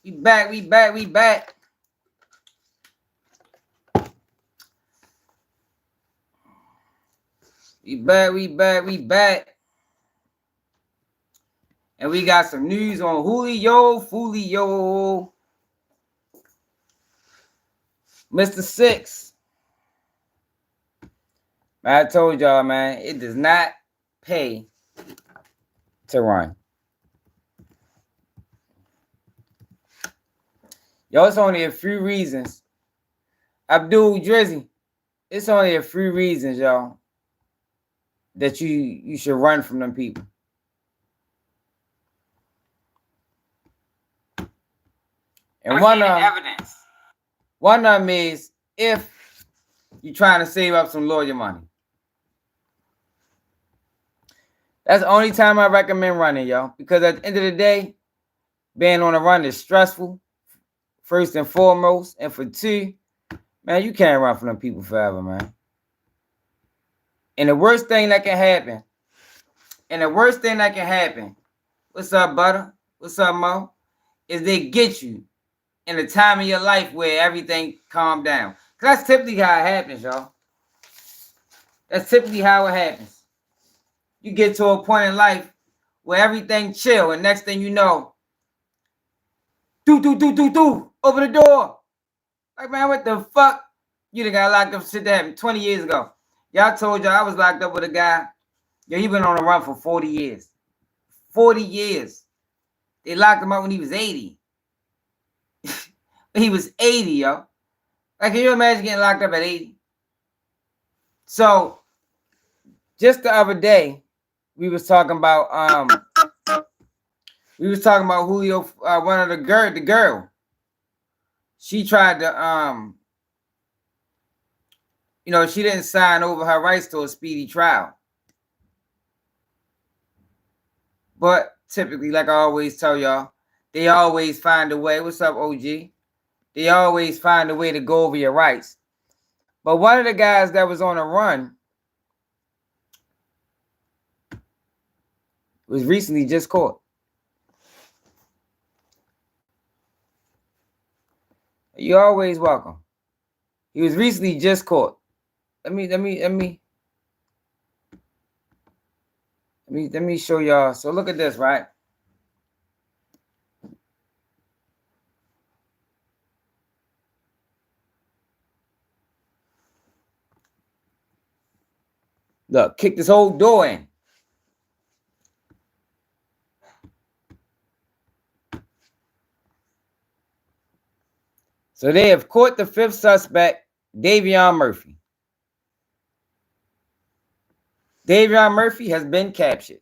We back. We back. We back. We back. We back. We back. And we got some news on Julio Foolio. Mr. Six. I told y'all, man, it does not pay to run. Yo, it's only a few reasons. Abdul Drizzy, it's only a few reasons, y'all, that you should run from them people. And one of them is if you're trying to save up some lawyer money. That's the only time I recommend running, y'all. Because at the end of the day, being on a run is stressful, first and foremost. And for two, man, you can't run from them people forever, man. And the worst thing that can happen, what's up, Butter? What's up, Mo? Is they get you in a time of your life where everything calmed down. Because that's typically how it happens, y'all. That's typically how it happens. You get to a point in life where everything chill, and next thing you know, open the door. Like, man, what the fuck? You done got locked up shit that happened 20 years ago. Y'all told y'all I was locked up with a guy. Yo, he been on the run for 40 years. 40 years. They locked him up when he was 80. He was 80, yo. Like, can you imagine getting locked up at 80? So, just the other day, we was talking about Julio, one of the girl. She tried to she didn't sign over her rights to a speedy trial. But typically, like I always tell y'all, they always find a way. What's up, OG? They always find a way to go over your rights. But one of the guys that was on a run was recently just caught. You're always welcome. He was recently just caught. Let me show y'all. So look at this, right? Look, kick this whole door in. So they have caught the fifth suspect, Davion Murphy. Davion Murphy has been captured.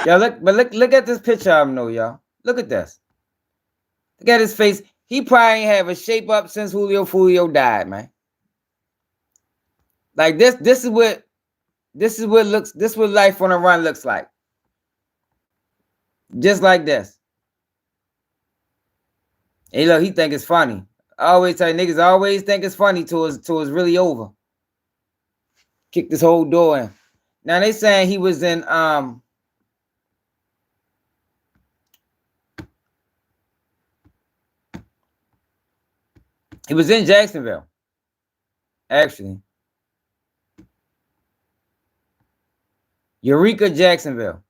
Y'all look at this picture of him, though, y'all. Look at this. Look at his face. He probably ain't have a shape up since Julio Foolio died, man. Like this is what life on a run looks like. Just like this. Hey, look, he think it's funny. I always tell you, niggas always think it's funny till it's really over. Kick this whole door in. Now they saying he was in he was in Jacksonville, actually. Eureka, Jacksonville.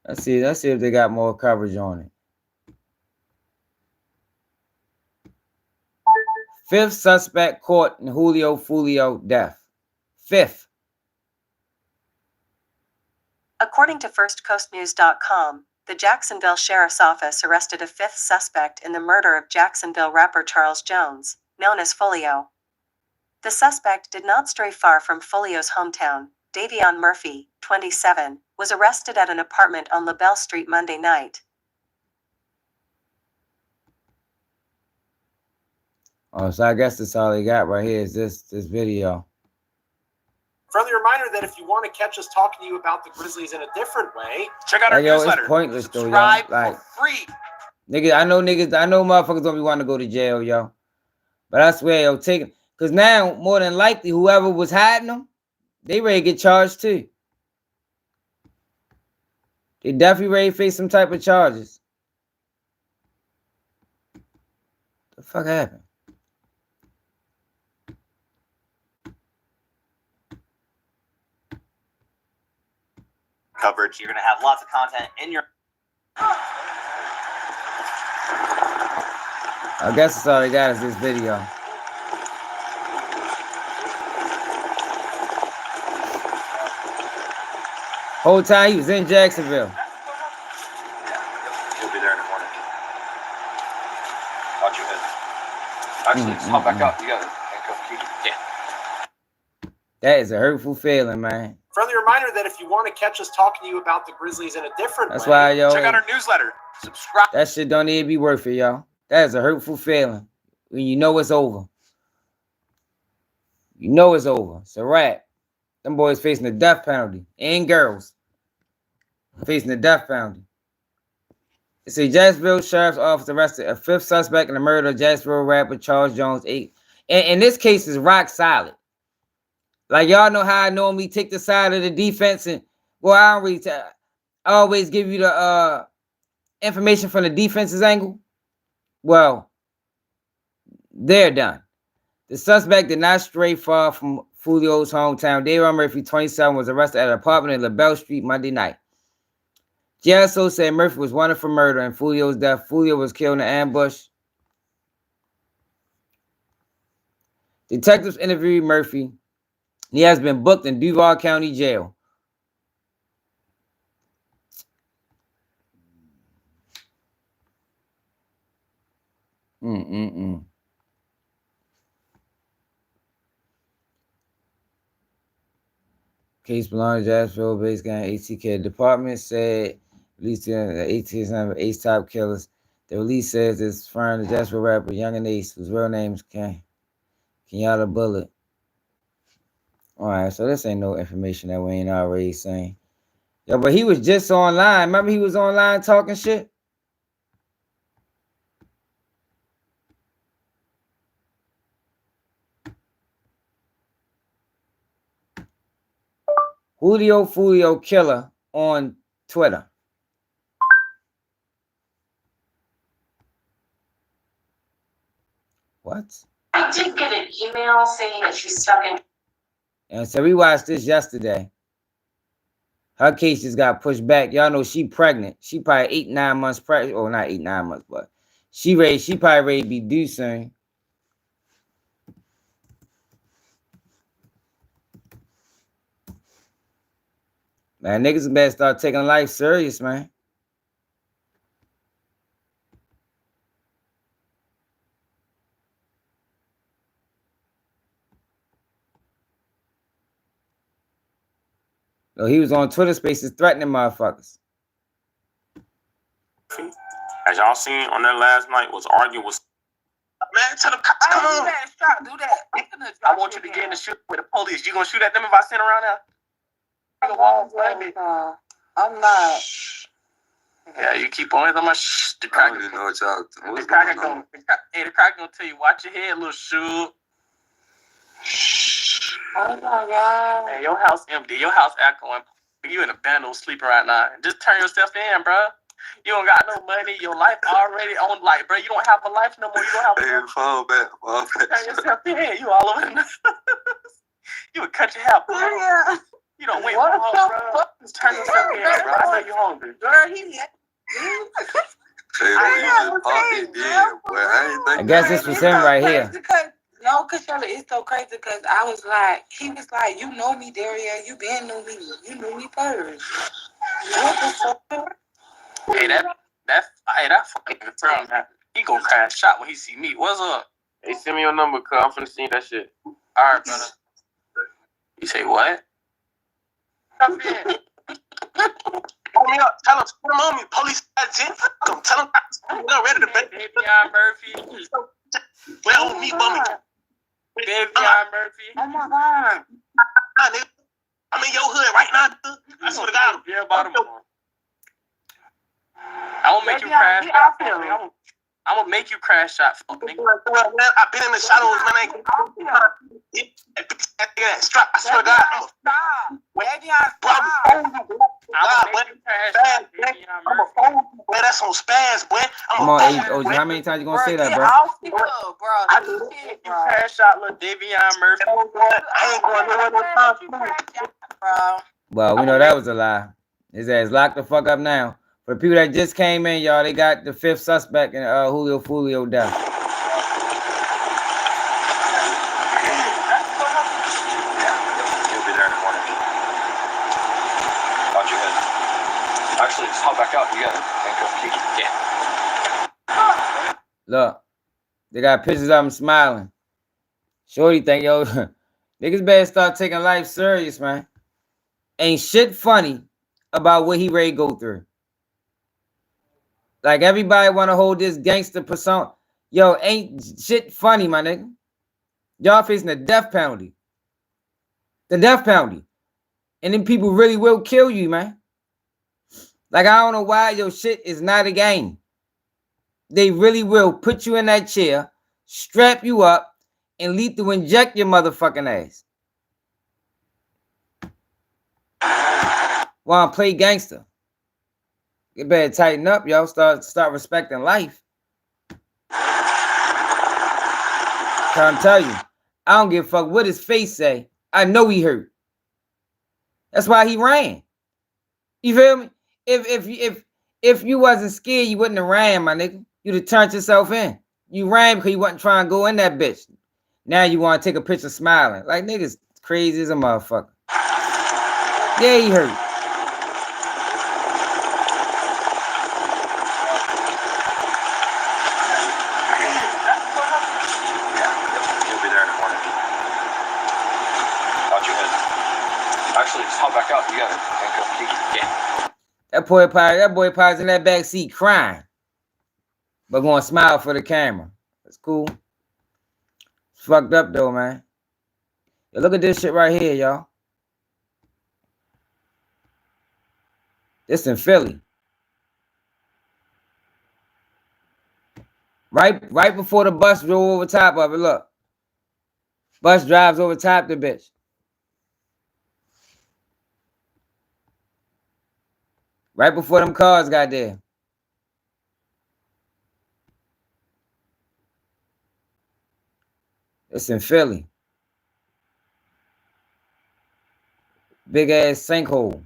Let's see if they got more coverage on it. Fifth suspect caught in Julio Foolio death. Fifth. According to FirstCoastNews.com, the Jacksonville Sheriff's Office arrested a fifth suspect in the murder of Jacksonville rapper Charles Jones, known as Foolio. The suspect did not stray far from Foolio's hometown, Davion Murphy, 27, was arrested at an apartment on LaBelle Street Monday night. Oh, so I guess that's all they got right here is this video. Friendly reminder that if you want to catch us talking to you about the Grizzlies in a different way, check out our newsletter. It's pointless Subscribe though, y'all. Like, for free. Niggas, I know motherfuckers don't be wanting to go to jail, yo. But I swear, yo, because now, more than likely, whoever was hiding them, they ready to get charged too. They definitely ready to face some type of charges. The fuck happened? Coverage. You're gonna have lots of content in your. I guess that's all they got is this video. Whole time he was in Jacksonville. He'll be there in the morning. Watch your head. Actually, just hop back up. You got it. Yeah. That is a hurtful feeling, man. friendly reminder that if you want to catch us talking to you about the Grizzlies in a different That's way, why, yo, check out our newsletter. Subscribe. That shit don't even be worth it, yo. That is a hurtful feeling when you know it's over. You know it's over. It's a wrap. Them boys facing the death penalty. And girls facing the death penalty. It's a Jacksonville Sheriff's Office arrested a fifth suspect in the murder of Jacksonville rapper Charles Jones. And this case is rock solid. Like, y'all know how I normally take the side of the defense, and well, I don't really I always give you the information from the defense's angle. Well, they're done. The suspect did not stray far from Foolio's hometown. Davion Murphy, 27, was arrested at an apartment in LaBelle Street Monday night. GSO said Murphy was wanted for murder and Foolio's death. Foolio was killed in an ambush. Detectives interviewed Murphy. He has been booked in Duval County Jail. Case belonging to Jacksonville-based gang ATK. Department said released the ATK number Ace Top Killers. The release says it's firing the Jacksonville rapper Young and Ace, whose real name is Kenyatta Bullet. Alright, so this ain't no information that we ain't already saying. Yo, but he was just online. Remember he was online talking shit? Julio Foolio killer on Twitter. What? I did get an email saying that she's stuck in. And so we watched this yesterday. Her case just got pushed back. Y'all know she pregnant. She probably 8-9 months pregnant. Or not 8-9 months, but she probably ready to be due soon. Man, niggas better start taking life serious, man. So he was on Twitter Spaces threatening motherfuckers. As y'all seen on that last night, was arguing with Man, tell them, come on. Do that. I want you to get in the shoot with the police. You gonna shoot at them if I send around there? I'm not. Yeah, you keep on. I'm shh. The cracker. I don't even know what y'all. The cracker gonna. The cracker gonna tell you, watch your head, little shoe. Shh. Oh my God. Man, your house empty. Your house echoing. You in a bando sleeping right now. Just turn yourself in, bro. You don't got no money. Your life already on, like, bro. You don't have a life no more. You don't have a life. Fall back. Turn yourself in. You all over the You would cut your hair, bro. Yeah. You don't wait for home, bro. Just turn yourself in, bro. I know you're hungry. Girl, he I guess this was him right here. No, because it's so crazy because I was like, he was like, you know me, Daria. You been knew me. You knew me first. What the fuck? Hey, that fucking confirmed that. He gonna crash shot when he see me. What's up? Hey, send me your number, cuz I'm finna see that shit. All right, brother. You say what? Tell him, put him on me. Police agent. Tell him, I'm ready to bet. Davion Murphy. Well, on me, bummy. Davion Murphy. Oh my God. I'm in your hood right now, dude. I swear to God. Yeah, Baltimore. I'm gonna make you crash Get out. out here. I'm gonna make you crash out. Man, I've been in the shadows, man. I ain't that strap. I swear to God. Stop. Davion, Bro, I'm gonna make you crash out. Davion Murphy. boy, that's on spaz, boy. Come on, hey, OG, how many times you gonna say that, bro? Get off here, bro. I Shit, Make you bro. crash out, little Davion Murphy. I ain't going nowhere no time. Bro. Well, we know that was a lie. His ass locked the fuck up now. For the people that just came in, y'all, they got the 5th suspect in Julio Foolio death. You'll be there in the morning. Out your head. Actually, just hop back out. You got handcuff key. Yeah. Look, they got pictures of him smiling. Shorty think, yo, niggas better start taking life serious, man. Ain't shit funny about what he ready to go through. Like, everybody want to hold this gangster persona. Yo, ain't shit funny, my nigga. Y'all facing the death penalty. The death penalty. And then people really will kill you, man. Like, I don't know why your shit is not a game. They really will put you in that chair, strap you up, and lethal inject your motherfucking ass. Want to play gangster. You better tighten up, y'all. Start respecting life. Trying to tell you, I don't give a fuck what his face say. I know he hurt. That's why he ran. You feel me? If you wasn't scared, you wouldn't have ran, my nigga. You'd have turned yourself in. You ran because you wasn't trying to go in that bitch. Now you want to take a picture smiling. Like, niggas crazy as a motherfucker. Yeah, he hurt. You'll be there in the morning. Out your head. Actually, just hop back out. You got handcuff key. Yeah. That boy probably's in that back seat crying. But gonna smile for the camera. That's cool. It's fucked up though, man. Yo, look at this shit right here, y'all. This in Philly. Right before the bus drove over top of it, look. Bus drives over top the bitch. Right before them cars got there. It's in Philly. Big ass sinkhole.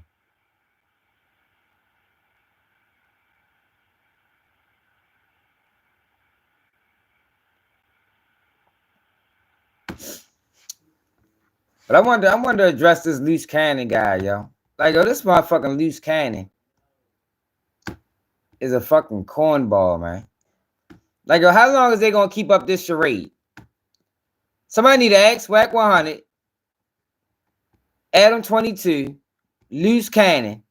But I wanted to address this loose cannon guy, yo. Like, yo, this motherfucking loose cannon is a fucking cornball, man. Like, yo, how long is they gonna keep up this charade? Somebody need to ask Wack 100, Adam 22, loose cannon.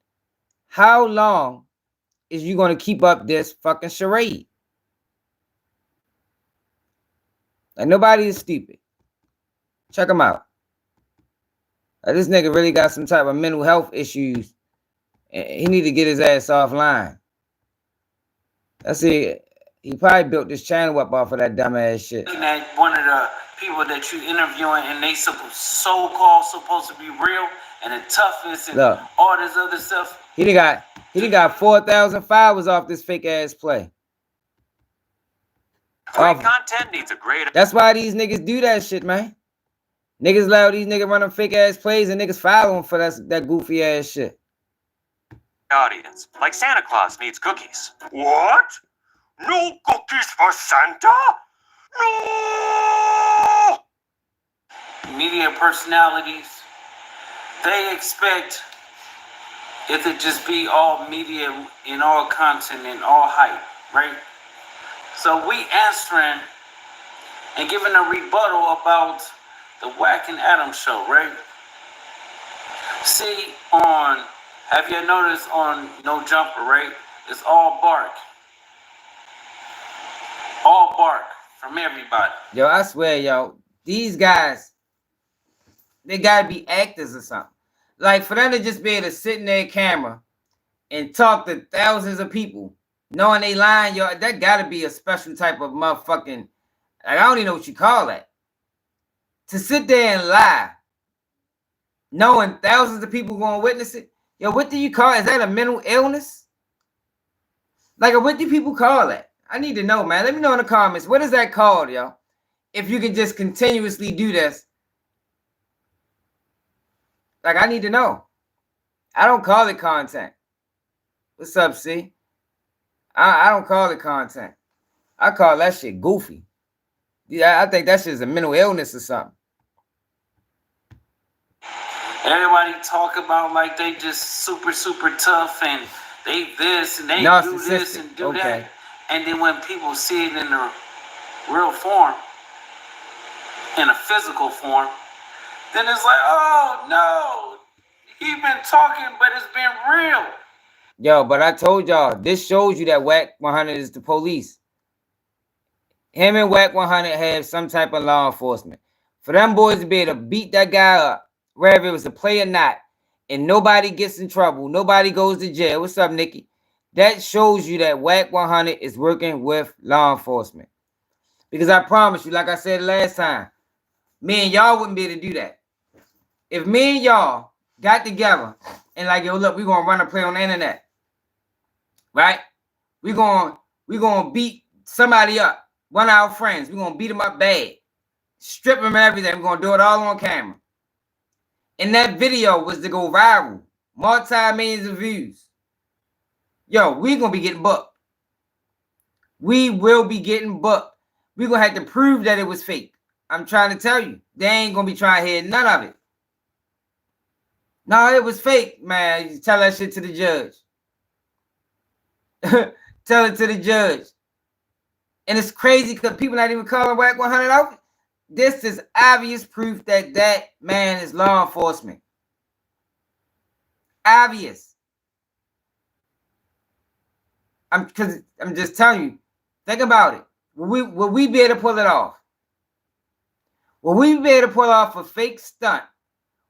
How long is you gonna keep up this fucking charade? Like, nobody is stupid. Check him out. Like, this nigga really got some type of mental health issues. He need to get his ass offline. That's it. He probably built this channel up off of that dumbass shit. That one of the people that you interviewing and they so-called supposed to be real and the toughness and Look, all this other stuff. He done got 4,000 followers off this fake ass play. Great content needs a great. That's why these niggas do that shit, man. Niggas allow these niggas running fake ass plays and niggas follow them for that goofy ass shit. Audience, like Santa Claus needs cookies. What? No cookies for Santa? No! Media personalities, they expect it to just be all media and all content and all hype, right? So we answering and giving a rebuttal about the Wack and Adam show, right? See, have you noticed on No Jumper, right? It's all bark. All bark from everybody. Yo, I swear, yo, these guys, they gotta be actors or something. Like, for them to just be able to sit in their camera and talk to thousands of people, knowing they lying, yo, that gotta be a special type of motherfucking, like, I don't even know what you call that. To sit there and lie, knowing thousands of people gonna witness it, yo, what do you call it? Is that a mental illness? Like, what do people call that? I need to know, man. Let me know in the comments. What is that called, yo? If you can just continuously do this. Like, I need to know. I don't call it content. What's up, C? I don't call it content. I call that shit goofy. Yeah, I think that shit is a mental illness or something. Everybody talk about like they just super, super tough and they this and they do this and do that. And then when people see it in the real form, in a physical form, then it's like, oh no, he been talking, but it's been real. Yo, but I told y'all, this shows you that Wack 100 is the police. Him and Wack 100 have some type of law enforcement. For them boys to be able to beat that guy up, whether it was a play or not, and nobody gets in trouble, nobody goes to jail. What's up, Nikki? That shows you that Wack 100 is working with law enforcement. Because I promise you, like I said last time, me and y'all wouldn't be able to do that. If me and y'all got together and like, yo, look, we're going to run a play on the internet, right? We're going to beat somebody up, one of our friends. We're going to beat them up bad, strip them and everything. We're going to do it all on camera. And that video was to go viral, multi-millions of views. Yo, we're going to be getting booked. We will be getting booked. We're going to have to prove that it was fake. I'm trying to tell you. They ain't going to be trying to hear none of it. No, it was fake, man. You tell that shit to the judge. Tell it to the judge. And it's crazy because people not even calling Wack 100 out. This is obvious proof that that man is law enforcement. Obvious. I'm just telling you. Think about it. Will we be able to pull it off? Will we be able to pull off a fake stunt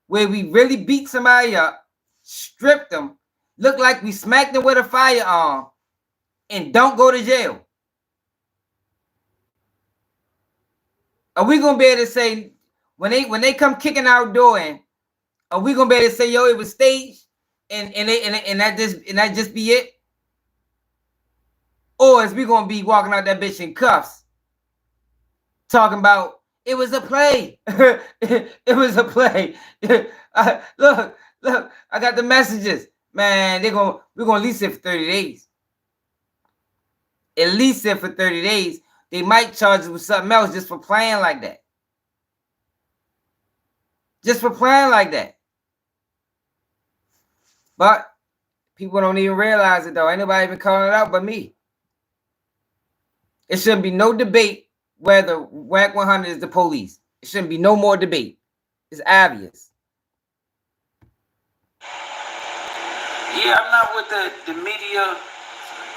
where we really beat somebody up, strip them, look like we smacked them with a firearm, and don't go to jail? Are we gonna be able to say when they come kicking our door in? Are we gonna be able to say, yo, it was staged and that just be it? Or is we gonna be walking out that bitch in cuffs, talking about it was a play? It was a play. Look, I got the messages, man. We're gonna lease it for 30 days. At least it for 30 days. They might charge us with something else just for playing like that. Just for playing like that. But people don't even realize it though. Ain't nobody even calling it out but me. It shouldn't be no debate whether Wack 100 is the police. It shouldn't be no more debate. It's obvious. Yeah, I'm not with the media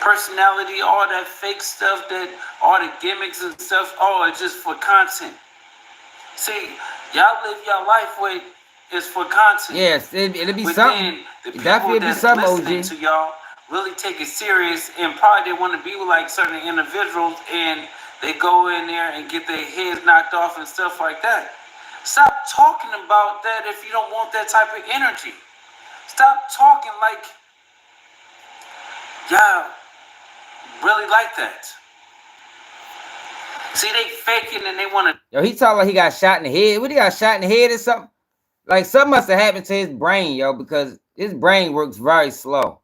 personality, all that fake stuff, that all the gimmicks and stuff. Oh, it's just for content. See, y'all live your life with is for content. Yes, it'll be but something. Then the Definitely people be something, listening OG. to y'all really take it serious, and probably they want to be with like certain individuals, and they go in there and get their heads knocked off and stuff like that. Stop talking about that if you don't want that type of energy. Stop talking like y'all really like that. See, they faking and they want to. Yo, he talking like he got shot in the head. What, he got shot in the head or something? Like something must have happened to his brain, yo, because his brain works very slow.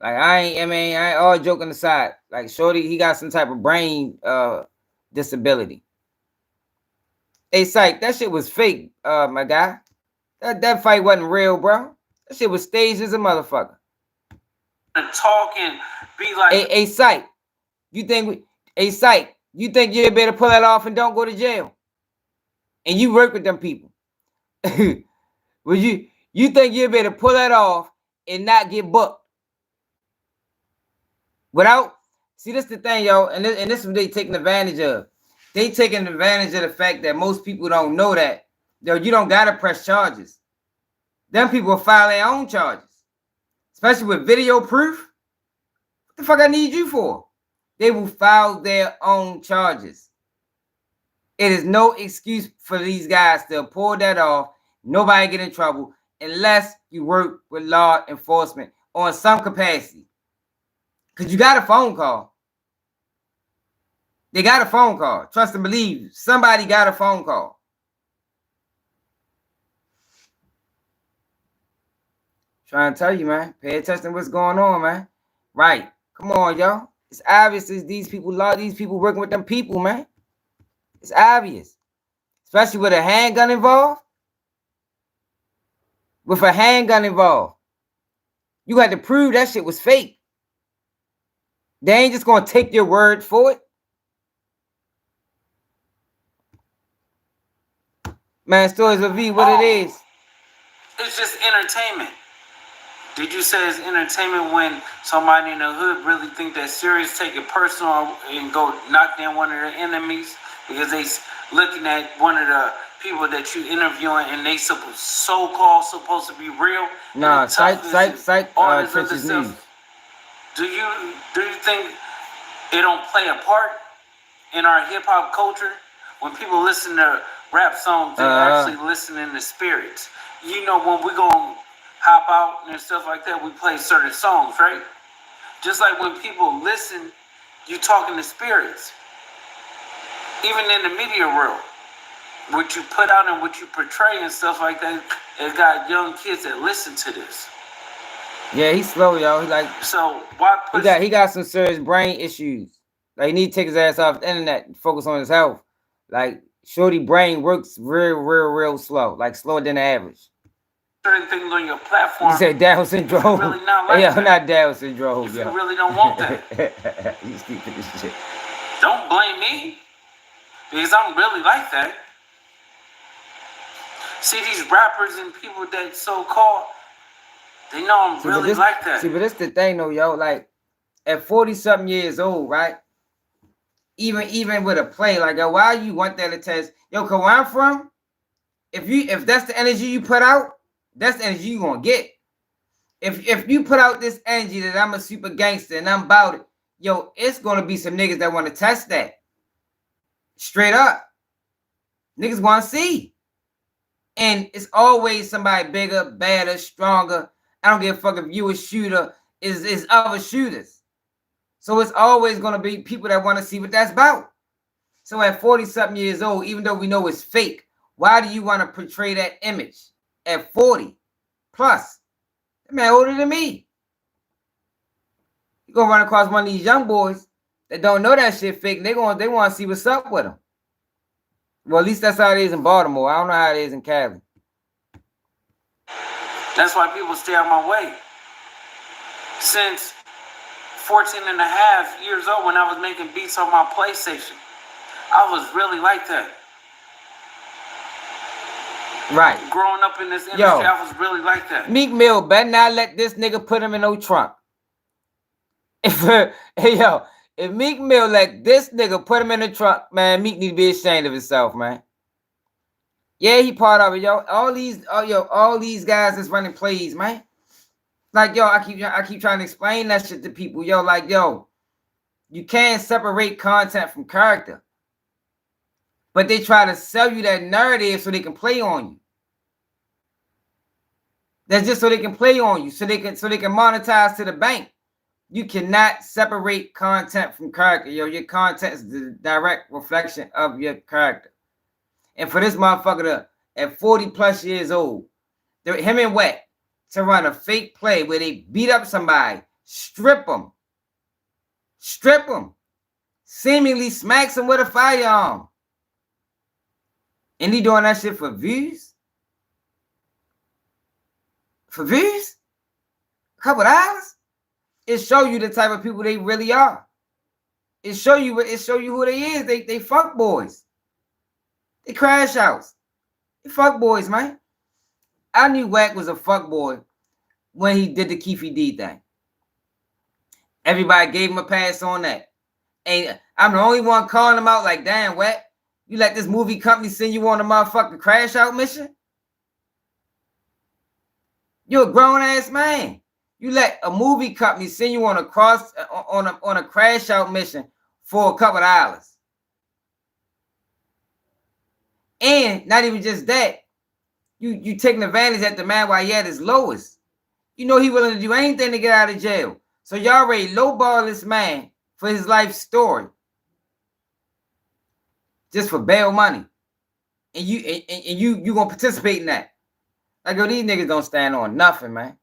Like I ain't all joking aside. Like shorty, he got some type of brain disability. Hey, Psych, that shit was fake, my guy. That fight wasn't real, bro. That shit was staged as a motherfucker. Talk and be like, hey, Psych, you think you'll be able to pull that off and don't go to jail? And you work with them people. Would you You think you'll be able to pull that off and not get booked? Without, see, this the thing, yo, and this is what they taking advantage of. They taking advantage of the fact that most people don't know that, yo, you don't gotta press charges. Them people will file their own charges, especially with video proof. What the fuck I need you for? They will file their own charges. It is no excuse for these guys to pull that off. Nobody get in trouble unless you work with law enforcement on some capacity. Because you got a phone call. They got a phone call. Trust and believe. Somebody got a phone call. Trying to tell you, man. Pay attention to what's going on, man. Right. Come on, y'all. It's obvious these people, a lot of these people working with them people, man. It's obvious. Especially with a handgun involved. With a handgun involved. You had to prove that shit was fake. They ain't just going to take your word for it. Man, Stories of V, what it is. It's just entertainment. Did you say it's entertainment when somebody in the hood really think that serious, take it personal, and go knock down one of their enemies because they looking at one of the people that you interviewing and they so-called supposed to be real? Nah, psych, Trenches News. Do you think it don't play a part in our hip hop culture? When people listen to rap songs, they're actually listening to spirits. You know, when we go hop out and stuff like that, we play certain songs, right? Just like when people listen, you talking to spirits. Even in the media world, what you put out and what you portray and stuff like that, it got young kids that listen to this. Yeah, he's slow, y'all. He like, so why push? He got some serious brain issues. Like, he need to take his ass off the internet and focus on his health. Like, shorty brain works real slow. Like, slower than the average. Certain things on your platform. You said Down syndrome. Really not like yeah, that. not Down syndrome. If you really don't want that. You stupid as shit. Don't blame me. Because I'm really like that. See, these rappers and people that so-called, they know I'm really like that. See, but this the thing though, yo. Like, at 40-something years old, right? Even with a play, like, yo, why you want that to test? Yo, cause where I'm from, if that's the energy you put out, that's the energy you gonna get. If you put out this energy that I'm a super gangster and I'm about it, yo, it's gonna be some niggas that want to test that. Straight up. Niggas want to see. And it's always somebody bigger, badder, stronger. I don't give a fuck if you a shooter, is other shooters. So it's always going to be people that want to see what that's about. So at 40-something years old, even though we know it's fake, why do you want to portray that image at 40 plus? That man older than me. You're going to run across one of these young boys that don't know that shit fake, and they want to see what's up with them. Well, at least that's how it is in Baltimore. I don't know how it is in Cali. That's why people stay out my way. Since 14 and a half years old, when I was making beats on my PlayStation, I was really like that. Right. Growing up in this industry, I was really like that. Meek Mill better not let this nigga put him in no trunk. If Meek Mill let this nigga put him in the trunk, man, Meek need to be ashamed of himself, man. Yeah, he part of it, yo. All these guys that's running plays, man. Like, yo, I keep trying to explain that shit to people, yo. Like, yo, you can't separate content from character, but they try to sell you that narrative so they can play on you. That's just so they can play on you, so they can monetize to the bank. You cannot separate content from character, yo. Your content is the direct reflection of your character. And for this motherfucker at 40 plus years old, him and Wack, to run a fake play where they beat up somebody, strip them, seemingly smacks them with a firearm. And he doing that shit for views? For views? A couple hours? It show you the type of people they really are. It show you who they is. They fuck boys. They crash outs. They fuck boys, man. I knew Wack was a fuckboy when he did the Keefy D thing. Everybody gave him a pass on that. And I'm the only one calling him out like, damn, Wack, you let this movie company send you on a motherfucking crash out mission? You're a grown-ass man. You let a movie company send you on a crash out mission for a couple of dollars. And not even just that, you taking advantage at the man while he at his lowest. You know he willing to do anything to get out of jail. So y'all already lowball this man for his life story. Just for bail money. And you gonna participate in that. Like, yo, these niggas don't stand on nothing, man.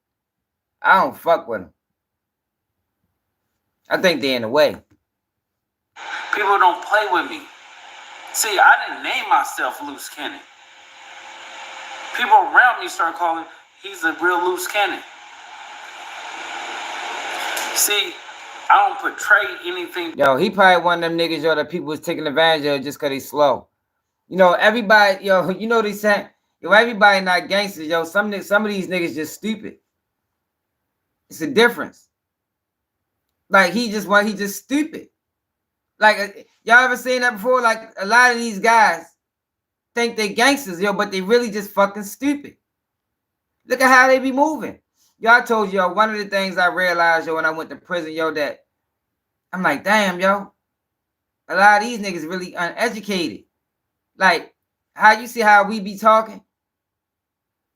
I don't fuck with them. I think they're in the way. People don't play with me. See, I didn't name myself Loose Cannon. People around me start calling, he's a real loose cannon. See, I don't portray anything. Yo, he probably one of them niggas, yo, that people was taking advantage of just because they slow. You know, everybody, yo, you know what they saying? Yo, everybody not gangsters, yo. Some of these niggas just stupid. It's a difference. Like, he just stupid. Like, y'all ever seen that before? Like, a lot of these guys think they gangsters, yo, but they really just fucking stupid. Look at how they be moving. Y'all told you, yo, one of the things I realized, yo, when I went to prison, yo, that I'm like, damn, yo, a lot of these niggas really uneducated. Like, how you see how we be talking?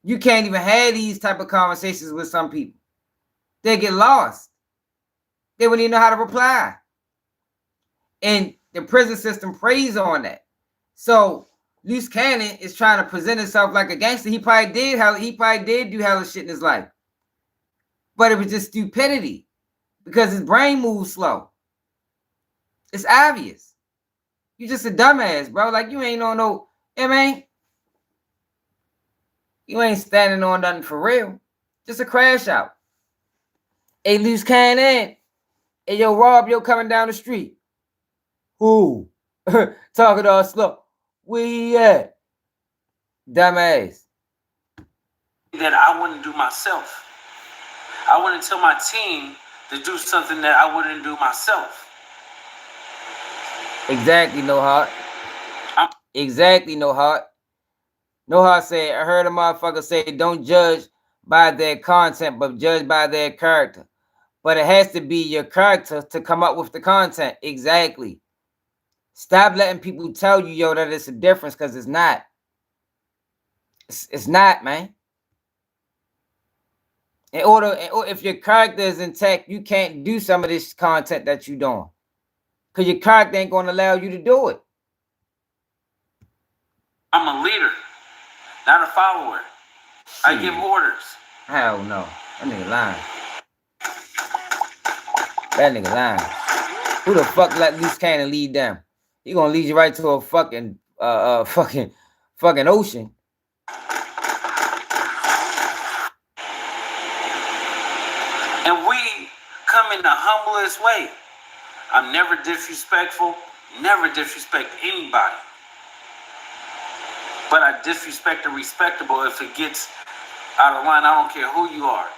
You can't even have these type of conversations with some people. They get lost. They wouldn't even know how to reply. And the prison system preys on that. So Loose Cannon is trying to present himself like a gangster. He probably did do hella shit in his life. But it was just stupidity because his brain moves slow. It's obvious. You just a dumbass, bro. Like, you ain't on no, yeah, man. You ain't standing on nothing for real. Just a crash out. Hey, Loose Cannon. Hey, yo, Rob, yo, coming down the street. Who? Talking all slow. Where he at? Dumbass. That I wouldn't do myself. I wouldn't tell my team to do something that I wouldn't do myself. Exactly, No Heart. Exactly, No Heart. No Heart said, I heard a motherfucker say, don't judge by their content, but judge by their character. But it has to be your character to come up with the content. Exactly. Stop letting people tell you, yo, that it's a difference, because it's not. It's not, man. If your character is intact, you can't do some of this content that you're doing. Because your character ain't going to allow you to do it. I'm a leader, not a follower. I give orders. Hell no. That nigga lying. That nigga lying. Who the fuck let Loose Cannon lead them? He gonna lead you right to a fucking ocean. And we come in the humblest way. I'm never disrespectful, never disrespect anybody. But I disrespect the respectable if it gets out of line. I don't care who you are.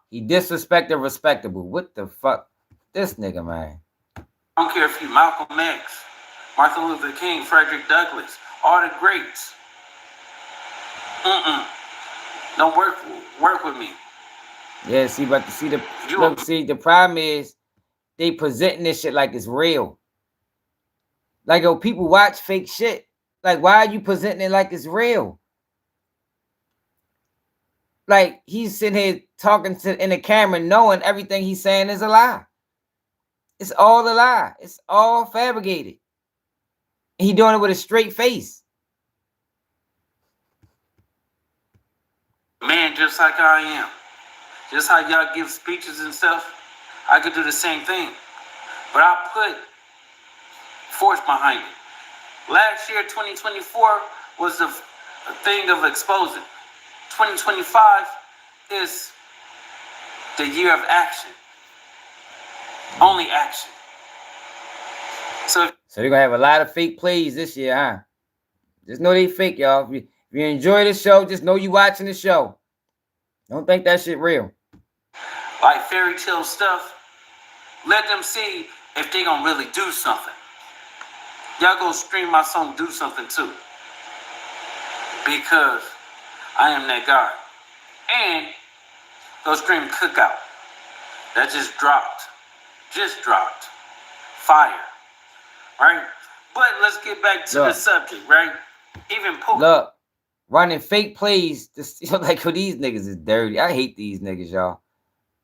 He disrespected respectable. What the fuck? This nigga, man. I don't care if you Malcolm X, Martin Luther King, Frederick Douglass, all the greats. Don't work with me. Yeah, see, but the problem is they presenting this shit like it's real. Like, yo, people watch fake shit. Like, why are you presenting it like it's real? Like, he's sitting here talking in the camera knowing everything he's saying is a lie. It's all a lie. It's all fabricated. And he doing it with a straight face. Man, just like I am. Just how y'all give speeches and stuff, I could do the same thing. But I put force behind it. Last year, 2024, was the thing of exposing. 2025 is the year of action. Only action. So they're gonna have a lot of fake plays this year, huh? Just know they fake, y'all. If you enjoy the show, just know you watching the show. Don't think that shit real. Like fairy tale stuff, let them see if they gonna really do something. Y'all go stream my song Do Something too. Because I am that guy. And go stream Cookout. That just dropped. Fire. Right? But let's get back to the subject, right? Even Poke. Look, running fake plays. Like, these niggas is dirty. I hate these niggas, y'all.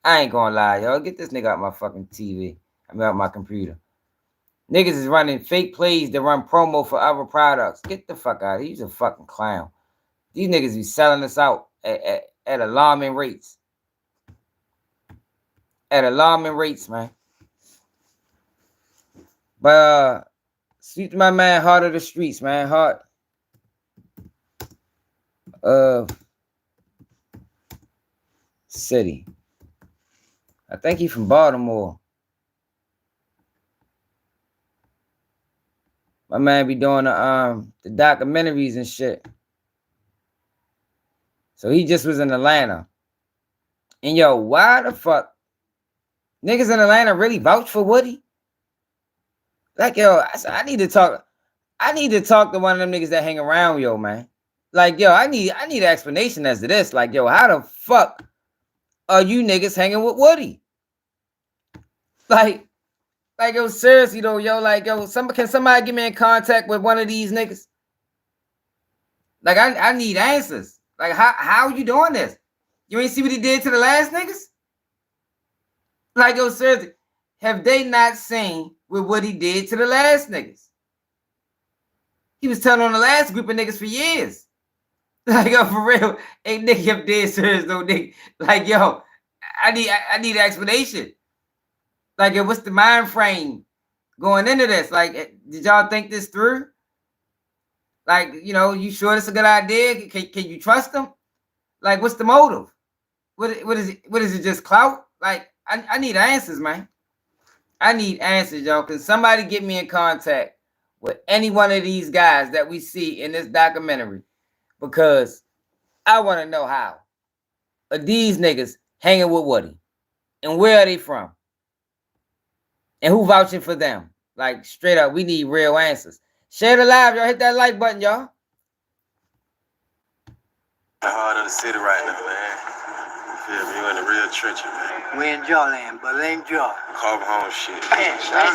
I ain't gonna lie, y'all. Get this nigga out my fucking TV. I mean, out my computer. Niggas is running fake plays to run promo for other products. Get the fuck out of here. He's a fucking clown. These niggas be selling us out at alarming rates. At alarming rates, man. But speak to my man, Heart of the Streets, man. Heart of City. I think he from Baltimore. My man be doing the documentaries and shit. So he just was in Atlanta. And yo, why the fuck niggas in Atlanta really vouch for Woody? Like, yo, I need to talk to one of them niggas that hang around, yo, man. Like, yo, I need an explanation as to this. Like, yo, how the fuck are you niggas hanging with Woody? Like, yo, seriously though, yo, like, yo, can somebody get me in contact with one of these niggas? Like, I need answers. Like, how you doing this? You ain't see what he did to the last niggas? Like, yo, seriously, have they not seen what he did to the last niggas? He was telling on the last group of niggas for years. Like, yo, for real, ain't nigga up dead serious though, nigga. Like, yo, I need an explanation. Like, what's the mind frame going into this? Like, did y'all think this through? Like, you know, you sure it's a good idea? Can you trust them? Like, what's the motive? What is it? What is it? Just clout? Like, I need answers, man. I need answers, y'all. Can somebody get me in contact with any one of these guys that we see in this documentary? Because I want to know how are these niggas hanging with Woody, and where are they from? And who vouching for them? Like, straight up, we need real answers. Share the live, y'all. Hit that like button, y'all. The heart of the city right now, man. You feel me? You in the real trenches, man. We in Jawland, but it ain't Jaw. Carve home shit. Man, shout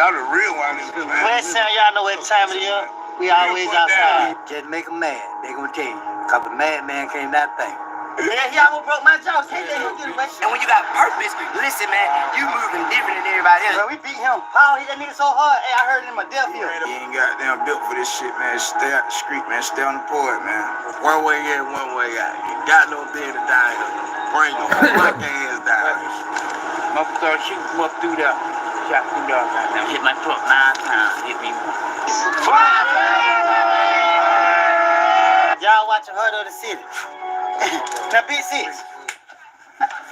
the real one. West Sound, y'all know what time of the year. We always outside. Just make them mad. They gonna tell you. Cause the madman came that thing. Man, he almost broke my jaw. Can't let him get away. And when you got purpose, listen, man, you moving different than everybody else. Bro, we beat him. Paul hit that nigga so hard. Hey, I heard it in my death ear. You ain't goddamn built for this shit, man. Stay out the street, man. Stay on the port, man. One way in, one way out. You got no being to die here. Bring your black hands down. Motherfucker shoot him up through there. Shot through there. Now hit my foot 9 times. Hit me. Y'all watching Heart of the City. Now, Big Six.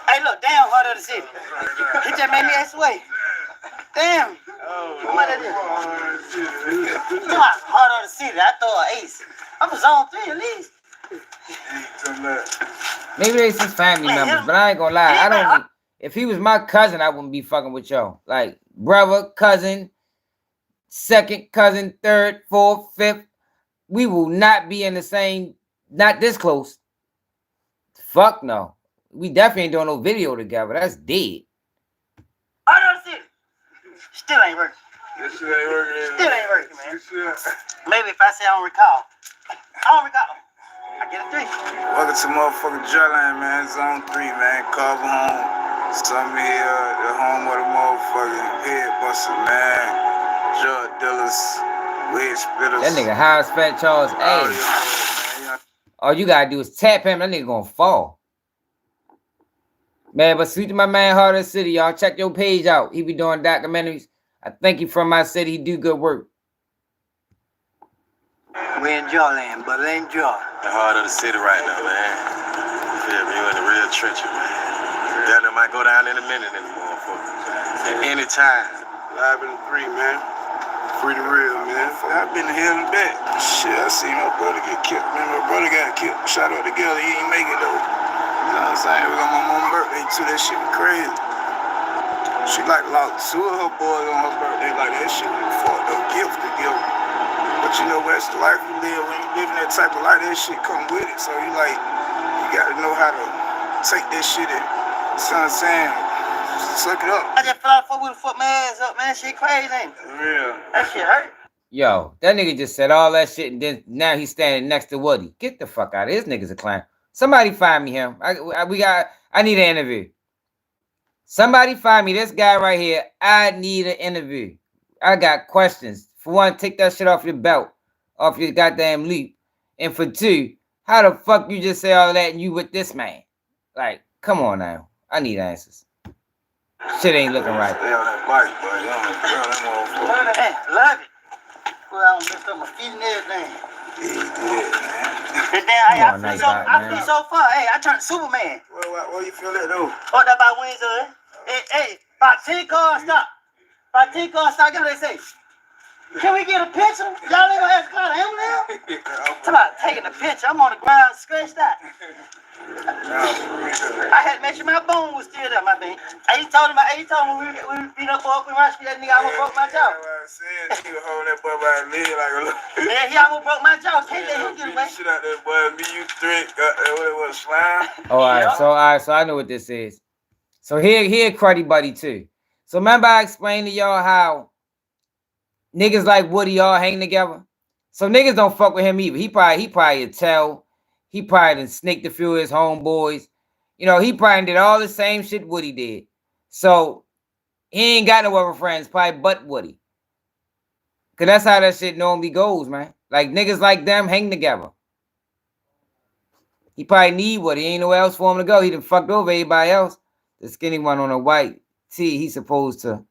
Hey, look, damn Heart of the City. He just made me ask away. Damn. What that is? Heart of the City. I throw an ace. I'm a zone 3 at least. Maybe they some family members, but I ain't gonna lie. I don't. If he was my cousin, I wouldn't be fucking with y'all. Like, brother, cousin, second cousin, third, fourth, fifth. We will not be in the same. Not this close. Fuck no. We definitely ain't doing no video together. That's dead. Heart of the City. Still ain't working. This shit ain't working. Still ain't working, man. Maybe if I say I don't recall. I get a 3. Welcome to motherfucking Jawland, man. Zone 3, man. Carve home. Some here, the home of the motherfucking head buster, man. Drug dealers, weed spitters. That nigga high as Fat Charles. Hey. All you gotta do is tap him. That nigga gonna fall. Man, but sweet to my man, Heart of the City, y'all. Check your page out. He be doing documentaries. I think he from my city. He do good work. We in Jawland, but it ain't Jaw. The heart of the city right now, man. You feel me? You in the real trenches, man. Down there might go down in a minute in the motherfucker. At any time. Live in the 3, man. pretty real, man. I've been to hell and back. Shit, I seen my brother get killed. Man, my brother got killed. Shot up together. He ain't make it, though. You know what I'm saying? We got my mom's birthday, too. That shit was crazy. She, like, lost 2 of her boys on her birthday. Like, that shit was fucked up gift to give. But you know, that's the life we live. When you live in that type of life, that shit come with it. So, you gotta know how to take that shit and, you know what I'm saying? Suck it up. I just fell off with fuck my ass up, man. Shit crazy, ain't it? For real. That shit hurt. Yo, that nigga just said all that shit, and then now he's standing next to Woody. Get the fuck out of here. This nigga's a clown. Somebody find me him. I need an interview. Somebody find me this guy right here. I need an interview. I got questions. For one, take that shit off your belt, off your goddamn leap. And for 2, how the fuck you just say all that and you with this man? Like, come on now. I need answers. Shit ain't looking right. Stay on that bike, boy. You know, that motherfucker. Love it. Well, I messed up my feet and everything. Yeah, And then Come on, I feel so far. Hey, I turned Superman. Where you feel that, though? What that by Wednesday? Hey, about 10 cars stop. About 10 cars stop. Guess what they say? Can we get a picture? Y'all ain't gonna ask for the ambulance? Talk about taking a picture. I'm on the ground, scratched out. I had to make sure my bone was still there, my thing. I told him when we beat up for open rush, that nigga almost broke my jaw. I said he was holding that boy by his leg like a little. Yeah, he almost broke my jaw. Can't let him get away. Shit out there, boy. Me, you three, got that, what it was, slime. All right, so I know what this is. So here Cruddy Buddy too. So remember I explained to y'all how niggas like Woody all hang together? So niggas don't fuck with him either. He probably a tell. He probably done snaked a few of his homeboys. You know, he probably did all the same shit Woody did. So he ain't got no other friends, probably but Woody. Cause that's how that shit normally goes, man. Like niggas like them hang together. He probably need Woody. Ain't nowhere else for him to go. He done fucked over everybody else. The skinny one on a white tee, he's supposed to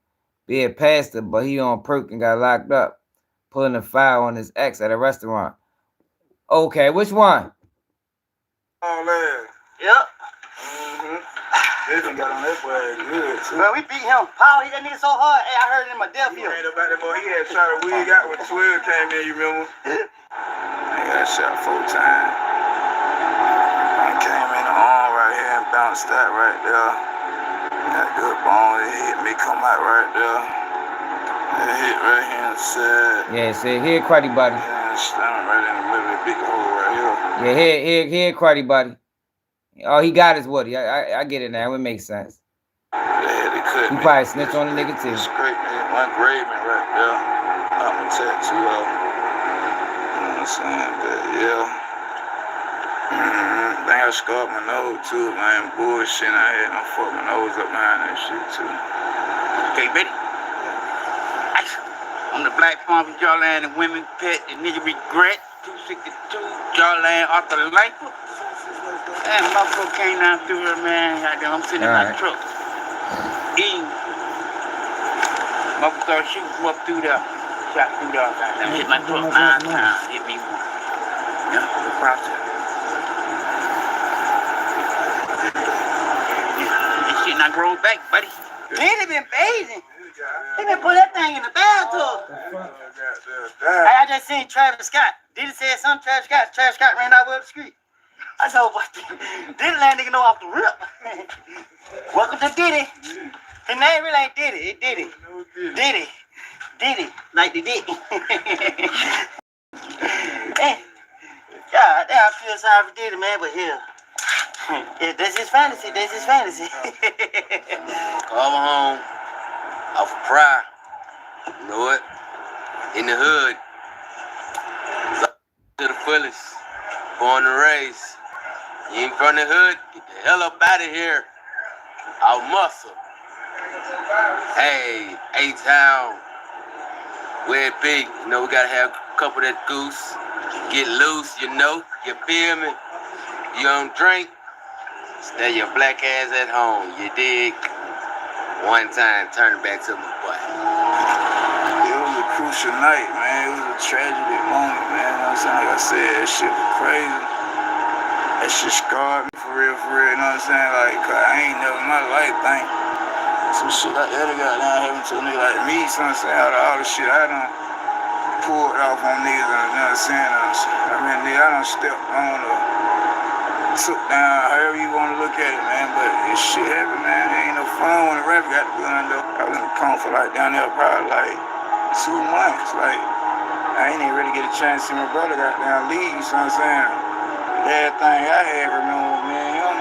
be a pastor, but he on perk and got locked up, pulling a fire on his ex at a restaurant. Okay, which one? Oh, man. Yep. They done got on that boy good, too. Well, we beat him. Paul hit that nigga so hard. Hey, I heard it in my death You ear. ain't about that boy. He had shot a wig out when 12 came in, you remember? He got shot 4 times. He came in the arm right here and bounced that right there. Got a good bone. It hit me, come out right there. It hit right here on the side. Yeah, see, here, Cruddy Buddy. Yeah, stomach right in the middle of the big hole right here. Yeah, here, Cruddy Buddy. Oh, he got his Woody. I get it now. It makes sense. Yeah, they cut He me. probably snitched on the nigga too. Scrape me, one grave me right there. Knock my tattoo off. You know what I'm saying? But yeah. I think I scarred my nose too, man. Bullshit. I had no fuck my nose up behind that shit too. Okay, ready? I'm the Black Farmer Jawline and Women Pet, the nigga regret. 262 Jawline off the Lanker. Damn, motherfucker came down through here, man. Goddamn, I'm sitting in my truck. Eating. Motherfucker started shooting from up through there. Shot through there. Goddamn, hit my truck 9 times. Hit me one. Yeah, the process. This shit not grow back, buddy. Diddy been bathing. He been put that thing in the bathtub. Hey, I just seen Travis Scott. Diddy said something, Travis Scott ran out of the street. I said, what? Diddy land nigga know off the rip. Welcome to Diddy. His name really ain't Diddy, it's Diddy. Diddy, like the Diddy. Hey, God damn, I feel sorry for Diddy, man, but here. Yeah, that's his fantasy, Come home off of pride. You know what? In the hood. To the fullest. Born and raised. You ain't from the hood? Get the hell up out of here. I'll muscle. Hey, A-Town. Where it be? You know, we gotta have a couple of that goose. Get loose, you know? You feel me? You don't drink? Stay your black ass at home, you dig? One time, turn it back to my boy. It was a crucial night, man. It was a tragedy moment, man. You know what I'm saying? Like I said, that shit was crazy. That shit scarred me for real, you know what I'm saying? Like, cause I ain't never in my life think some shit like that got down having to a nigga like me, you know what I'm saying? Out of all the shit I done pulled off on niggas and you know what I'm saying? I mean, nigga, I done stepped on or took down, however you want to look at it, man. But this shit heavy, man. There ain't no fun when the rapper got the gun, though. I was in the coma for like down there probably like 2 months. Like, I ain't even really get a chance to see my brother got down leave, you know what I'm saying? Everything I had, remember, man, him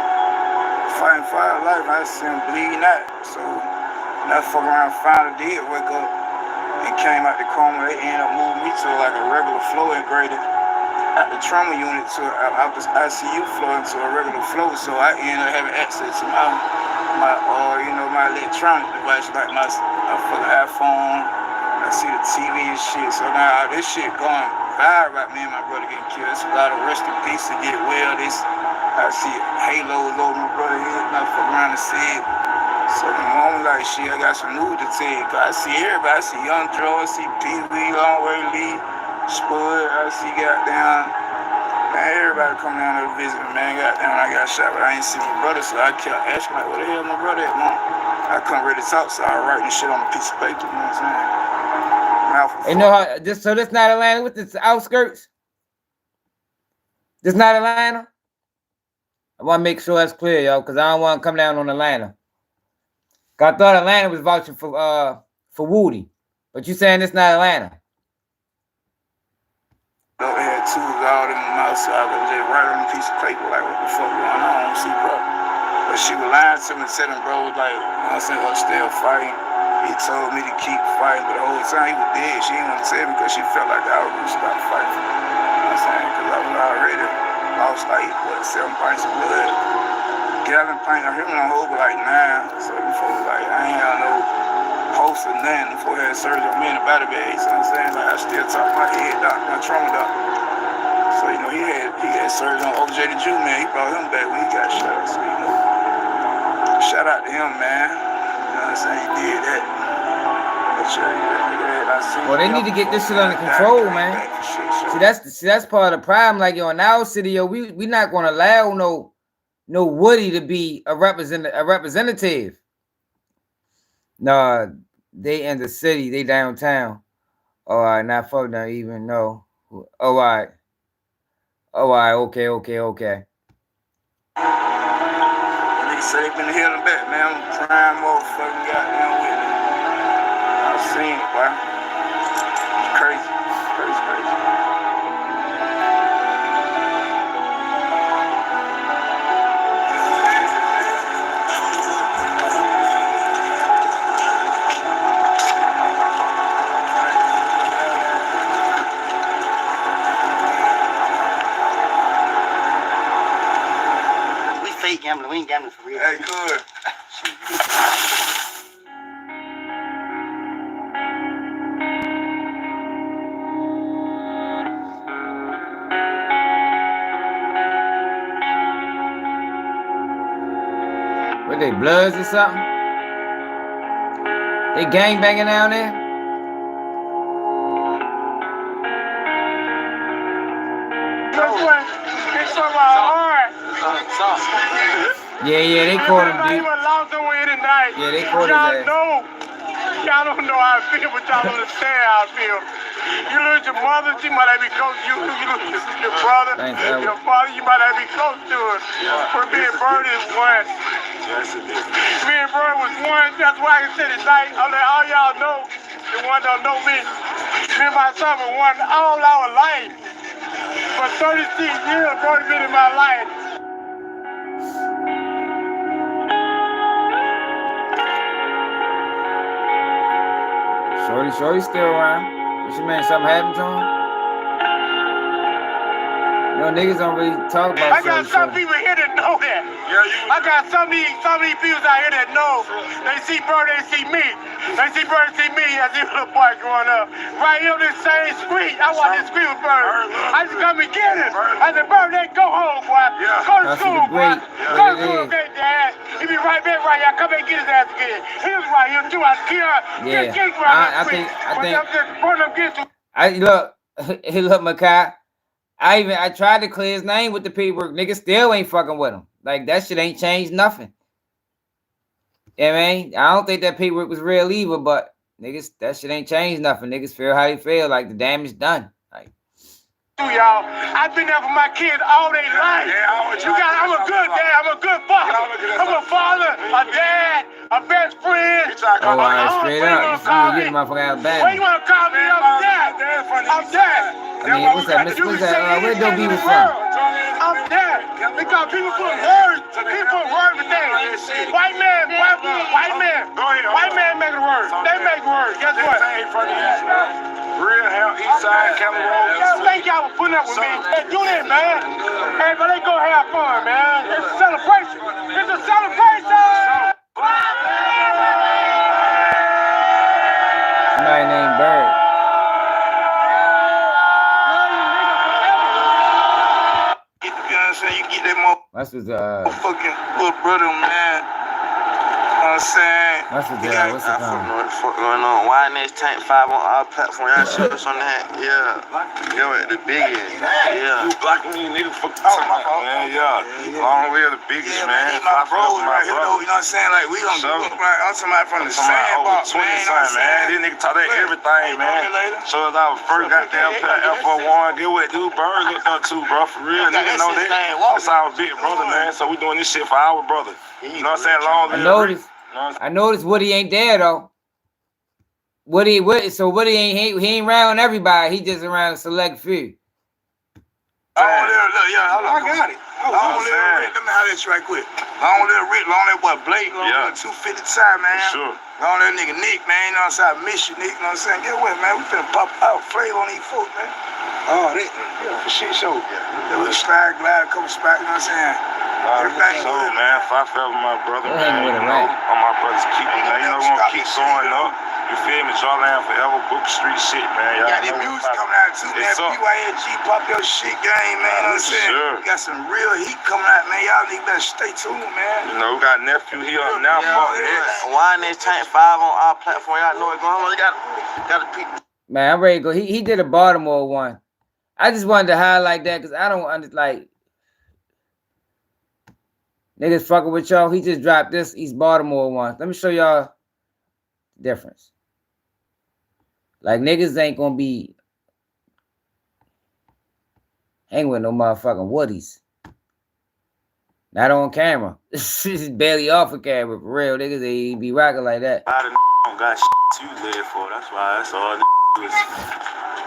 fighting for our life, I see him bleeding out. So, that fuck around finally did wake up and came out the coma. They ended up moving me to like a regular flow integrated at the trauma unit to out the ICU flow into a regular flow. So I ended up having access to my electronic device, like my fucking iPhone. I see the TV and shit. So now this shit going viral about me and my brother getting killed. It's a lot of rest in peace to get well. I see halos over my brother's head, and I fuck around and see it. So the moment like shit, I got some news to tell you. Cause I see everybody. I see Young Joe, I see Pee-wee, Longway Lee, Spud, I see goddamn, man, everybody coming down there to visit me, man. Goddamn, I got shot, but I ain't see my brother, so I kept asking like, where the hell my brother at, mom? I couldn't ready to talk, so I was writing shit on a piece of paper, you know what I'm saying? You know how so this not Atlanta with its outskirts? This not Atlanta? I want to make sure that's clear, yo, because I don't want to come down on Atlanta. I thought Atlanta was vouching for Woody, but you saying it's not Atlanta? I had tools all in my mouth, so I was just writing on a piece of paper like, what the fuck going on? See, bro. But she was lying to me and telling bro, like, you know what I'm saying, her still fighting. He told me to keep fighting, but the whole time he was dead. She didn't want to tell me because she felt like I was going to stop fighting. You know what I'm saying? Because I was already lost like, 7 pints of blood. Gallon pint of him on hold like 9. So before like I ain't got no pulse or nothing before I had surgery on me in the body bag. So I'm saying like I still talk my head doctor, my trauma doctor. So you know he had surgery on OJ the Jew, man. He brought him back when he got shot. So you know, shout out to him, man. You know what I'm saying? He did that. Well, they need to get this shit under control, man. See, that's part of the problem. Like yo, in our city, yo, we not gonna allow no Woody to be a representative. Nah, they in the city, they downtown. All right, not fuck not even no. All right, okay. Niggas say they been healing back, man. I'm prime motherfucking goddamn with it. I've seen it, boy. It's crazy. Gambling, we ain't gambling for real. Hey, good. What they bloods or something? They gang banging down there? Yeah, they caught him deep. Yeah, they caught his ass. Y'all don't know how I feel, but y'all understand how I feel. You lose your mother, she might not be close to you. You lose your brother, your father, you might not be close to her. But me and Bird is one. Me and Bird was one. That's why I said tonight, I'll let all y'all know, the one don't know me. Me and my son were one all our life. For 36 years, Bird been in my life. Shorty still around. What you mean, something happened to him? You know, niggas don't really talk about I got some people here that know that. I got some of these people out here that know. They see Bird, they see me. They see Bird, see me as a little boy growing up. Right here on this same street. I want this street with Bird. I just come and get him. I said, Bird, let's go home, boy. Go to school, boy. Go to school, get your ass. He be right back right here. Come and get his ass again. He was right here too. I look, Makai. I tried to clear his name with the paperwork. Niggas still ain't fucking with him. Like that shit ain't changed nothing. Yeah, man. I don't think that paperwork was real either, but niggas, that shit ain't changed nothing. Niggas feel how they feel, like the damage done. Like, y'all, I've been there for my kids all their life. I'm a good dad. I'm a good father. I'm a father, a dad, a best friend. oh, all right, straight up. You get the motherfucker out of bed. What you want to call me? I'm dad. I'm dad. I mean, what's that? Where Dope B was from? I'm dad. Because people put words. People put words with things. White man make a word. They make words. Guess what? Real hell, east side, Cali Road. Thank y'all for putting up with me. Hey, do this, man. Hey, but they go have fun, man. It's a celebration. It's a celebration. Somebody named Bird. You know what I'm saying? You get that That's what fucking little brother, man. You know what I'm saying? That's what what's the I know what the fuck going on. Why next Tank 5 on our platform? Y'all show us on that. Yeah. Yo, at the biggest. Yeah. You blocking me, nigga. Fuck you talking about, man. Yeah. Long way of the biggest, man. My bros right here, though. You know what I'm saying? Like, we don't look like I'm somebody from the sandbox, man. You know what I'm saying? This nigga taught that everything, man. So as I was first goddamn pair F41, get what dude Bird looked up to, bro. For real, nigga know that. That's our big brother, man. So we doing this shit for our brother. You know what I'm saying? Long live. I noticed Woody ain't there though. Woody ain't he ain't around everybody. He just around a select few. I got it. Long live Rick. Let me have this right quick. Long live Rick. Long live boy Blake. Long live 250 time, man. Sure. Long live nigga Nick, man. You know what I'm saying? I miss you, Nick. You know what I'm saying? Get what, man? We finna pop out flavor on these folks, man. Oh, that, yeah, for shit show. Yeah, we slide, glide, a couple spots, you know what I'm saying? Everything so, man, if I fell with my brother, man, you know, on my brother's keeping, man, you know, we're gonna keep going up. You feel me? Y'all land forever, book street shit, man. Y'all got the music coming out too, man. BYNG, pop your shit game, man. You know what I'm saying? Sure. We got some real heat coming out, man. Y'all niggas better stay tuned, man. You know, we got nephew here up now. Why next Tank 5 on our platform? Y'all know what's going on. You got to people. Man, I'm ready to go. He did a Baltimore one. I just wanted to highlight that because I don't like niggas fucking with y'all. He just dropped this East Baltimore one. Let me show y'all the difference. Like niggas ain't gonna be hanging with no motherfucking Woodies. Not on camera. This is barely off of camera. For real, niggas ain't be rocking like that. A lot of don't got shit to live for. That's why that's all do is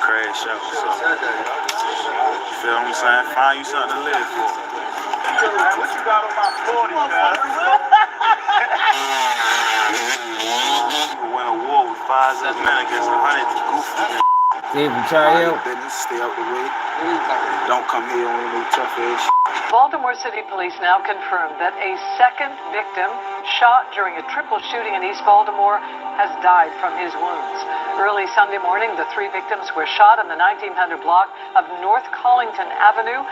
crash out. So, you feel what I'm saying? Find you something to live for. What you got on my 40, man? You win a war with 5 men against 100 goofy. See if you try out. Stay out the way. Don't come here on no tough ass. Baltimore City Police now confirmed that a second victim shot during a triple shooting in East Baltimore has died from his wounds. Early Sunday morning, the 3 victims were shot in the 1900 block of North Collington Avenue.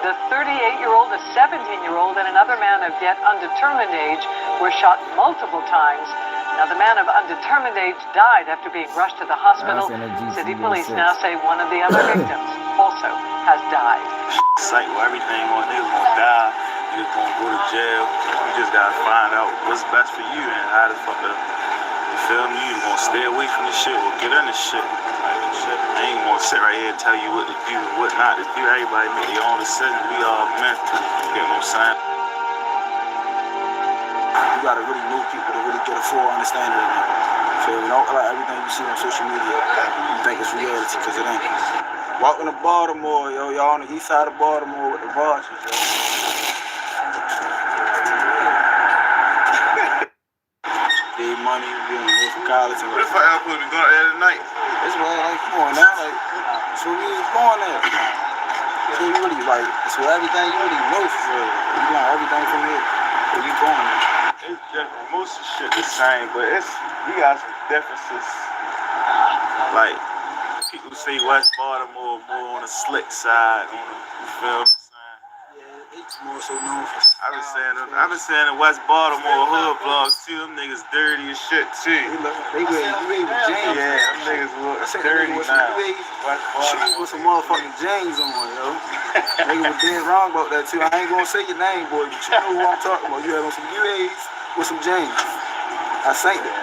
The 38-year-old, a 17-year-old, and another man of yet undetermined age were shot multiple times. Now, the man of undetermined age died after being rushed to the hospital. City police now say one of the other victims also has died. Sight where everything on niggas gonna die, niggas gonna go to jail. You just gotta find out what's best for you and how the fuck to, you feel me? You gonna stay away from this shit or get in this shit. I ain't gonna sit right here and tell you what to do and what not to do. Everybody make their own decisions. We all men. You get what I'm saying? You gotta really know people to really get a full understanding of them. So you know, like everything you see on social media, you think it's reality because it ain't. Walking to Baltimore, yo, y'all on the east side of Baltimore with the Vouch, yo. Gave money, we on the way for college. What if I ever put me going there tonight? That's why, like, come on now, like, that's where we was born at. So you really, like, it's where everything you really know for real. You learn everything from here, where you going at. It's different. Most of the shit the same, but we got some differences. Like, people say West Baltimore more on the slick side, you feel me? It's more so known for. I've been saying in West Baltimore hood vlogs too, them niggas dirty as shit too. They wear with James. Yeah, them niggas look dirty now. Shoes with some motherfucking James on, yo. Nigga was dead wrong about that too. I ain't gonna say your name, boy, but you know who I'm talking about. You had on some UAs with some James. I sang that.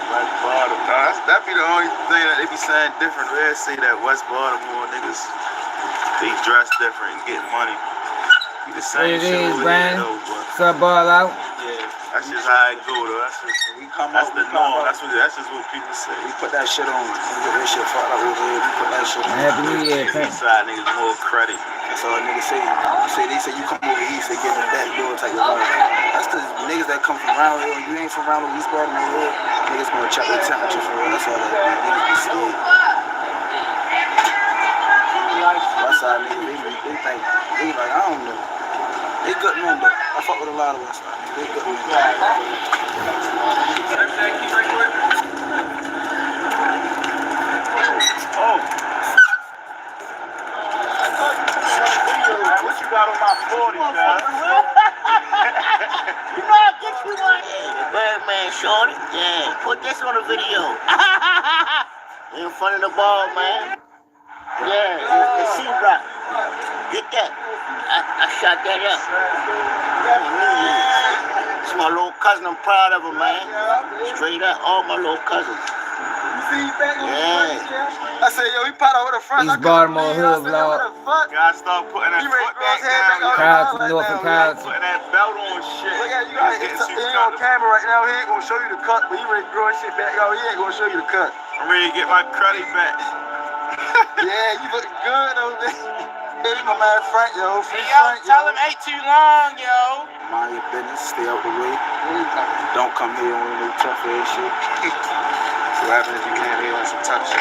West Baltimore. That be the only thing that they be saying different. They say that West Baltimore niggas, they dress different and get money. Be the same shit over here though, but Sub ball out. yeah, that's just how it go though. That's the norm. That's just what people say. We put that shit on. We get that shit fucked up over here. We put that shit on. Happy New Year, pimp. Side niggas more credit. That's all niggas say. They say you come over east, they get the back door type of vibe. That's the niggas that come from around here. You ain't from around the East Baltimore hood. Niggas gonna check the temperature for real. That's all that niggas be scared. West side niggas, they think, they like, I don't know. They good men though. I fuck with a lot of West side niggas. They good men. Oh. What you got on my 40, man? You know I'll get you one. Yeah, Birdman, shorty. Yeah, put this on the video. In front of the ball, man. Yeah, it's C-Rock. Get that. I shot that up. It's my little cousin. I'm proud of her, man. Straight up, all my little cousins. Yeah. I said, yo, he pot out with a front. East Baltimore hood vlog. Gotta start putting that foot back down. Carlton, North and Carlton. Putting that belt on shit. Look at you, he ain't on camera right now. He ain't gonna show you the cut, but he ready to grow shit back. Yo, he ain't gonna show you the cut. I'm ready to get my credit back. Yeah, you looking good over there. Hey, my man Frank, yo. Hey, yo, tell him ain't too long, yo. Mind your business, stay out the way. Don't come here on no tough ass shit. So what happens if you came here on some tough shit?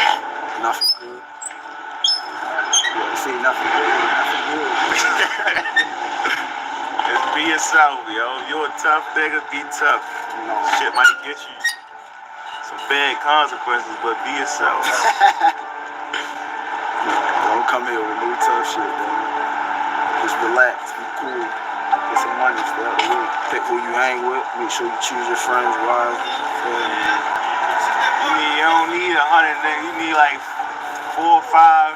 Nothing good. You see nothing good, nothing good. Just be yourself, yo. You're a tough nigga, be tough. No. Shit might get you some bad consequences, but be yourself. Don't come here with no tough shit, man. Just relax, be cool. Get some money, stay out the way. Pick who you hang with. Make sure you choose your friends wisely. You don't need 100 niggas. You need like 4 or 5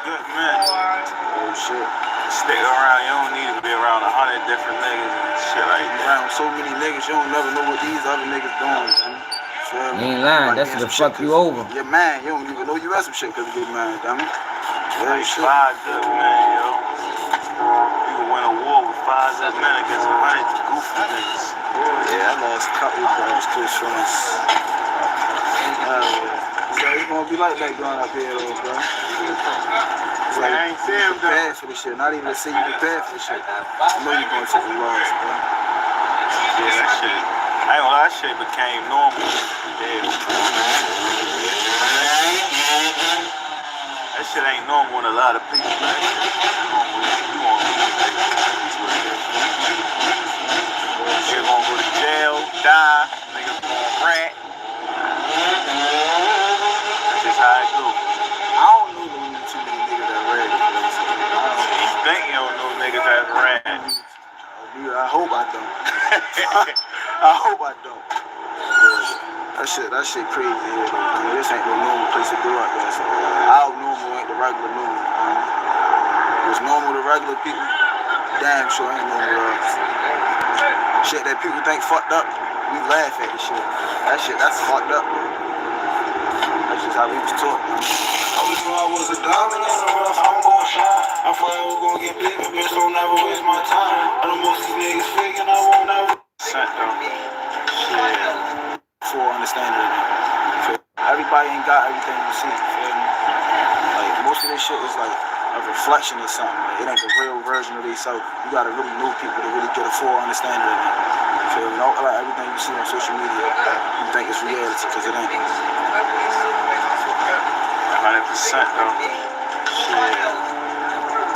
good men. Oh shit. Stick around. You don't need to be around 100 different niggas and shit like that. Around so many niggas, you don't never know what these other niggas doing, man. You ain't lying. That's what fuck you over. Your man, you don't even know you had some shit because of your man, damn it. Like 5 good men, yo. You can win a war with 5 good men against 100 goofy niggas. Yeah, I lost a couple of close friends. So it's gonna be like that going up here, though, bro. It's like, I ain't saying prepared for this shit. Not even to say you prepared for this shit. I know you're gonna take a loss, bro. Yeah, that shit. I ain't gonna lie, that shit became normal. Yeah. That shit ain't normal in a lot of people, man. Niggas gonna go to jail, die, niggas gonna rat. That's just how it go. I don't know too many niggas that rat. You think you don't know niggas that rat. I hope I don't. I hope I don't. Yeah. That shit crazy here, though. I mean, this ain't no normal place to go out there. So our normal ain't the regular normal. What's normal to regular people, damn sure ain't normal to us. Shit that people think fucked up, we laugh at the shit. That's fucked up, bro. That's just how we was taught, man. I always knew I was a diamond in the rough, I'm gon' shine. I'm forever gon' get bigger, bitch, don't never waste my time. I know most of these niggas faking, I won't never. Shit. Full understanding. Everybody ain't got everything you see, feel me? Like, most of this shit is like a reflection of something. Like, it ain't the real version of themselves. You gotta really know people to really get a full understanding of them. Feel me? Don't like everything you see on social media, you think it's reality, because it ain't. 100% though. Shit.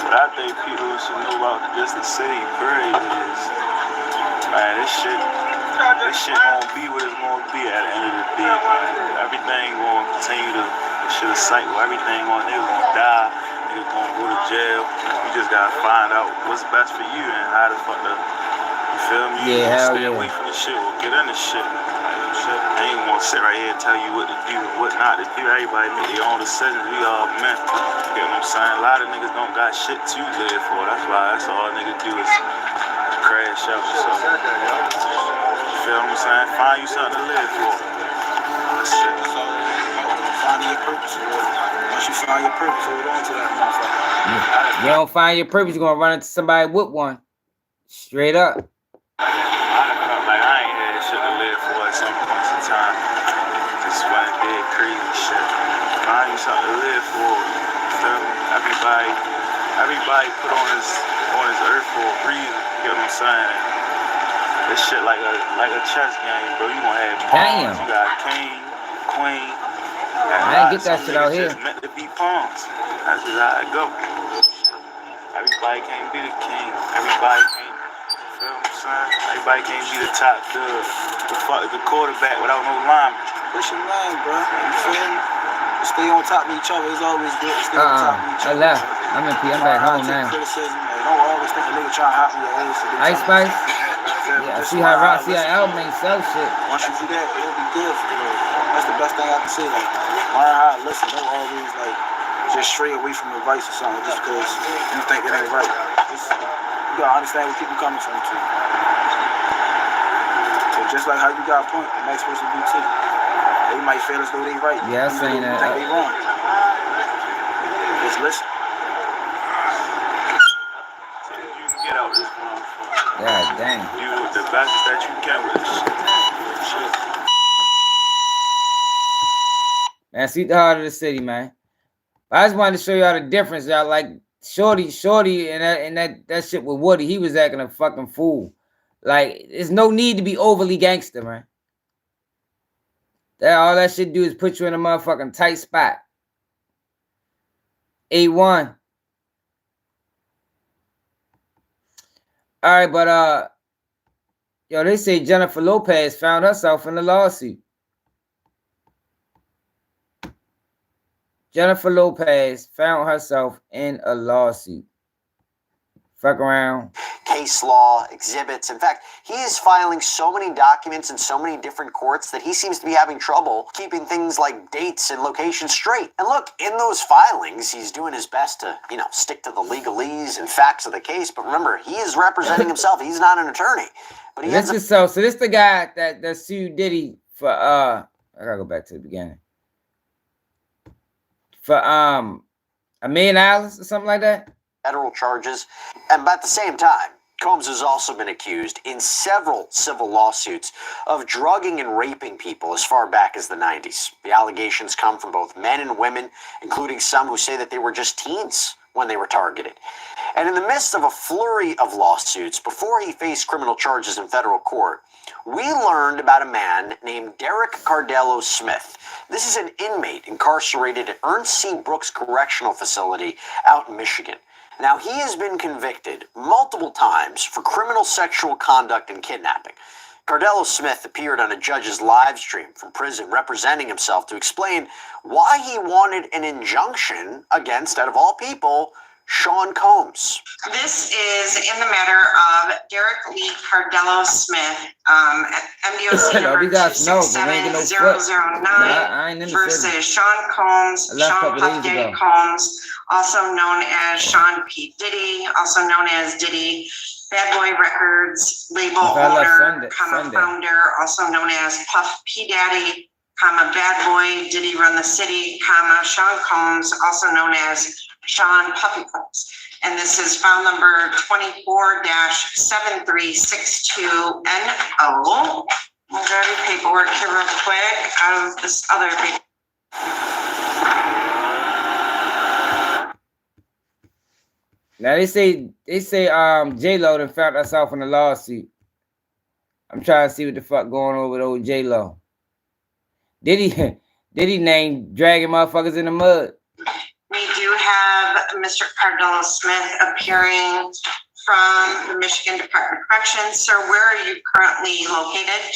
But I think people should know about just the city, period, is, man, this shit gonna be what it's gonna be at the end of the day, man. Everything gonna continue to, this shit is cycle. Everything niggas gonna die, niggas gonna go to jail. You just gotta find out what's best for you and how the fuck to, you feel me? You Yeah, stay away from this shit or get in this shit. I ain't gonna sit right here and tell you what to do and what not to do. Everybody make their own decisions. We all men. You know what I'm saying? A lot of niggas don't got shit to live for. That's all niggas do is crash out or something. You feel what I'm saying? Find you something to live for. shit. So, finding your purpose. Once you find your purpose, hold on to that motherfucker. You don't find your purpose, you're gonna run into somebody with one. Straight up. I ain't had shit to live for at some points in time. Just went big crazy shit. Find you something to live for. Feel me? Everybody put on this earth for a reason. You know what I'm saying? This shit like a chess game, bro. You gonna have pawns. You got king, queen. I ain't get that shit out here. Just meant to be pawns. That's just how it go. Everybody can't be the king. Everybody can't. Feel what I'm saying? Everybody can't be the top, the quarterback without no lineman. What's your name, bro? You feel me? Stay on top of each other. It's always good to stay on top of each other. I left. I'm back home now. Criticism, man. Don't always think a nigga trying to hop in your ass. Ice Spice? Yeah, see how album ain't sell shit. Once you do that, it'll be good for you. That's the best thing I can say. Like, learn how to listen. Don't always, just stray away from advice or something just because you think it ain't right. You gotta understand where people coming from, too. So just like how you got a point, the next person do too. They might feel as though they right. Yeah, I seen that. Think they wrong. Just listen. You can get out this motherfucker. God dang. You the best that you can with this shit. Man, see the heart of the city, man. I just wanted to show y'all the difference, y'all. Like Shorty, and that shit with Woody, he was acting a fucking fool. Like, there's no need to be overly gangster, man. All that shit do is put you in a motherfucking tight spot. A1. All right, but yo, they say Jennifer Lopez found herself in a lawsuit. Jennifer Lopez found herself in a lawsuit. Fuck around. Case law, exhibits. In fact, he is filing so many documents in so many different courts that he seems to be having trouble keeping things like dates and locations straight. And look, in those filings, he's doing his best to, stick to the legalese and facts of the case. But remember, he is representing himself. He's not an attorney. But he so this the guy that sued Diddy for I gotta go back to the beginning. For $1 million or something like that? Federal charges. And at the same time, Combs has also been accused in several civil lawsuits of drugging and raping people as far back as the 90s. The allegations come from both men and women, including some who say that they were just teens when they were targeted. And in the midst of a flurry of lawsuits, before he faced criminal charges in federal court, we learned about a man named Derek Cardello Smith. This is an inmate incarcerated at Ernst C. Brooks Correctional Facility out in Michigan. Now, he has been convicted multiple times for criminal sexual conduct and kidnapping. Cardello Smith appeared on a judge's live stream from prison representing himself to explain why he wanted an injunction against, out of all people, Sean Combs. This is in the matter of Derek Lee Cardello Smith, MDOC number 267009 versus Sean Combs, Sean Puff Daddy Combs, also known as Sean P. Diddy, also known as Diddy, Bad Boy Records, label owner, founder, also known as Puff P. Daddy, Bad Boy, Diddy Run the City, Sean Combs, also known as Sean Puffy Puffs. And this is file number 24-7362NO. We'll grab your paperwork here real quick out of this other paper. Now they say J-Lo done found herself in a lawsuit. I'm trying to see what the fuck going on with old J-Lo. Diddy name dragging motherfuckers in the mud. We do have Mr. Cardello Smith appearing from the Michigan Department of Corrections. Sir, where are you currently located?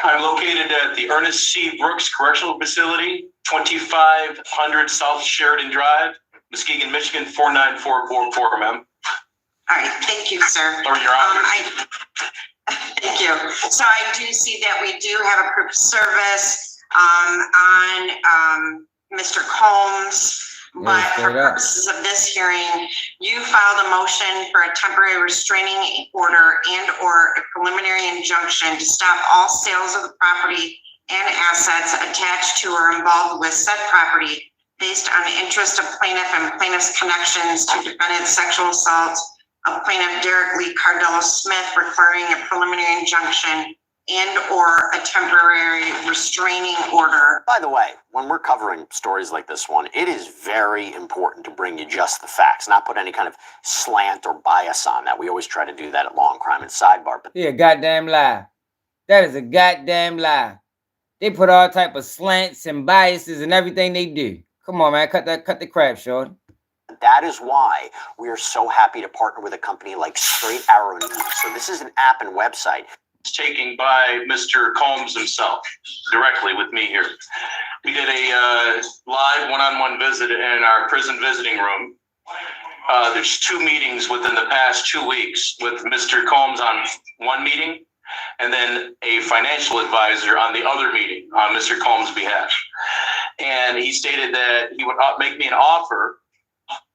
I'm located at the Ernest C. Brooks Correctional Facility, 2500 South Sheridan Drive, Muskegon, Michigan, 49444, ma'am. All right, thank you, sir. Or your honor. Thank you. So I do see that we do have a proof of service on Mr. Combs. But for purposes of this hearing, you filed a motion for a temporary restraining order and or a preliminary injunction to stop all sales of the property and assets attached to or involved with said property based on the interest of plaintiff and plaintiff's connections to defendant's sexual assault of plaintiff Derek Lee Cardello Smith, requiring a preliminary injunction and or a temporary restraining order. By the way, when we're covering stories like this one, it is very important to bring you just the facts, not put any kind of slant or bias on that. We always try to do that at Law and Crime and Sidebar. But yeah, goddamn lie. That is a goddamn lie. They put all type of slants and biases and everything they do. Come on, man, cut the crap, short. That is why we are so happy to partner with a company like Straight Arrow News. So this is an app and website. It's taken by Mr. Combs himself, directly with me here. We did a live one-on-one visit in our prison visiting room. There's 2 meetings within the past 2 weeks with Mr. Combs on one meeting, and then a financial advisor on the other meeting on Mr. Combs' behalf. And he stated that he would make me an offer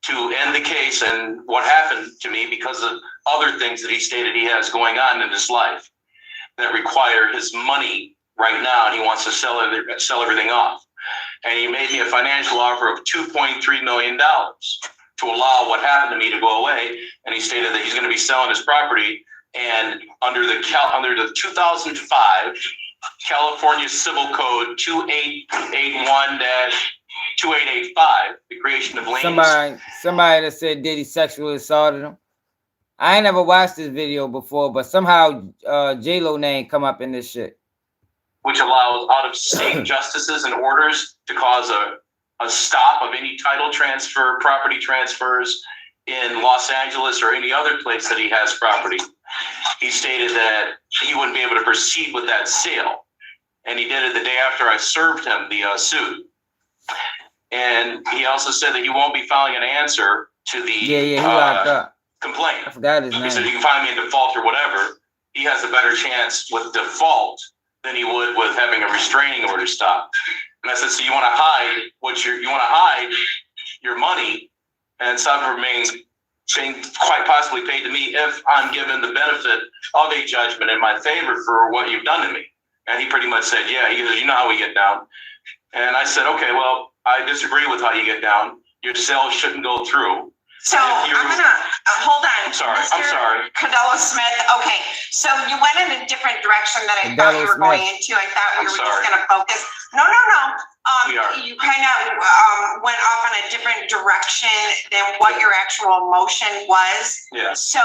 to end the case and what happened to me because of other things that he stated he has going on in his life that require his money right now, and he wants to sell everything off. And he made me a financial offer of $2.3 million to allow what happened to me to go away. And he stated that he's going to be selling his property, and under the 2005 California Civil Code 2881-2885, the creation of liens. Somebody that said Diddy sexually assaulted him. I ain't never watched this video before, but somehow J-Lo name come up in this shit. Which allows out-of-state justices and orders to cause a stop of any title transfer, property transfers in Los Angeles or any other place that he has property. He stated that he wouldn't be able to proceed with that sale. And he did it the day after I served him the suit. And he also said that he won't be filing an answer to the he locked up. Complaint. I forgot his name. He said you can find me in default or whatever. He has a better chance with default than he would with having a restraining order stopped. And I said, so you want to hide your money and some being quite possibly paid to me if I'm given the benefit of a judgment in my favor for what you've done to me. And he pretty much said, yeah. He goes, you know how we get down. And I said, okay, well, I disagree with how you get down. Your sale shouldn't go through. So I'm gonna hold on. I'm sorry. Cardello Smith. Okay, so you went in a different direction that I thought you were going into. I thought we were just gonna focus. No. You kind of went off on a different direction than what your actual motion was. Yeah. So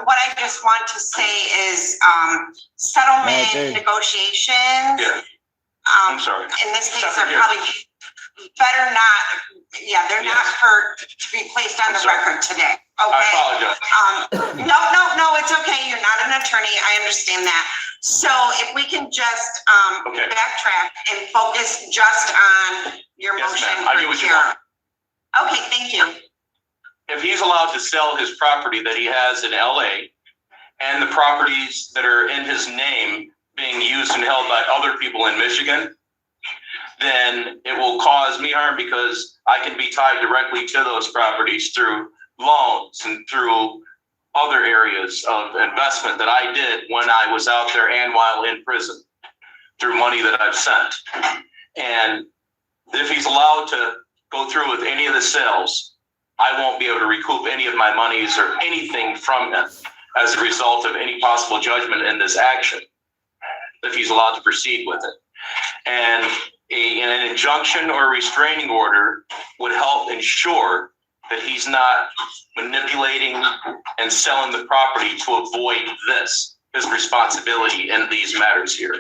what I just want to say is settlement negotiations. Yeah. I'm sorry. In this case, they're probably better not. Yeah, they're not to be placed on the record today. Okay. I apologize. No, it's okay. You're not an attorney. I understand that. So if we can just backtrack and focus just on your motion. I get what you want. Okay, thank you. If he's allowed to sell his property that he has in LA and the properties that are in his name being used and held by other people in Michigan, then it will cause me harm because I can be tied directly to those properties through loans and through other areas of investment that I did when I was out there and while in prison through money that I've sent. And if he's allowed to go through with any of the sales, I won't be able to recoup any of my monies or anything from him as a result of any possible judgment in this action, if he's allowed to proceed with it. And an injunction or a restraining order would help ensure that he's not manipulating and selling the property to avoid his responsibility in these matters here.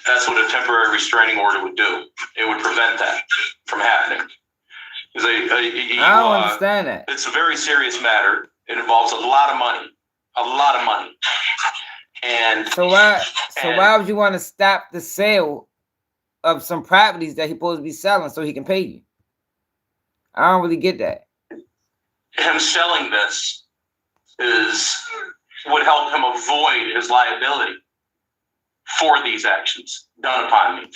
That's what a temporary restraining order would do. It would prevent that from happening. I don't understand that. It's a very serious matter. It involves a lot of money. And so why would you want to stop the sale of some properties that he's supposed to be selling so he can pay you? I don't really get that. Him selling this would help him avoid his liability for these actions done upon me.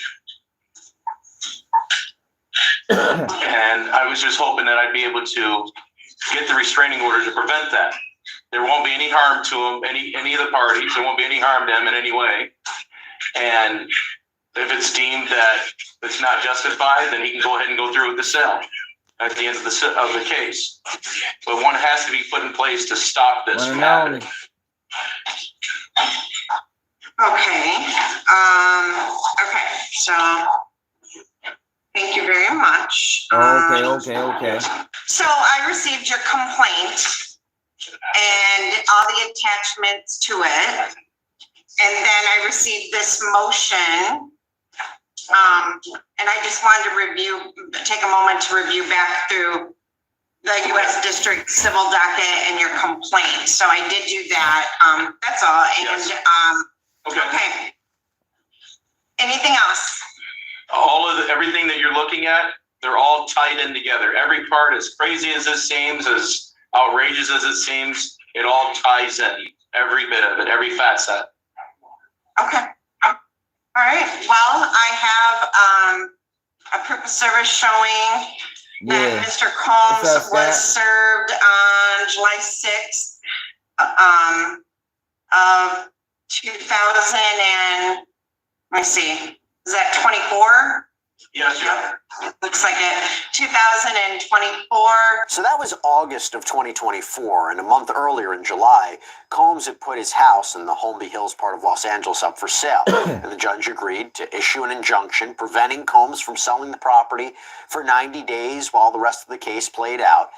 And I was just hoping that I'd be able to get the restraining order to prevent that. There won't be any harm to him, any of the parties. There won't be any harm to him in any way. And If it's deemed that it's not justified, then he can go ahead and go through with the sale at the end of the case. But one has to be put in place to stop this from happening. Okay. Okay. So, thank you very much. Okay. So I received your complaint and all the attachments to it, and then I received this motion. And I just wanted to take a moment to review back through the U.S. District Civil Docket and your complaint. So I did do that. That's all. And okay. Anything else? Everything that you're looking at, they're all tied in together. Every part, as crazy as it seems, as outrageous as it seems, it all ties in. Every bit of it, every facet. Okay. All right. Well, I have a proof of service showing that Mr. Combs was served on July 6th of 2000 and, let me see, is that 24? Yes, yeah. Looks like it. 2024. So that was August of 2024, and a month earlier in July, Combs had put his house in the Holmby Hills part of Los Angeles up for sale, and the judge agreed to issue an injunction preventing Combs from selling the property for 90 days while the rest of the case played out.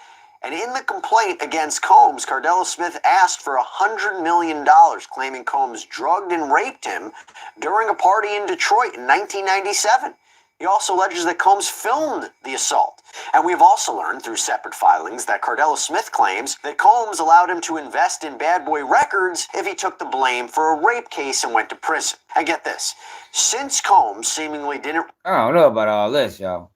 And in the complaint against Combs, Cardella Smith asked for $100 million, claiming Combs drugged and raped him during a party in Detroit in 1997. He also alleges that Combs filmed the assault. And we've also learned through separate filings that Cardella Smith claims that Combs allowed him to invest in Bad Boy Records if he took the blame for a rape case and went to prison. And get this, since Combs seemingly didn't I don't know about all this, y'all.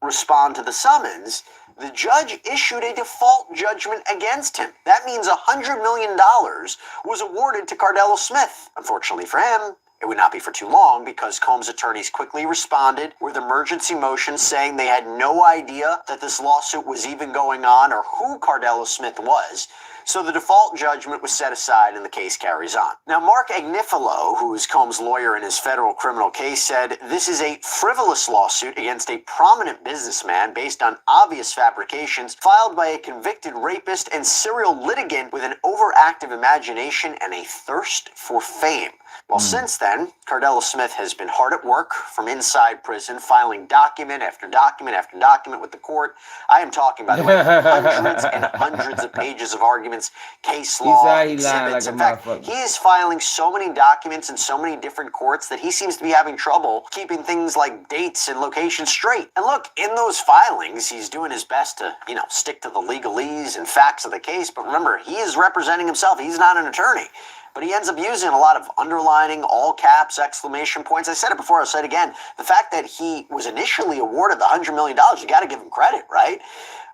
respond to the summons, the judge issued a default judgment against him. That means $100 million was awarded to Cardella Smith. Unfortunately for him, it would not be for too long because Combs' attorneys quickly responded with emergency motions saying they had no idea that this lawsuit was even going on or who Cardella Smith was. So the default judgment was set aside and the case carries on. Now, Mark Agnifilo, who is Combs' lawyer in his federal criminal case, said this is a frivolous lawsuit against a prominent businessman based on obvious fabrications filed by a convicted rapist and serial litigant with an overactive imagination and a thirst for fame. Well, since then, Cardella Smith has been hard at work from inside prison, filing document after document after document with the court. I am talking, by the way, hundreds and hundreds of pages of arguments, case law, exhibits. In fact, he is filing so many documents in so many different courts that he seems to be having trouble keeping things like dates and locations straight. And look, in those filings, he's doing his best to, stick to the legalese and facts of the case. But remember, he is representing himself. He's not an attorney. But he ends up using a lot of underlining, all caps, exclamation points. I said it before, I'll say it again. The fact that he was initially awarded the $100 million, you got to give him credit, right?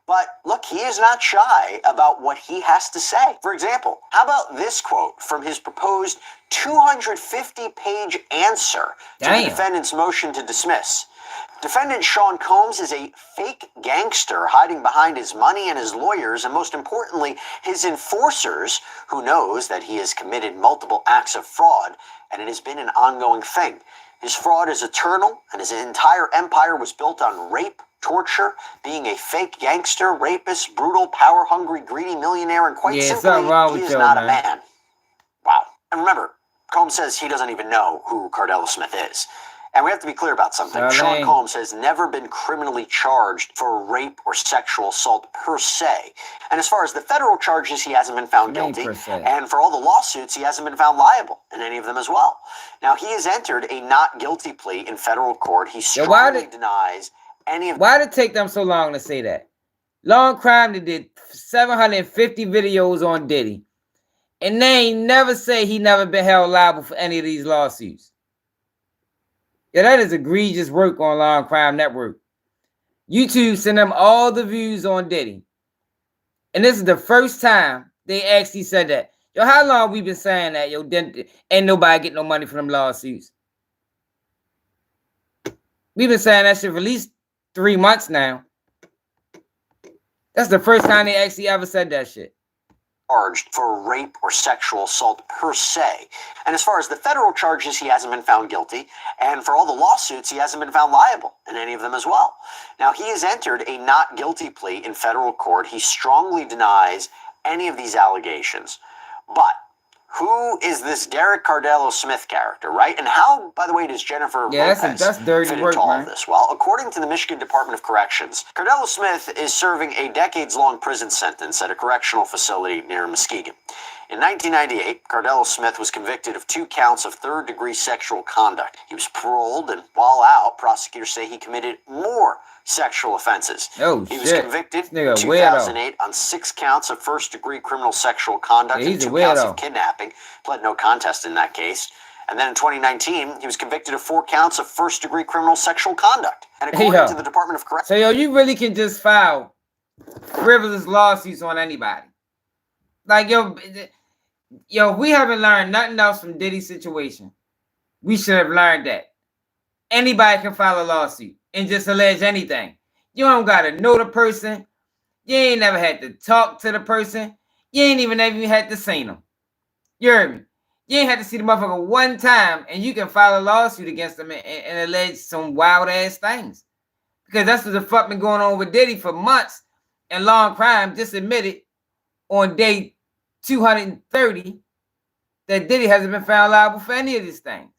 But look, he is not shy about what he has to say. For example, how about this quote from his proposed 250-page answer to the defendant's motion to dismiss? Defendant Sean Combs is a fake gangster hiding behind his money and his lawyers, and most importantly, his enforcers, who knows that he has committed multiple acts of fraud, and it has been an ongoing thing. His fraud is eternal, and his entire empire was built on rape, torture, being a fake gangster, rapist, brutal, power-hungry, greedy millionaire, and quite simply, he is not a man. Wow. And remember, Combs says he doesn't even know who Cardella Smith is. And we have to be clear about something. Sean Combs has never been criminally charged for rape or sexual assault per se. And as far as the federal charges, he hasn't been found guilty. And for all the lawsuits, he hasn't been found liable in any of them as well. Now, he has entered a not guilty plea in federal court. He strongly denies any of... Why did it take them so long to say that? Long Crime, they did 750 videos on Diddy. And they ain't never say he never been held liable for any of these lawsuits. Yeah, that is egregious work on Long Crime Network. YouTube sent them all the views on Diddy. And this is the first time they actually said that. Yo, how long we been saying that? Yo, ain't nobody get no money from them lawsuits. We've been saying that shit for at least 3 months now. That's the first time they actually ever said that shit. charged for rape or sexual assault per se. And as far as the federal charges, he hasn't been found guilty. And for all the lawsuits, he hasn't been found liable in any of them as well. Now, he has entered a not guilty plea in federal court. He strongly denies any of these allegations. But who is this Derek Cardello Smith character, right? And how, by the way, does Jennifer Lopez that's dirty fit work, into all man. of this? Well, according to the Michigan Department of Corrections, Cardello Smith is serving a decades-long prison sentence at a correctional facility near Muskegon. In 1998, Cardello Smith was convicted of 2 counts of third-degree sexual conduct. He was paroled, and while out, prosecutors say he committed more sexual offenses. Oh, he was convicted in 2008 on 6 counts of first-degree criminal sexual conduct and 2 counts of kidnapping. Pled no contest in that case. And then in 2019, he was convicted of 4 counts of first-degree criminal sexual conduct. And according to the Department of Corrections... So, you really can just file frivolous lawsuits on anybody. Like, if we haven't learned nothing else from Diddy's situation, we should have learned that. Anybody can file a lawsuit and just allege anything. You don't got to know the person. You ain't never had to talk to the person. You ain't even had to see them. You heard me? You ain't had to see the motherfucker one time, and you can file a lawsuit against them and allege some wild-ass things. Because that's what the fuck been going on with Diddy for months, and Long Crime just admitted on day 230 that Diddy hasn't been found liable for any of these things.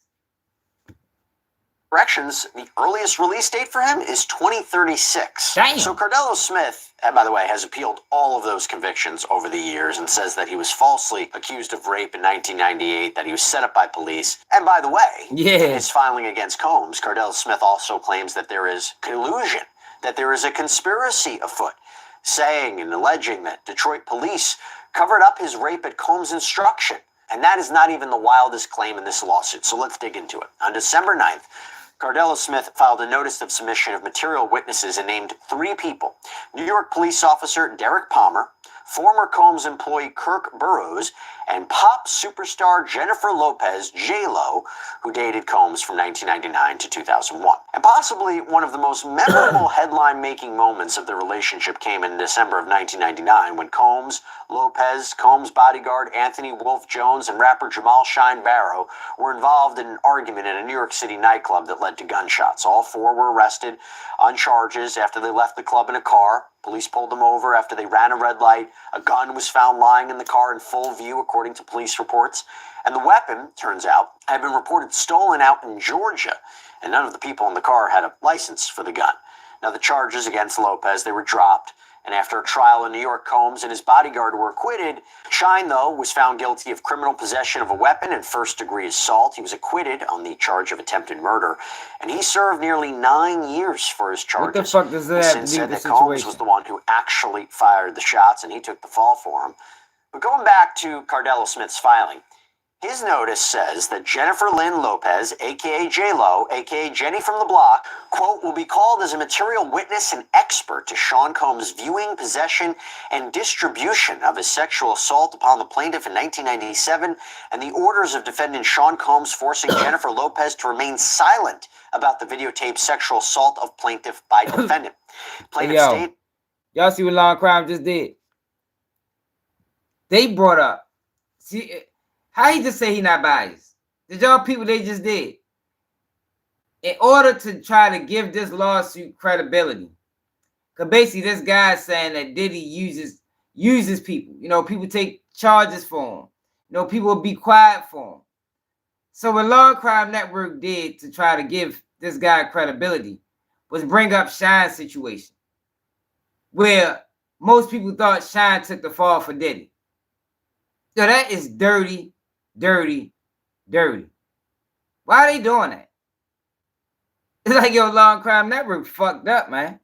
Corrections, the earliest release date for him is 2036. Damn. So Cardello Smith, by the way, has appealed all of those convictions over the years and says that he was falsely accused of rape in 1998, that he was set up by police. And by the way, in his filing against Combs, Cardello Smith also claims that there is collusion, that there is a conspiracy afoot, saying and alleging that Detroit police covered up his rape at Combs' instruction. And that is not even the wildest claim in this lawsuit. So let's dig into it. On December 9th, Cardello Smith filed a notice of submission of material witnesses and named 3 people: New York police officer Derek Palmer, former Combs employee Kirk Burroughs, and pop superstar Jennifer Lopez, J-Lo, who dated Combs from 1999 to 2001. And possibly one of the most memorable headline-making moments of the relationship came in December of 1999 when Combs, Lopez, Combs' bodyguard Anthony Wolf Jones, and rapper Jamal Shine Barrow were involved in an argument in a New York City nightclub that led to gunshots. All 4 were arrested on charges after they left the club in a car. Police pulled them over after they ran a red light. A gun was found lying in the car in full view, according to police reports. And the weapon, turns out, had been reported stolen out in Georgia, and none of the people in the car had a license for the gun. Now, the charges against Lopez, they were dropped. And after a trial in New York, Combs and his bodyguard were acquitted. Shine, though, was found guilty of criminal possession of a weapon and first-degree assault. He was acquitted on the charge of attempted murder, and he served nearly 9 years for his charges. What the fuck does that have to do with the situation? Combs was the one who actually fired the shots, and he took the fall for him. But going back to Cardello Smith's filing, his notice says that Jennifer Lynn Lopez, a.k.a. J-Lo, a.k.a. Jenny from the Block, quote, will be called as a material witness and expert to Sean Combs' viewing, possession, and distribution of his sexual assault upon the plaintiff in 1997, and the orders of defendant Sean Combs forcing Jennifer Lopez to remain silent about the videotaped sexual assault of plaintiff by defendant. Plaintiff state... Y'all see what Long Crime just did? They brought up... See... How he just say he not biased? Did y'all people they just did? In order to try to give this lawsuit credibility. Because basically this guy is saying that Diddy uses people. You know, people take charges for him. You know, people will be quiet for him. So what Long Crime Network did to try to give this guy credibility was bring up Shine's situation. Where most people thought Shine took the fall for Diddy. So that is dirty. Dirty. Why are they doing that? It's like your Long Crime Network fucked up, man.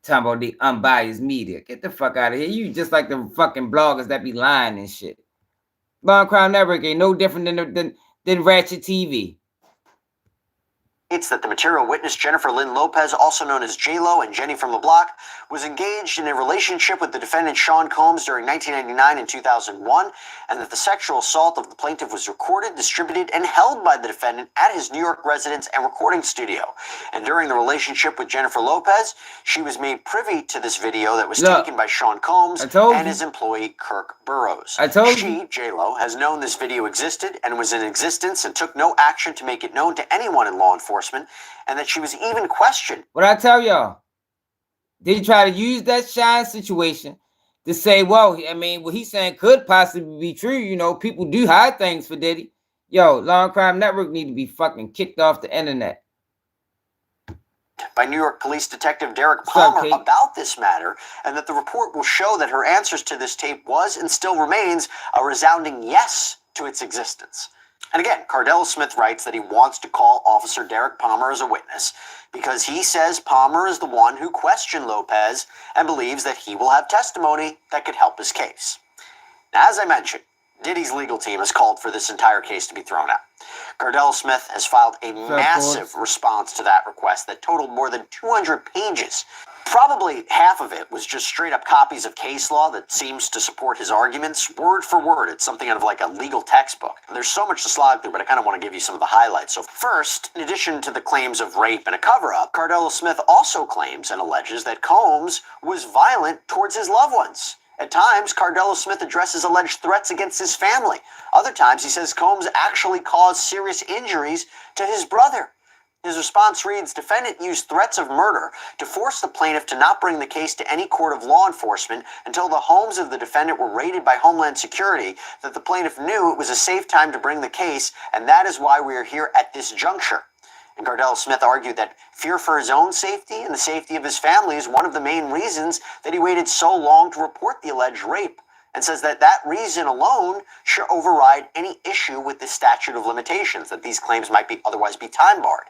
Talking about the unbiased media. Get the fuck out of here. You just like the fucking bloggers that be lying and shit. Long Crime Network ain't no different than Ratchet TV. It's that the material witness Jennifer Lynn Lopez, also known as J-Lo and Jenny from the Block, was engaged in a relationship with the defendant Sean Combs during 1999 and 2001, and that the sexual assault of the plaintiff was recorded, distributed, and held by the defendant at his New York residence and recording studio. And during the relationship with Jennifer Lopez, she was made privy to this video that was taken by Sean Combs and his employee Kirk Burroughs. She, J-Lo, has known this video existed and was in existence and took no action to make it known to anyone in law enforcement, and that she was even questioned. What I tell y'all, they try to use that Shine situation to say, well, I mean, what he's saying could possibly be true. You know, people do hide things for Diddy. Yo, Law and Crime Network need to be fucking kicked off the internet. By New York Police Detective Derek Palmer about this matter, and that the report will show that her answers to this tape was and still remains a resounding yes to its existence. And again, Cardell Smith writes that he wants to call Officer Derek Palmer as a witness because he says Palmer is the one who questioned Lopez and believes that he will have testimony that could help his case. Now, as I mentioned, Diddy's legal team has called for this entire case to be thrown out. Cardell Smith has filed a massive response to that request that totaled more than 200 pages. Probably half of it was just straight up copies of case law that seems to support his arguments, word for word. It's something out of like a legal textbook. There's so much to slog through, but I kind of want to give you some of the highlights. So first, in addition to the claims of rape and a cover-up, Cardell Smith also claims and alleges that Combs was violent towards his loved ones. At times, Cardell Smith addresses alleged threats against his family. Other times, he says Combs actually caused serious injuries to his brother. His response reads, defendant used threats of murder to force the plaintiff to not bring the case to any court of law enforcement until the homes of the defendant were raided by Homeland Security, that the plaintiff knew it was a safe time to bring the case, and that is why we are here at this juncture. And Cardell Smith argued that fear for his own safety and the safety of his family is one of the main reasons that he waited so long to report the alleged rape, and says that that reason alone should override any issue with the statute of limitations, that these claims might otherwise be time barred.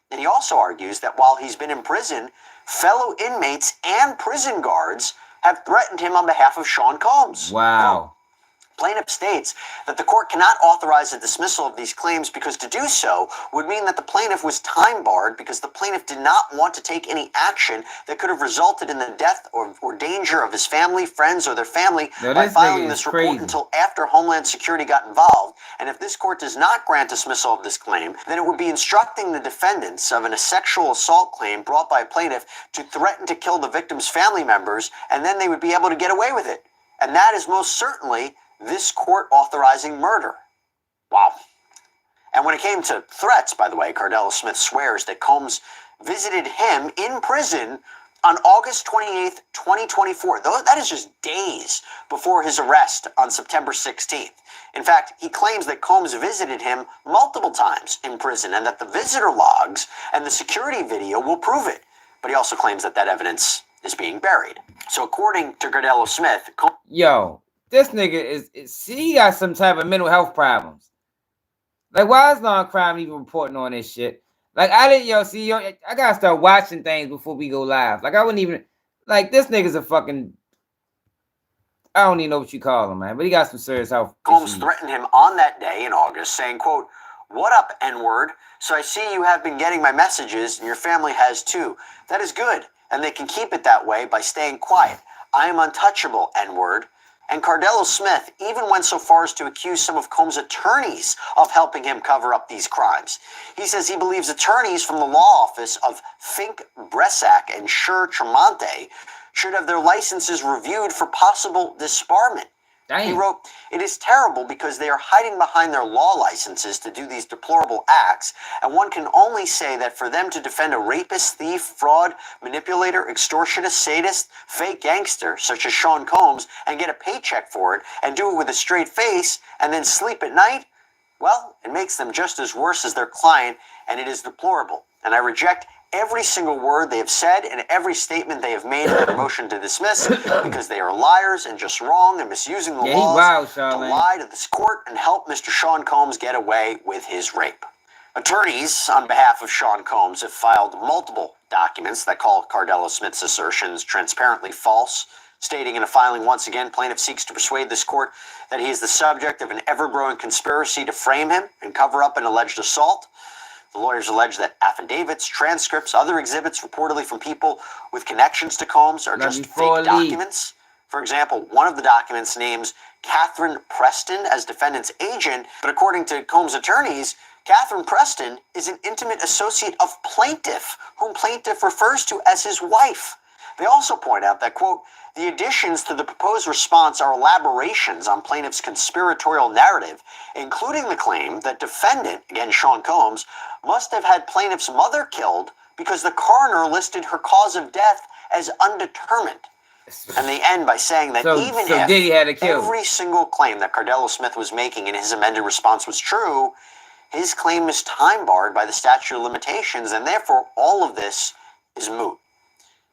And he also argues that while he's been in prison, fellow inmates and prison guards have threatened him on behalf of Sean Combs. Wow. Plaintiff states that the court cannot authorize a dismissal of these claims because to do so would mean that the plaintiff was time barred because the plaintiff did not want to take any action that could have resulted in the death or danger of his family, friends, or their family by filing this report until after Homeland Security got involved. And if this court does not grant dismissal of this claim, then it would be instructing the defendants of a sexual assault claim brought by a plaintiff to threaten to kill the victim's family members, and then they would be able to get away with it. And that is most certainly this court authorizing murder. Wow. And when it came to threats, by the way, Cardell Smith swears that Combs visited him in prison on August 28th, 2024. That is just days before his arrest on September 16th. In fact, he claims that Combs visited him multiple times in prison and that the visitor logs and the security video will prove it. But he also claims that that evidence is being buried. So according to Cardell Smith, this nigga he got some type of mental health problems. Like, why is Law and Crime even reporting on this shit? Like, I gotta start watching things before we go live. Like, I wouldn't even, like, this nigga's a fucking, I don't even know what you call him, man, but he got some serious health Combs issues. Threatened him on that day in August, saying, quote, "What up, N-word? So I see you have been getting my messages, and your family has too. That is good, and they can keep it that way by staying quiet. I am untouchable, N-word." And Cardell Smith even went so far as to accuse some of Combs' attorneys of helping him cover up these crimes. He says he believes attorneys from the law office of Fink Bressak and Sher Tremonte should have their licenses reviewed for possible disbarment. He wrote, "It is terrible because they are hiding behind their law licenses to do these deplorable acts, and one can only say that for them to defend a rapist, thief, fraud, manipulator, extortionist, sadist, fake gangster, such as Sean Combs, and get a paycheck for it, and do it with a straight face, and then sleep at night, well, it makes them just as worse as their client, and it is deplorable. And I reject every single word they have said and every statement they have made in their motion to dismiss because they are liars and just wrong and misusing the laws to lie to this court and help Mr. Sean Combs get away with his rape." Attorneys on behalf of Sean Combs have filed multiple documents that call Cardell Smith's assertions transparently false, stating in a filing once again, plaintiff seeks to persuade this court that he is the subject of an ever-growing conspiracy to frame him and cover up an alleged assault. The lawyers allege that affidavits, transcripts, other exhibits reportedly from people with connections to Combs are just fake documents. For example, one of the documents names Catherine Preston as defendant's agent, but according to Combs' attorneys, Catherine Preston is an intimate associate of plaintiff, whom plaintiff refers to as his wife. They also point out that, quote, the additions to the proposed response are elaborations on plaintiff's conspiratorial narrative, including the claim that defendant, again Sean Combs, must have had plaintiff's mother killed because the coroner listed her cause of death as undetermined. And they end by saying that even if Diddy had to kill every single claim that Cardello Smith was making in his amended response was true, his claim is time-barred by the statute of limitations, and therefore all of this is moot.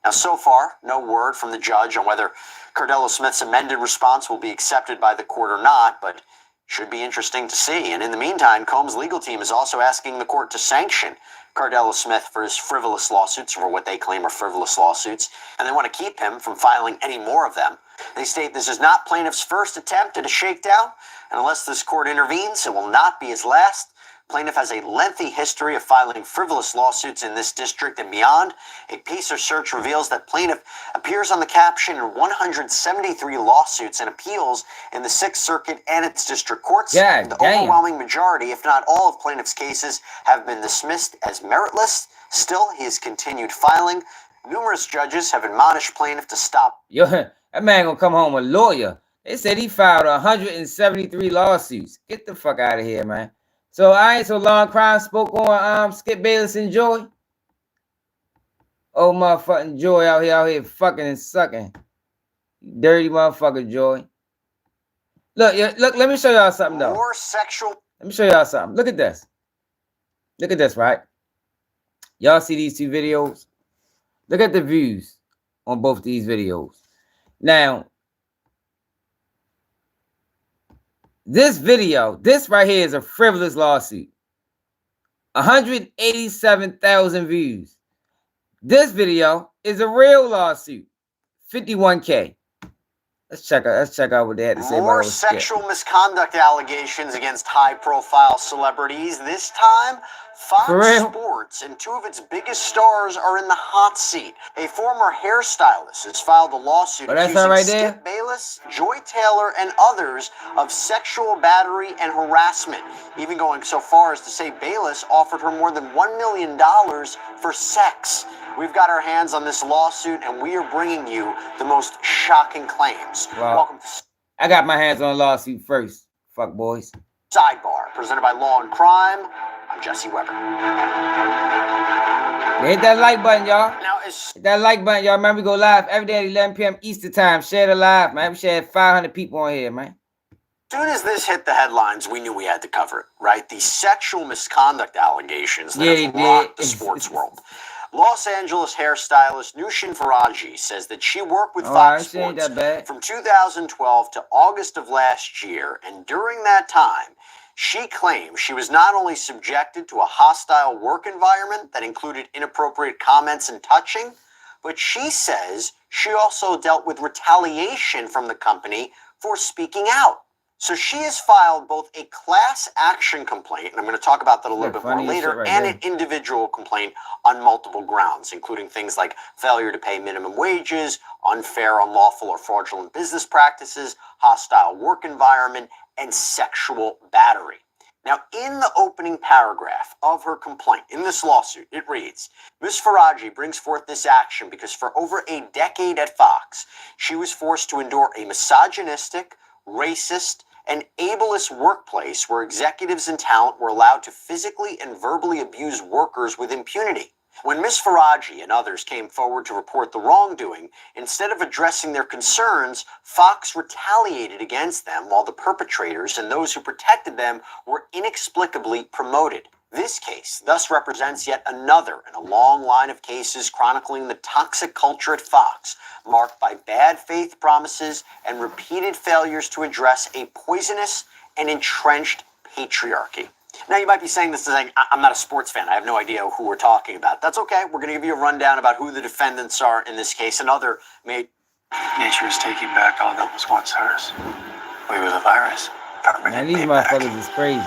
Now, so far, no word from the judge on whether Cardello Smith's amended response will be accepted by the court or not, but should be interesting to see. And in the meantime, Combs' legal team is also asking the court to sanction Cardello Smith for his frivolous lawsuits, or what they claim are frivolous lawsuits, and they want to keep him from filing any more of them. They state this is not plaintiff's first attempt at a shakedown, and unless this court intervenes, it will not be his last. Plaintiff has a lengthy history of filing frivolous lawsuits in this district and beyond. A PACER search reveals that plaintiff appears on the caption in 173 lawsuits and appeals in the Sixth Circuit and its district courts. The overwhelming majority, if not all, of plaintiff's cases have been dismissed as meritless. Still, he has continued filing. Numerous judges have admonished plaintiff to stop. Yo, that man gonna come home a lawyer. They said he filed 173 lawsuits. Get the fuck out of here, man. So I ain't so long crime spoke on Skip Bayless and Joy. Oh motherfucking Joy out here fucking and sucking. Dirty motherfucker Joy. Look, let me show y'all something though. More sexual. Let me show y'all something. Look at this. Look at this, right? Y'all see these two videos? Look at the views on both these videos. Now, this video, this right here is a frivolous lawsuit. 187,000 views. This video is a real lawsuit. 51K. Let's check out what they had to say about more sexual misconduct allegations against high-profile celebrities. This time, Fox Sports and two of its biggest stars are in the hot seat. A former hairstylist has filed a lawsuit accusing Skip Bayless, Joy Taylor, and others of sexual battery and harassment, even going so far as to say Bayless offered her more than $1 million for sex. We've got our hands on this lawsuit, and we are bringing you the most shocking claims. Wow. Welcome to I got my hands on the lawsuit first. Fuck boys. Sidebar, presented by Law and Crime. I'm Jesse Weber. Hit that like button, y'all. Hit that like button, y'all. Remember, we go live every day at 11 p.m. Eastern time. Share the live, man. We should have 500 people on here, man. As soon as this hit the headlines, we knew we had to cover it, right? The sexual misconduct allegations that have rocked the sports world. Los Angeles hairstylist Nushin Faraji says that she worked with Fox Sports from 2012 to August of last year, and during that time, she claims she was not only subjected to a hostile work environment that included inappropriate comments and touching, but she says she also dealt with retaliation from the company for speaking out. So she has filed both a class action complaint, and I'm going to talk about that a little bit more later, and an individual complaint on multiple grounds, including things like failure to pay minimum wages, unfair, unlawful, or fraudulent business practices, hostile work environment, and sexual battery. Now, in the opening paragraph of her complaint, in this lawsuit, it reads, Ms. Faraji brings forth this action because for over a decade at Fox, she was forced to endure a misogynistic, racist, and ableist workplace where executives and talent were allowed to physically and verbally abuse workers with impunity. When Ms. Faraji and others came forward to report the wrongdoing, instead of addressing their concerns, Fox retaliated against them while the perpetrators and those who protected them were inexplicably promoted. This case thus represents yet another in a long line of cases chronicling the toxic culture at Fox, marked by bad faith promises and repeated failures to address a poisonous and entrenched patriarchy. Now, you might be saying this is like, I'm not a sports fan. I have no idea who we're talking about. That's okay. We're going to give you a rundown about who the defendants are in this case. Another made. Nature is taking back all that was once hers. We were the virus. Man, these motherfuckers is crazy.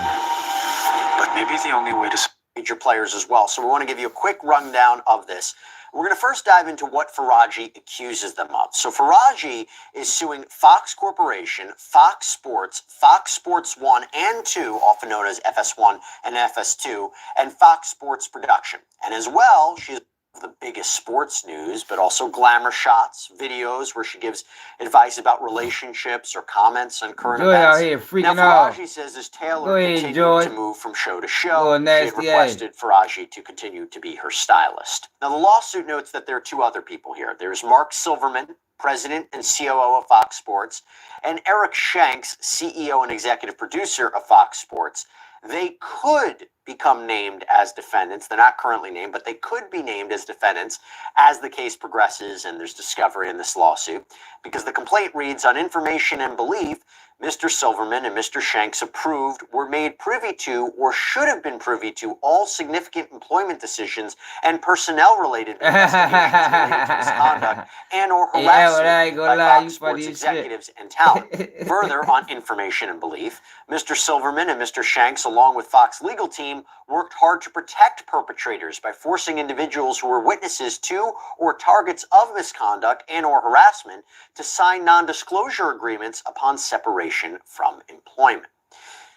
But maybe the only way to... major players as well. So we want to give you a quick rundown of this. We're going to first dive into what Faraji accuses them of. So Faraji is suing Fox Corporation, Fox Sports, Fox Sports 1 and 2, often known as FS1 and FS2, and Fox Sports Production. And as well, she's the biggest sports news, but also glamour shots, videos where she gives advice about relationships or comments on current Joy events. out here freaking now, off. Faraji says as Taylor continued to move from show to show, she had requested Faraji to continue to be her stylist. Now, the lawsuit notes that there are two other people here. There's Mark Silverman, president and COO of Fox Sports, and Eric Shanks, CEO and executive producer of Fox Sports. They could become named as defendants. They're not currently named, but they could be named as defendants as the case progresses and there's discovery in this lawsuit, because the complaint reads, on information and belief, Mr. Silverman and Mr. Shanks approved, were made privy to, or should have been privy to, all significant employment decisions and personnel-related investigations related to misconduct and or harassment by Fox Sports executives and talent. Further, on information and belief, Mr. Silverman and Mr. Shanks, along with Fox legal team, worked hard to protect perpetrators by forcing individuals who were witnesses to or targets of misconduct and or harassment to sign non-disclosure agreements upon separation from employment.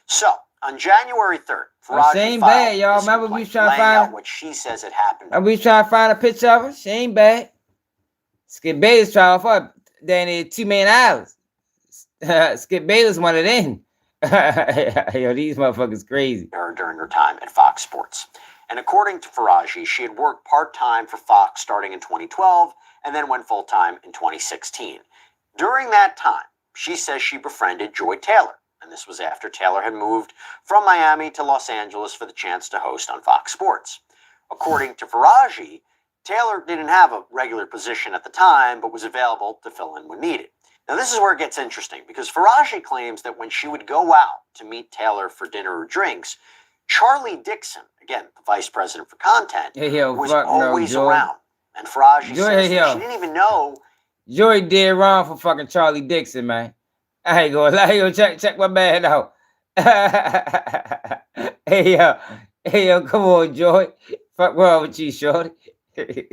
So, on January 3rd, Faraji filed y'all. this Remember we complaint, trying to laying find out what she says had happened. Are we trying to find a picture of her? She ain't bad. Skip Bayless trial for then $2 million. Skip Bayless one of them. Yo, these motherfuckers crazy. During her time at Fox Sports. And according to Faraji, she had worked part-time for Fox starting in 2012 and then went full-time in 2016. During that time, she says she befriended Joy Taylor, and this was after Taylor had moved from Miami to Los Angeles for the chance to host on Fox Sports. According to Faraji, Taylor didn't have a regular position at the time, but was available to fill in when needed. Now, this is where it gets interesting, because Faraji claims that when she would go out to meet Taylor for dinner or drinks, Charlie Dixon, again, the vice president for content, was always around. And Faraji says that she didn't even know. Joy did wrong for fucking Charlie Dixon, man. I ain't gonna lie. Yo, check my man out. Hey, yo, come on, Joy. Fuck wrong with you, shorty? He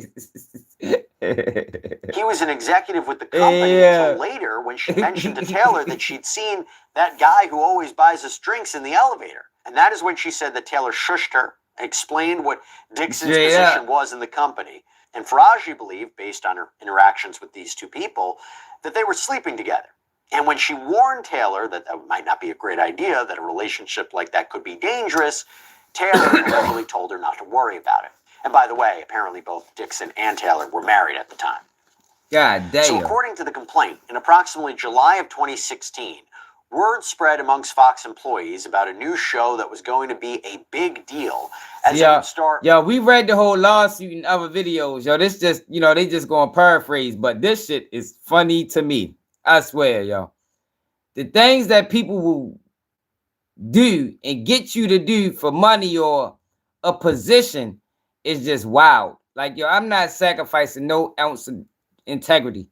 was an executive with the company until later when she mentioned to Taylor that she'd seen that guy who always buys us drinks in the elevator. And that is when she said that Taylor shushed her, explained what Dixon's position was in the company. And Faraji believed, based on her interactions with these two people, that they were sleeping together. And when she warned Taylor that that might not be a great idea, that a relationship like that could be dangerous, Taylor really told her not to worry about it. And by the way, apparently both Dixon and Taylor were married at the time. God damn. So according to the complaint, in approximately July of 2016, word spread amongst Fox employees about a new show that was going to be a big deal as it would start. Yo, we read the whole lawsuit and other videos. Yo, this just, they just gonna paraphrase, but this shit is funny to me. I swear, yo. The things that people will do and get you to do for money or a position is just wild. Like, yo, I'm not sacrificing no ounce of integrity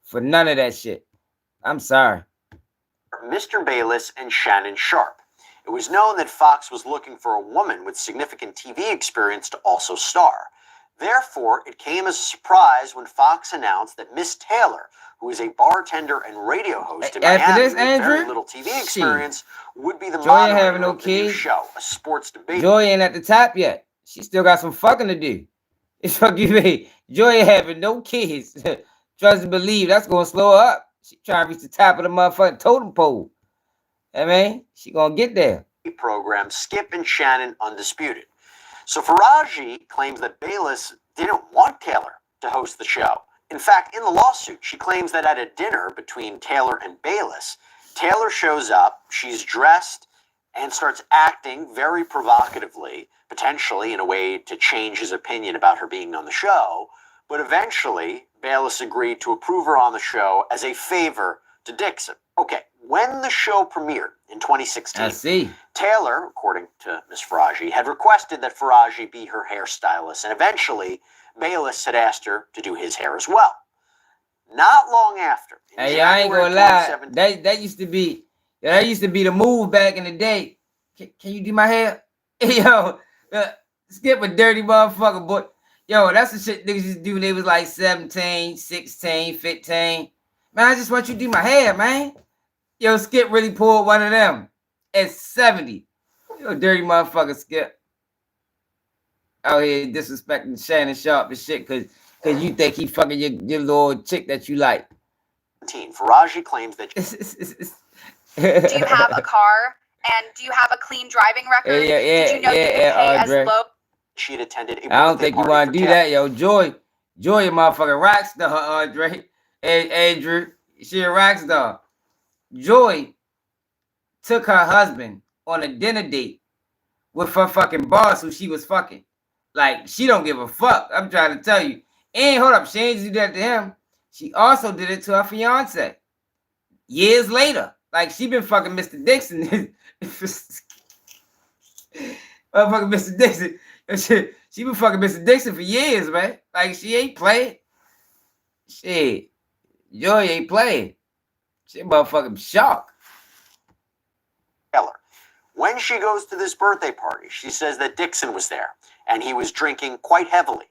for none of that shit. I'm sorry. Mr. Bayless and Shannon Sharp. It was known that Fox was looking for a woman with significant TV experience to also star. Therefore, it came as a surprise when Fox announced that Miss Taylor, who is a bartender and radio host in Miami with very little TV experience, would be the moderator of the new show, a sports debate. Joy ain't at the top yet. She still got some fucking to do. It's fucking me. Joy ain't having no kids. Trust and believe that's gonna slow her up. She trying to reach the top of the motherfucking totem pole. I mean, she gonna get there. Program Skip and Shannon Undisputed. So Faraji claims that Bayless didn't want Taylor to host the show. In fact, in the lawsuit, she claims that at a dinner between Taylor and Bayless, Taylor shows up, she's dressed, and starts acting very provocatively, potentially in a way to change his opinion about her being on the show. But eventually, Bayless agreed to approve her on the show as a favor to Dixon. Okay, when the show premiered in 2016, Taylor, according to Ms. Faraji, had requested that Faraji be her hairstylist, and eventually Bayless had asked her to do his hair as well. Not long after, hey, I ain't gonna lie, that used to be the move back in the day. Can you do my hair? Yo, Skip a dirty motherfucker, boy. Yo, that's the shit niggas used to do when they was like 17, 16, 15. Man, I just want you to do my hair, man. Yo, Skip really pulled one of them at 70. Yo, dirty motherfucker, Skip. Out here disrespecting Shannon Sharp and shit because you think he fucking your little chick that you like. Faraji claims that... Do you have a car? And do you have a clean driving record? Did you know you could pay as low? She had attended I don't think you want to do that, yo. Joy, a motherfucking rock star, Andre. Andrew, she a rock star. Joy took her husband on a dinner date with her fucking boss who she was fucking. Like, she don't give a fuck. I'm trying to tell you. And hold up, she ain't do that to him. She also did it to her fiance. Years later. Like, she been fucking Mr. Dixon. Motherfucking Mr. Dixon. She been fucking Mr. Dixon for years, man. Like, she ain't playing. Shit. Joy ain't playing. She motherfucking shocked. When she goes to this birthday party, she says that Dixon was there, and he was drinking quite heavily.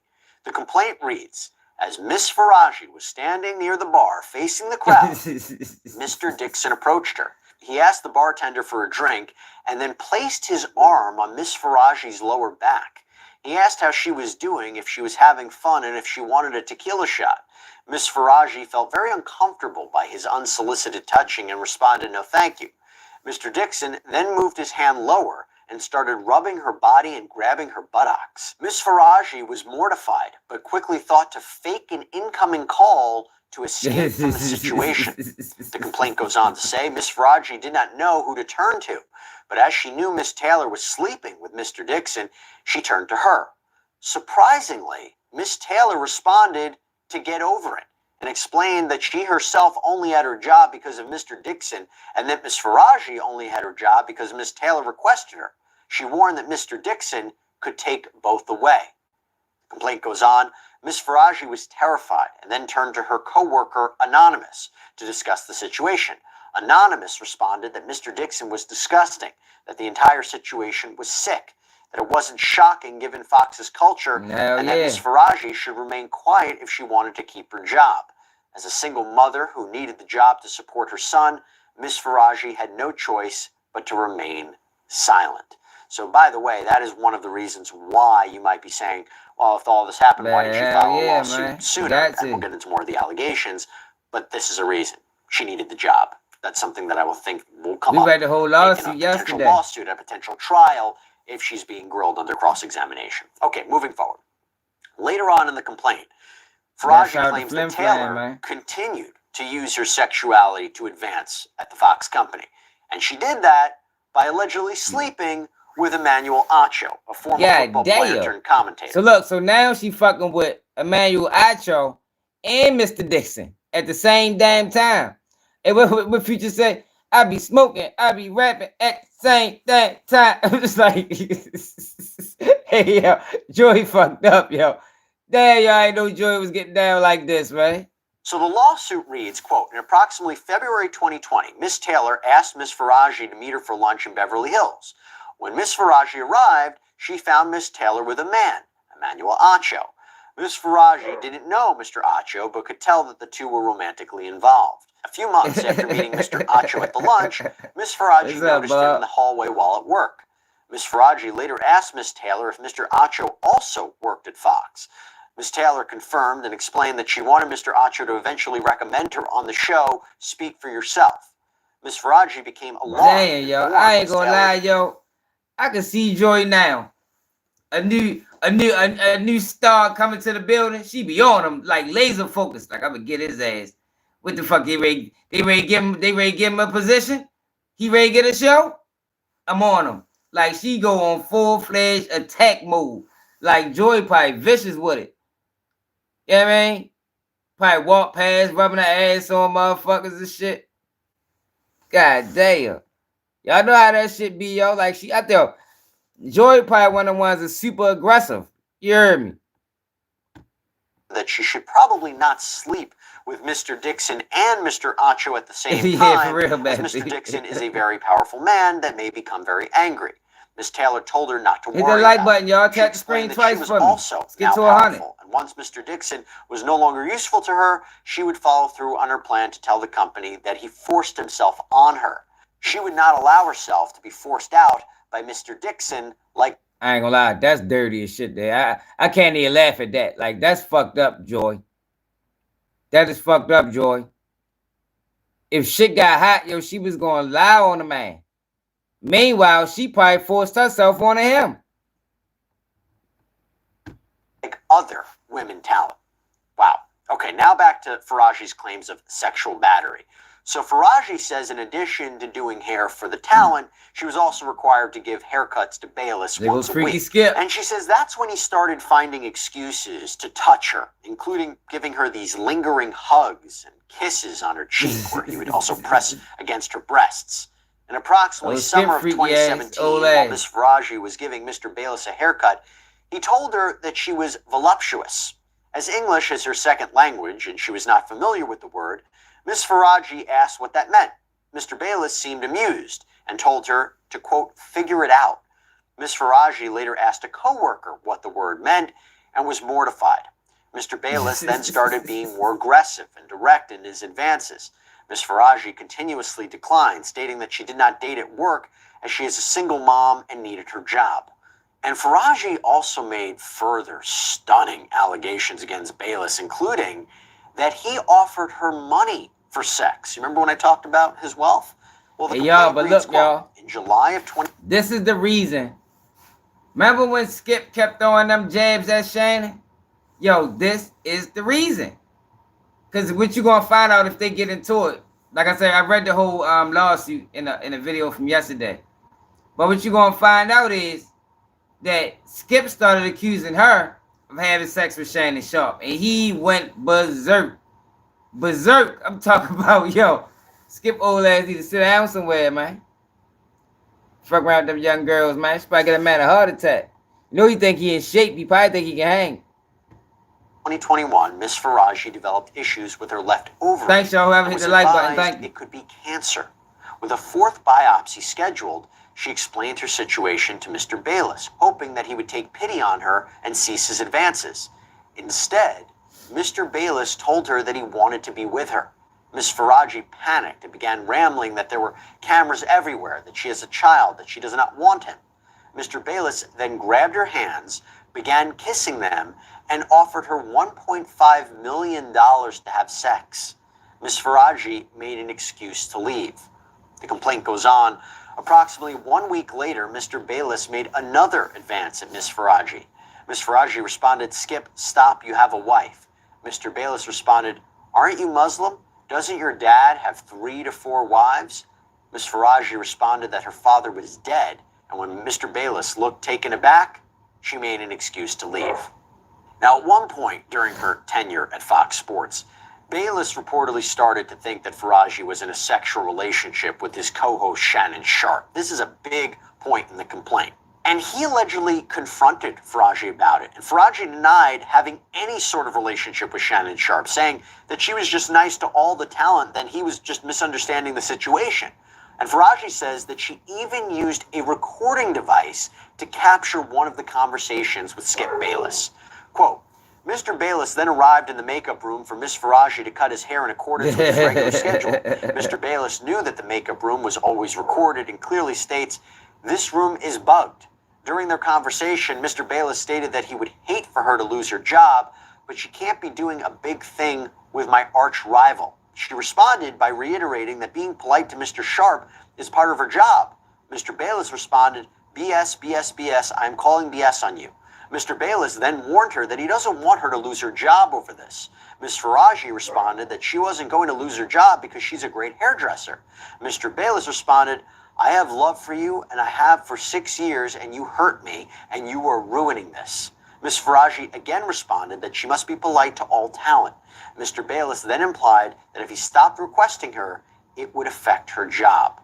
The complaint reads, as Miss Faraji was standing near the bar facing the crowd, Mr. Dixon approached her. He asked the bartender for a drink and then placed his arm on Miss Faraji's lower back. He asked how she was doing, if she was having fun, and if she wanted a tequila shot. Miss Faraji felt very uncomfortable by his unsolicited touching and responded, no thank you. Mr. Dixon then moved his hand lower and started rubbing her body and grabbing her buttocks. Miss Faraji was mortified, but quickly thought to fake an incoming call to escape from the situation. The complaint goes on to say Miss Faraji did not know who to turn to, but as she knew Miss Taylor was sleeping with Mr. Dixon, she turned to her. Surprisingly, Miss Taylor responded to get over it and explained that she herself only had her job because of Mr. Dixon and that Miss Faraji only had her job because Miss Taylor requested her. She warned that Mr. Dixon could take both away. The complaint goes on. Miss Faraji was terrified and then turned to her co-worker, Anonymous, to discuss the situation. Anonymous responded that Mr. Dixon was disgusting, that the entire situation was sick, that it wasn't shocking given Fox's culture, and that Miss Faraji should remain quiet if she wanted to keep her job. As a single mother who needed the job to support her son, Miss Faraji had no choice but to remain silent. So, by the way, that is one of the reasons why you might be saying, well, if all this happened, why didn't you file a lawsuit sooner? And we'll get into more of the allegations, but this is a reason. She needed the job. That's something that I will think will come up. We read the whole lawsuit yesterday. Potential lawsuit, a potential trial, if she's being grilled under cross-examination. Okay, moving forward. Later on in the complaint, Faraji claims that Taylor continued to use her sexuality to advance at the Fox company. And she did that by allegedly sleeping with Emmanuel Acho, a former football player turned commentator. So look, so now she fucking with Emmanuel Acho and Mr. Dixon at the same damn time. And what Future say? I be smoking, I be rapping at the same damn time. I'm just like, hey, yo, Joy fucked up, yo. Damn, y'all ain't know Joy was getting down like this, man. So the lawsuit reads, quote, in approximately February 2020, Miss Taylor asked Miss Faraji to meet her for lunch in Beverly Hills. When Miss Faraji arrived, she found Miss Taylor with a man, Emmanuel Acho. Miss Faraji didn't know Mr. Acho, but could tell that the two were romantically involved. A few months after meeting Mr. Acho at the lunch, Miss Faraji noticed him in the hallway while at work. Miss Faraji later asked Miss Taylor if Mr. Acho also worked at Fox. Miss Taylor confirmed and explained that she wanted Mr. Acho to eventually recommend her on the show Speak for Yourself. Miss Faraji became alarmed. Damn, yo, I ain't gonna lie, yo. I can see Joy now. A new star coming to the building. She be on him like laser focused. Like I'm gonna get his ass. What the fuck? They ready give him a position? He ready to get a show? I'm on him. Like she go on full-fledged attack mode. Like Joy probably vicious with it. You know what I mean? Probably walk past, rubbing her ass on motherfuckers and shit. God damn. Y'all know how that shit be, yo. Like she out there. Joy probably one of the ones that's super aggressive. You heard me? That she should probably not sleep with Mr. Dixon and Mr. Acho at the same time, for real, as Mr. Dixon is a very powerful man that may become very angry. Miss Taylor told her not to Hit worry the like about button, y'all. She Tap the screen explained that twice she was for me. also Let's get now to 100. powerful, and once Mr. Dixon was no longer useful to her, she would follow through on her plan to tell the company that he forced himself on her. She would not allow herself to be forced out by Mr. Dixon like... I ain't gonna lie, that's dirty as shit there. I can't even laugh at that. Like, that's fucked up, Joy. That is fucked up, Joy. If shit got hot, yo, she was gonna lie on the man. Meanwhile, she probably forced herself onto him. like other women talent. Wow. Okay, now back to Faraji's claims of sexual battery. So Faraji says in addition to doing hair for the talent, she was also required to give haircuts to Bayless once a week. Skip. And she says that's when he started finding excuses to touch her, including giving her these lingering hugs and kisses on her cheek, where he would also press against her breasts. In approximately summer of 2017, while Miss Faraji was giving Mr. Bayless a haircut, he told her that she was voluptuous. As English is her second language, and she was not familiar with the word, Miss Faraji asked what that meant. Mr. Bayless seemed amused and told her to, quote, figure it out. Miss Faraji later asked a coworker what the word meant and was mortified. Mr. Bayless then started being more aggressive and direct in his advances. Miss Faraji continuously declined, stating that she did not date at work as she is a single mom and needed her job. And Faraji also made further stunning allegations against Bayless, including that he offered her money for sex. You remember when I talked about his wealth? Well, the hey, y'all, but look, y'all. In July of 20... This is the reason. Remember when Skip kept throwing them jabs at Shannon? Yo, this is the reason. Because what you going to find out if they get into it. Like I said, I read the whole lawsuit in a video from yesterday. But what you going to find out is that Skip started accusing her of having sex with Shannon Sharp. And he went berserk. Berserk. I'm talking about, yo, Skip old ass need to sit down somewhere, man. Fuck around with them young girls, man. She probably get a man a heart attack. You know he think he in shape. He probably think he can hang. 2021, Miss Faraji developed issues with her left ovary. Thanks, y'all. Whoever hit the like button. Thank you. It could be cancer. With a fourth biopsy scheduled, she explained her situation to Mr. Bayless, hoping that he would take pity on her and cease his advances. Instead, Mr. Bayless told her that he wanted to be with her. Miss Faraji panicked and began rambling that there were cameras everywhere, that she has a child, that she does not want him. Mr. Bayless then grabbed her hands, began kissing them, and offered her $1.5 million to have sex. Miss Faraji made an excuse to leave. The complaint goes on. Approximately 1 week later, Mr. Bayless made another advance at Miss Faraji. Miss Faraji responded, "Skip, stop, you have a wife." Mr. Bayless responded, "Aren't you Muslim? Doesn't your dad have 3 to 4 wives?" Miss Faraji responded that her father was dead, and when Mr. Bayless looked taken aback, she made an excuse to leave. Now, at one point during her tenure at Fox Sports, Bayless reportedly started to think that Faraji was in a sexual relationship with his co-host Shannon Sharp. This is a big point in the complaint. And he allegedly confronted Faraji about it. And Faraji denied having any sort of relationship with Shannon Sharp, saying that she was just nice to all the talent, then he was just misunderstanding the situation. And Faraji says that she even used a recording device to capture one of the conversations with Skip Bayless. Quote, Mr. Bayless then arrived in the makeup room for Miss Faraji to cut his hair in accordance with his regular schedule. Mr. Bayless knew that the makeup room was always recorded and clearly states, "This room is bugged." During their conversation, Mr. Bayless stated that he would hate for her to lose her job, but she can't be doing a big thing with my arch rival. She responded by reiterating that being polite to Mr. Sharp is part of her job. Mr. Bayless responded, "BS, BS, BS, I'm calling BS on you." Mr. Bayless then warned her that he doesn't want her to lose her job over this. Ms. Faraji responded that she wasn't going to lose her job because she's a great hairdresser. Mr. Bayless responded, "I have love for you, and I have for 6 years, and you hurt me, and you are ruining this." Ms. Faraji again responded that she must be polite to all talent. Mr. Bayless then implied that if he stopped requesting her, it would affect her job.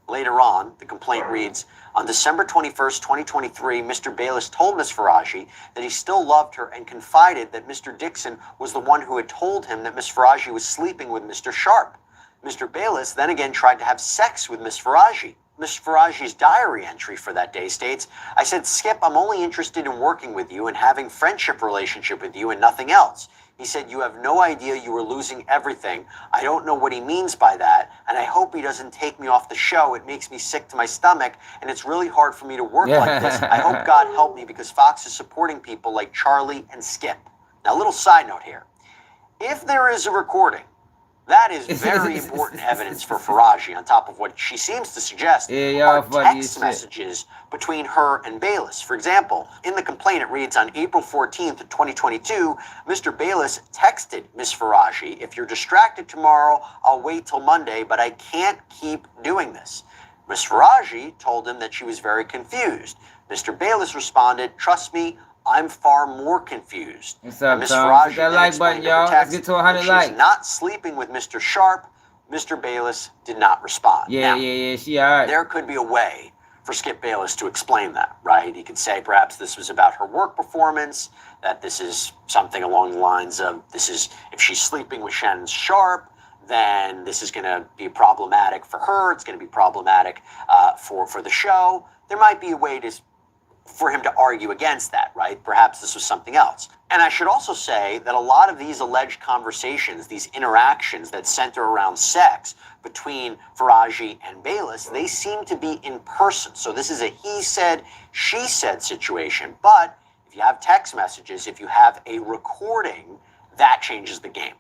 Later on, the complaint reads, on December 21st, 2023, Mr. Bayless told Ms. Faraji that he still loved her and confided that Mr. Dixon was the one who had told him that Ms. Faraji was sleeping with Mr. Sharp. Mr. Bayless then again tried to have sex with Ms. Faraji. Ms. Faraji's diary entry for that day states, I said, Skip, I'm only interested in working with you and having friendship relationship with you and nothing else. He said, you have no idea you were losing everything. I don't know what he means by that, and I hope he doesn't take me off the show. It makes me sick to my stomach, and it's really hard for me to work like this. I hope God help me because Fox is supporting people like Charlie and Skip. Now, a little side note here. If there is a recording, that is very important evidence for Faraji, on top of what she seems to suggest are text messages between her and Bayless. For example, in the complaint it reads, on April 14th, 2022, Mr. Bayless texted Ms. Faraji, if you're distracted tomorrow, I'll wait till Monday, but I can't keep doing this. Ms. Faraji told him that she was very confused. Mr. Bayless responded, trust me, I'm far more confused. What's up, Ms. Tom? Faraji Hit that then like button, explained in her y'all. Let's text get to 100 that likes. she's not sleeping with Mr. Sharp. Mr. Bayless did not respond. Yeah, now, she all right. There could be a way for Skip Bayless to explain that, right? He could say perhaps this was about her work performance, that this is something along the lines of, this is, if she's sleeping with Shannon Sharp, then this is going to be problematic for her. It's going to be problematic for the show. There might be a way for him to argue against that, right? Perhaps this was something else. And I should also say that a lot of these alleged conversations, these interactions that center around sex between Faraji and Bayless, they seem to be in person. So this is a he said, she said situation. But if you have text messages, if you have a recording, that changes the game.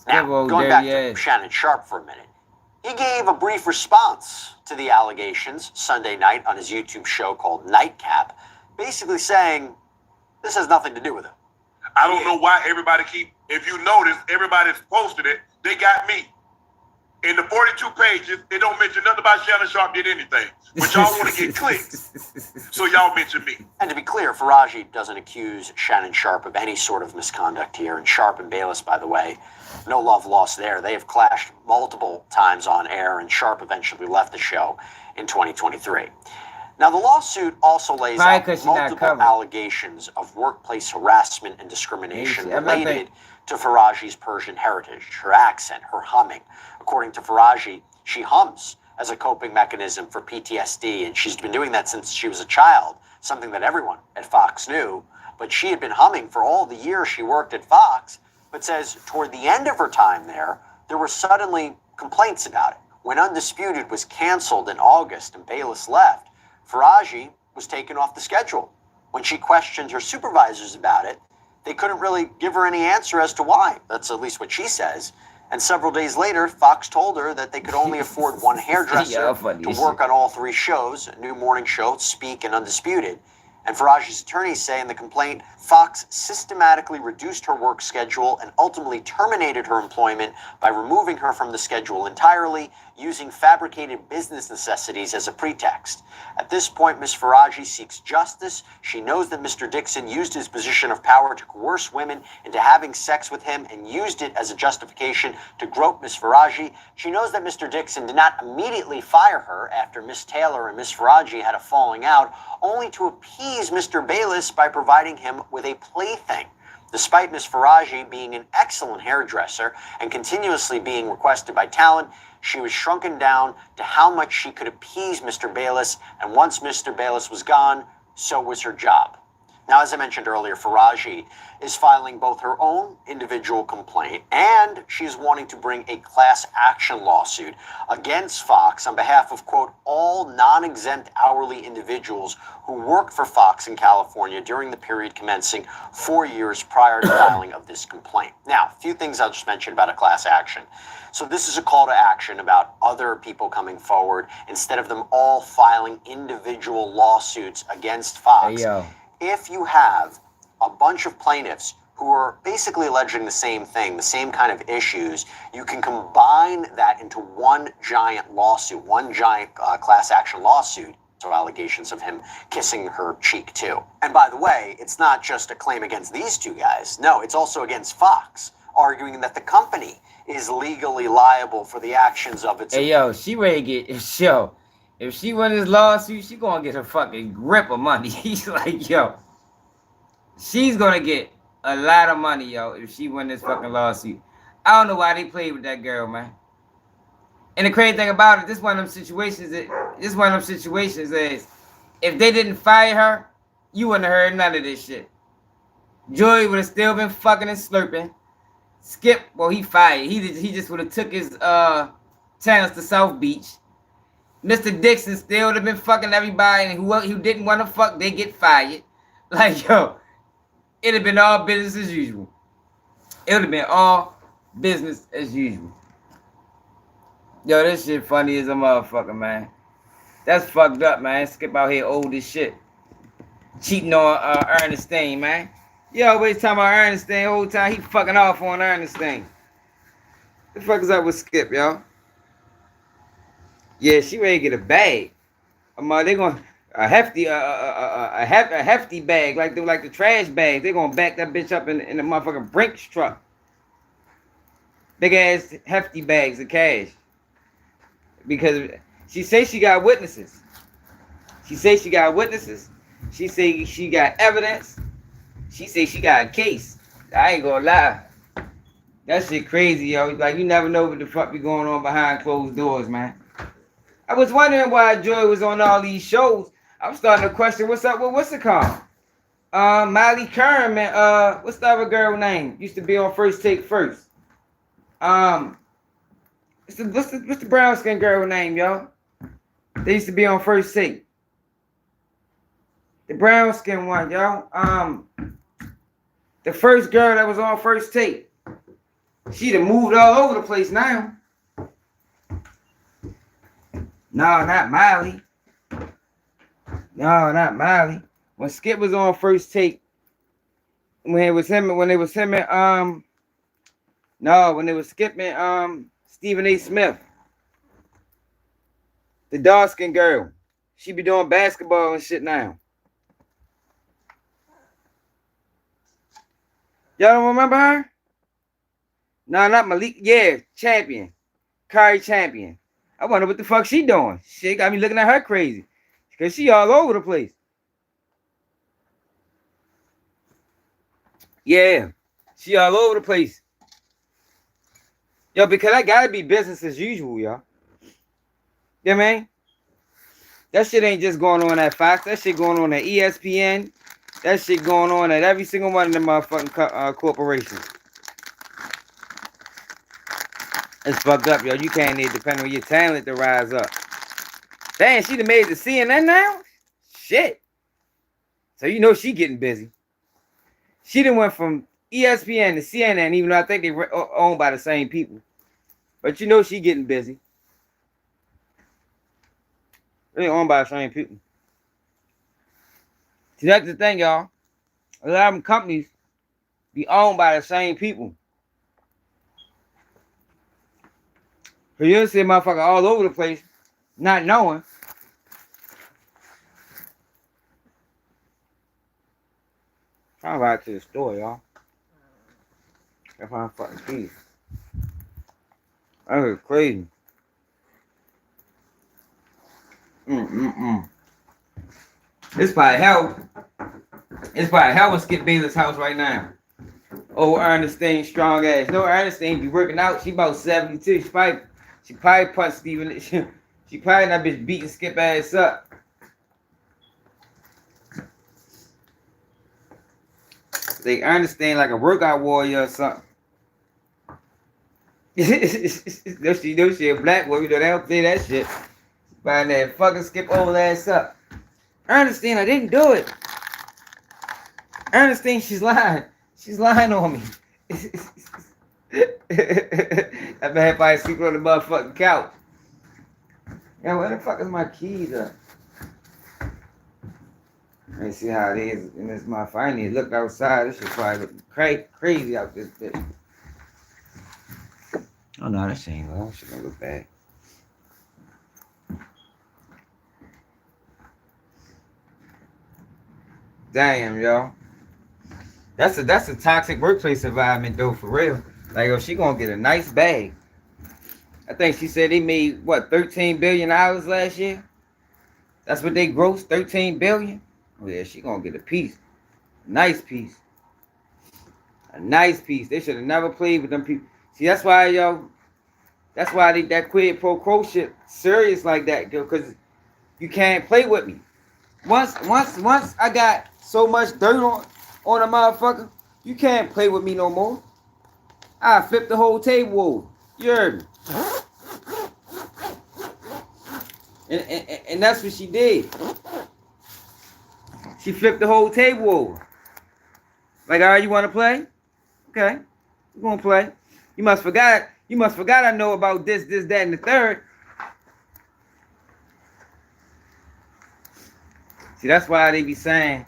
Now, going back to Shannon Sharp for a minute. He gave a brief response to the allegations Sunday night on his YouTube show called Nightcap, basically saying, this has nothing to do with it. I don't know why everybody if you notice, everybody's posted it, they got me. In the 42 pages, they don't mention nothing about Shannon Sharp did anything. But y'all want to get clicks, so y'all mention me. And to be clear, Faraji doesn't accuse Shannon Sharp of any sort of misconduct here. And Sharp and Bayless, by the way, no love lost there. They have clashed multiple times on air, and Sharp eventually left the show in 2023. Now, the lawsuit also lays out multiple allegations of workplace harassment and discrimination related to Faraji's Persian heritage, her accent, her humming. According to Faraji, she hums as a coping mechanism for PTSD, and she's been doing that since she was a child, something that everyone at Fox knew. But she had been humming for all the years she worked at Fox, but says toward the end of her time there were suddenly complaints about it. When Undisputed was canceled in August and Bayless left, Faraji was taken off the schedule. When she questioned her supervisors about it, they couldn't really give her any answer as to why. That's at least what she says. And several days later, Fox told her that they could only afford one hairdresser to work on all three shows, a new morning show, Speak, and Undisputed. And Faraji's attorneys say in the complaint, Fox systematically reduced her work schedule and ultimately terminated her employment by removing her from the schedule entirely, using fabricated business necessities as a pretext. At this point, Ms. Faraji seeks justice. She knows that Mr. Dixon used his position of power to coerce women into having sex with him and used it as a justification to grope Ms. Faraji. She knows that Mr. Dixon did not immediately fire her after Ms. Taylor and Ms. Faraji had a falling out, only to appease Mr. Bayless by providing him with a plaything. Despite Ms. Faraji being an excellent hairdresser and continuously being requested by talent, she was shrunken down to how much she could appease Mr. Bayless, and once Mr. Bayless was gone, so was her job. Now, as I mentioned earlier, Faraji is filing both her own individual complaint and she's wanting to bring a class action lawsuit against Fox on behalf of, quote, all non-exempt hourly individuals who worked for Fox in California during the period commencing 4 years prior to filing of this complaint. Now, a few things I'll just mention about a class action. So this is a call to action about other people coming forward instead of them all filing individual lawsuits against Fox. Hey, if you have a bunch of plaintiffs who are basically alleging the same thing, the same kind of issues, you can combine that into one giant lawsuit, one giant class action lawsuit. So allegations of him kissing her cheek too. And by the way, it's not just a claim against these two guys. No, it's also against Fox, arguing that the company is legally liable for the actions of its... Hey, yo, she ready to get... Yo, if she win this lawsuit, she gonna get a fucking grip of money. He's like, yo, she's gonna get a lot of money, yo, if she win this fucking lawsuit. I don't know why they played with that girl, man. And the crazy thing about it, this one of them situations is if they didn't fire her, you wouldn't have heard none of this shit. Joey would have still been fucking and slurping. Skip, well, he fired. He just would have took his talents to South Beach. Mr. Dixon still would have been fucking everybody, and who didn't want to fuck, they get fired. Like, yo, it'd have been all business as usual. It would have been all business as usual. Yo, this shit funny as a motherfucker, man. That's fucked up, man. Skip out here old as shit. Cheating on Ernestine, man. You always talking about Ernestine the whole time. He fucking off on Ernestine. The fuck is up with Skip, y'all? Yeah, she ready to get a bag. They gonna a hefty bag, like the trash bag. They gonna back that bitch up in the motherfucking Brinks truck. Big ass hefty bags of cash. Because she say she got witnesses. She say she got evidence. She say she got a case. I ain't gonna lie. That shit crazy, yo. Like, you never know what the fuck be going on behind closed doors, man. I was wondering why Joy was on all these shows. I'm starting to question what's up with what's it called? Miley Curran, man. What's the other girl name? Used to be on First Take First. What's the brown skin girl name, y'all? They used to be on First Take. The brown skin one, y'all. The first girl that was on First Take. She done moved all over the place now. No, not Miley. No, not Miley. When Skip was on First Take, when they was skipping Stephen A. Smith. The dark skinned girl. She be doing basketball and shit now. Y'all don't remember her? No, not Malik. Yeah, Champion. Kari Champion. I wonder what the fuck she doing. She got me looking at her crazy. Because she all over the place. Yeah. She all over the place. Yo, because that gotta be business as usual, y'all. You know what I mean? That shit ain't just going on at Fox. That shit going on at ESPN. That shit going on at every single one of them motherfucking corporations. It's fucked up, yo. You can't even depend on your talent to rise up. Damn, she done made it to CNN now? Shit. So you know she getting busy. She done went from ESPN to CNN, even though I think they owned by the same people. But you know she getting busy. They owned by the same people. See, that's the thing, y'all. A lot of them companies be owned by the same people. So you'll see a motherfucker all over the place, not knowing. Trying to ride to the store, y'all. That's my fucking keys. That was crazy. It's probably hell. It's probably hell with Skip Bayless' house right now. Oh, Ernestine, strong ass. No, Ernestine be working out. She about 72. She probably punched Steven. She probably that bitch beating Skip ass up. They Ernestine like a workout warrior or something. No, she a black woman. They don't say that shit. By that fucking Skip old ass up. Ernestine, I didn't do it. Ernestine, she's lying. She's lying on me. That man probably sleeping on the motherfucking couch. Yeah, where the fuck is my keys at? Let me see how it is in this motherfucker. I need to look outside. This shit probably look crazy out this bitch. Oh no, that shit ain't low. Shit gonna look bad. Damn, y'all. That's a toxic workplace environment though, for real. Like, yo, she gonna get a nice bag. I think she said they made what, $13 billion last year. That's what they grossed, $13 billion. Oh yeah, she gonna get a piece, a nice piece, a nice piece. They should have never played with them people. See, that's why, yo, That's why that quid pro quo shit serious like that, girl, because you can't play with me. Once I got so much dirt on a motherfucker, you can't play with me no more. I flipped the whole table over. You heard me? And that's what she did. She flipped the whole table over. Like, all right, you want to play? Okay, we're gonna play. You must forgot I know about this, that, and the third. See, that's why they be saying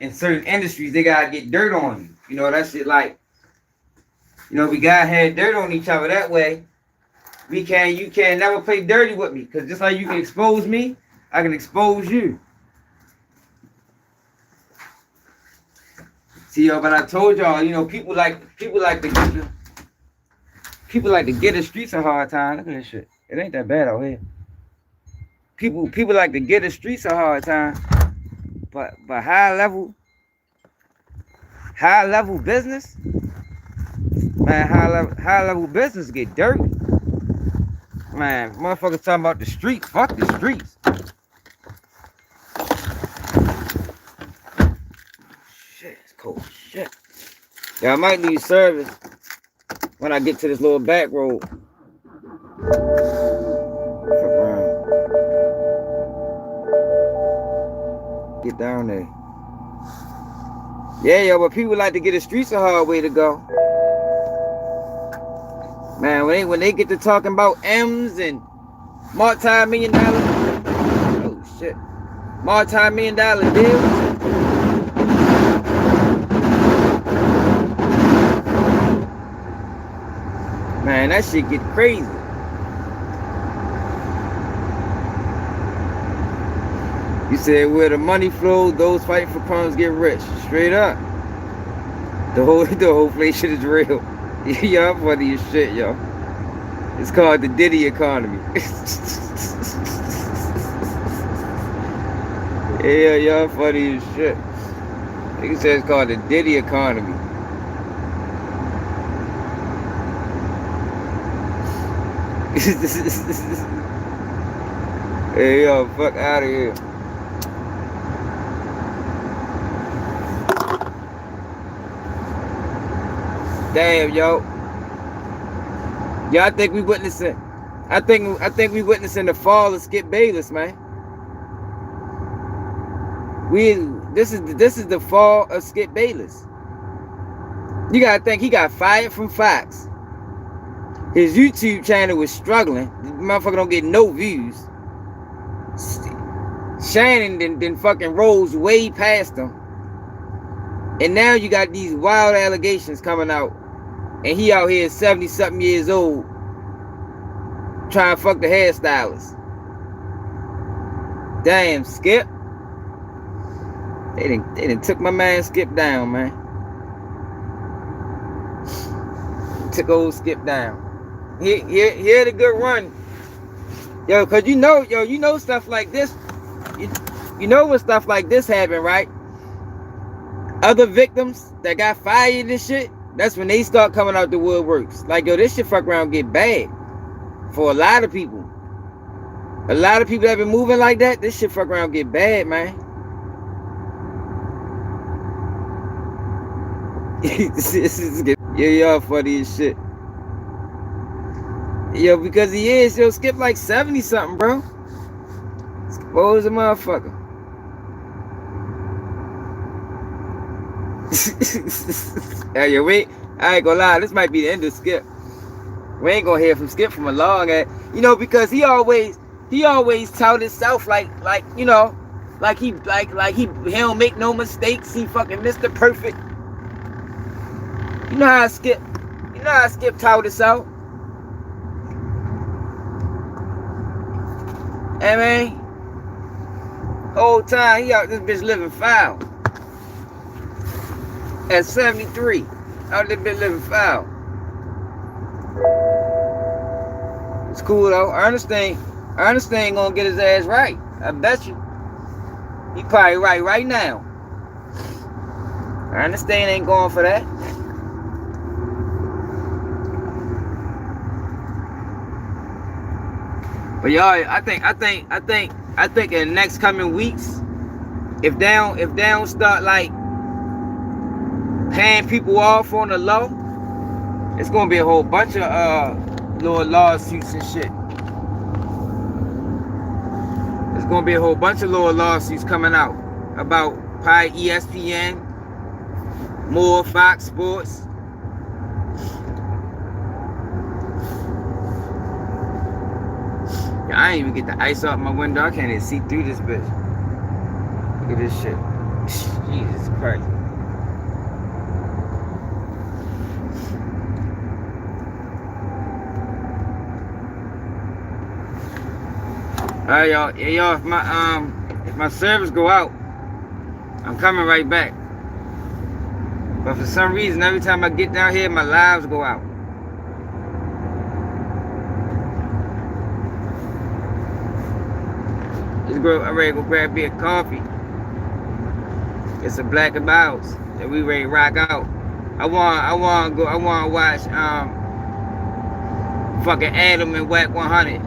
in certain industries they gotta get dirt on you. You know, that shit like, you know, we gotta have dirt on each other that way. You can never play dirty with me. Cause just like you can expose me, I can expose you. See, yo, but I told y'all, you know, people like to get the streets a hard time. Look at this shit. It ain't that bad out here. People like to get the streets a hard time. But high level business, man, high level business get dirty. Man, motherfuckers talking about the streets. Fuck the streets. Shit, it's cold shit. Yeah, I might need service when I get to this little back road. Get down there. Yeah, yo, but people like to get the streets a hard way to go. Man, when they get to talking about M's and multi-million dollar, oh shit, multi-million dollar deals. Man, that shit get crazy. You said where the money flows, those fighting for crumbs get rich. Straight up. The whole place shit is real. Y'all funny as shit, yo. It's called the Diddy economy. Yeah, y'all funny as shit. Nigga said it's called the Diddy economy. Hey, yo, fuck out of here. Damn, yo. I think we witnessing we witnessing the fall of Skip Bayless, man. This is the fall of Skip Bayless. You gotta think he got fired from Fox. His YouTube channel was struggling. The motherfucker don't get no views. Shannon then fucking rose way past him. And now you got these wild allegations coming out. And he out here 70-something years old trying to fuck the hairstylist. Damn, Skip. They done took my man Skip down, man. Took old Skip down. Here the good run. Yo, cause you know stuff like this. You know when stuff like this happen, right? Other victims that got fired and shit, that's when they start coming out the woodworks. Like, yo, this shit fuck around get bad for a lot of people. A lot of people that been moving like that, this shit fuck around get bad, man. Yeah, y'all funny as shit. Yo, because he is, yo, Skip like 70-something, bro. Skip old as a motherfucker. Hey, yo, I ain't gonna lie, this might be the end of Skip. We ain't gonna hear from Skip from a long ass, you know, because he always tout himself like you know, like he don't make no mistakes. He fucking Mr. Perfect. You know how Skip tout himself. Hey man, whole time he out this bitch living foul. At 73, out this bitch living foul. It's cool though. Ernest ain't gonna get his ass right. I bet you. He probably right now. Ernest ain't going for that. But y'all, I think in the next coming weeks, if they don't start like paying people off on the low, it's gonna be a whole bunch of little lawsuits and shit. There's gonna be a whole bunch of little lawsuits coming out about probably ESPN, more Fox Sports. Yeah, I ain't even get the ice off my window. I can't even see through this bitch. Look at this shit. Jesus Christ. Alright, y'all. Yeah, y'all. If my service go out, I'm coming right back. But for some reason, every time I get down here, my lives go out. I'm ready to go grab me a coffee. It's a Black and Miles, and we ready to rock out. I want to watch fucking Adam and Wack 100.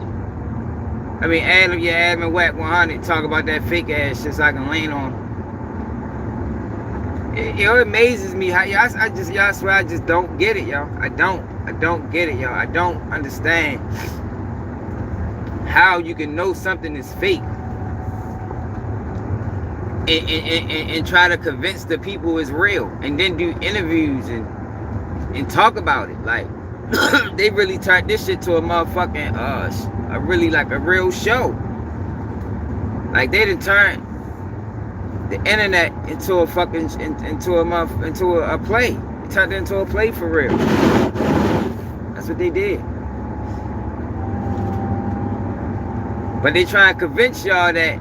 I mean Adam and Wack 100 talk about that fake ass shit so I can lean on. It amazes me how y'all swear I just don't get it, y'all. I don't get it, y'all. I don't understand how you can know something is fake and try to convince the people it's real, and then do interviews and talk about it. Like they really turned this shit to a motherfucking a real show. Like they done turned the internet into a fucking into a play. It turned it into a play for real. That's what they did. But they try and convince y'all that,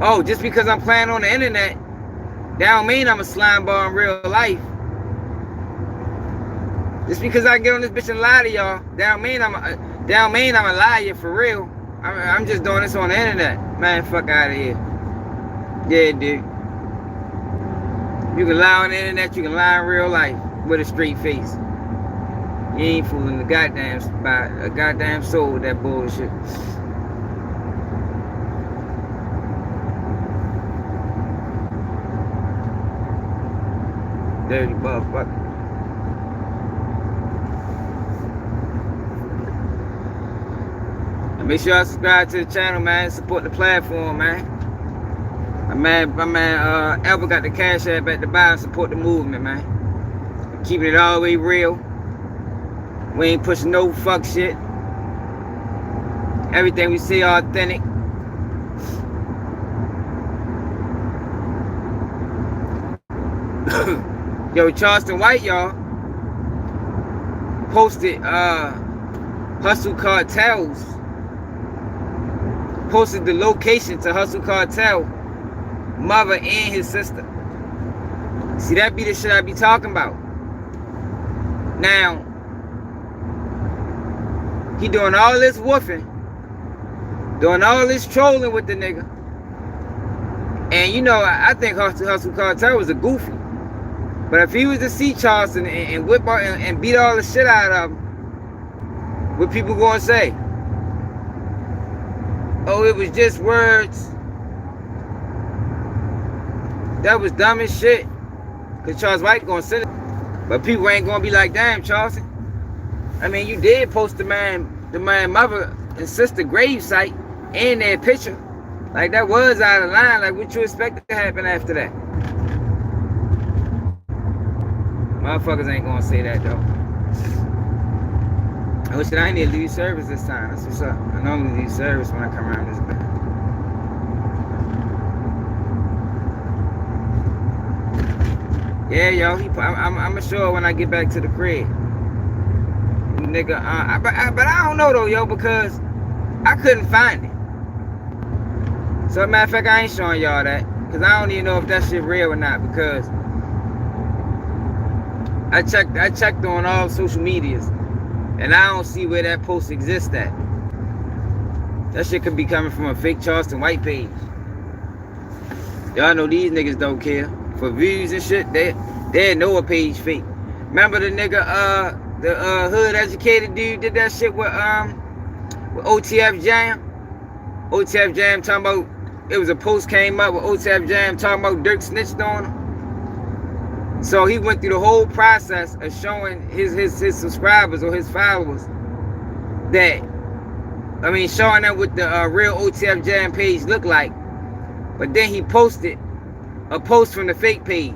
oh, just because I'm playing on the internet, that don't mean I'm a slime ball in real life. Just because I get on this bitch and lie to y'all, that don't mean I'm a liar for real. I'm just doing this on the internet. Man, fuck out of here. Yeah, dude. You can lie on the internet, you can lie in real life with a straight face. You ain't fooling the goddamn soul with that bullshit. Dirty motherfucker. And make sure y'all subscribe to the channel, man. Support the platform, man. My man, Elba got the cash app at the bottom. Support the movement, man. Keeping it all the way real. We ain't pushing no fuck shit. Everything we say authentic. Yo, Charleston White, y'all, posted Hustle Cartels. Posted the location to Hustle Cartel mother and his sister. See, that be the shit I be talking about. Now, he doing all this woofing, doing all this trolling with the nigga. And you know, I think Hustle Cartel was a goofy. But if he was to see Charleston and whip out and beat all the shit out of him, what people gonna say? Oh, it was just words. That was dumb as shit. Cause Charles White gonna send it. But people ain't gonna be like, damn, Charleston. I mean, you did post the man mother and sister gravesite and their picture. Like that was out of line. Like what you expected to happen after that? Motherfuckers ain't gonna say that though. I wish that I didn't leave service this time. That's what's up. I normally leave service when I come around this bit. Yeah, yo, I'm sure when I get back to the crib. Nigga, but I don't know though, yo, because I couldn't find it. So, matter of fact, I ain't showing y'all that. Because I don't even know if that shit real or not. Because I checked on all social medias. And I don't see where that post exists at. That shit could be coming from a fake Charleston White page. Y'all know these niggas don't care. For views and shit, they know a page fake. Remember the nigga, the hood educated dude did that shit with with OTF Jam. OTF Jam talking about, it was a post came up with OTF Jam talking about Dirk snitched on him. So he went through the whole process of showing his subscribers or his followers that, I mean, showing them what the real OTF Jam page looked like. But then he posted a post from the fake page.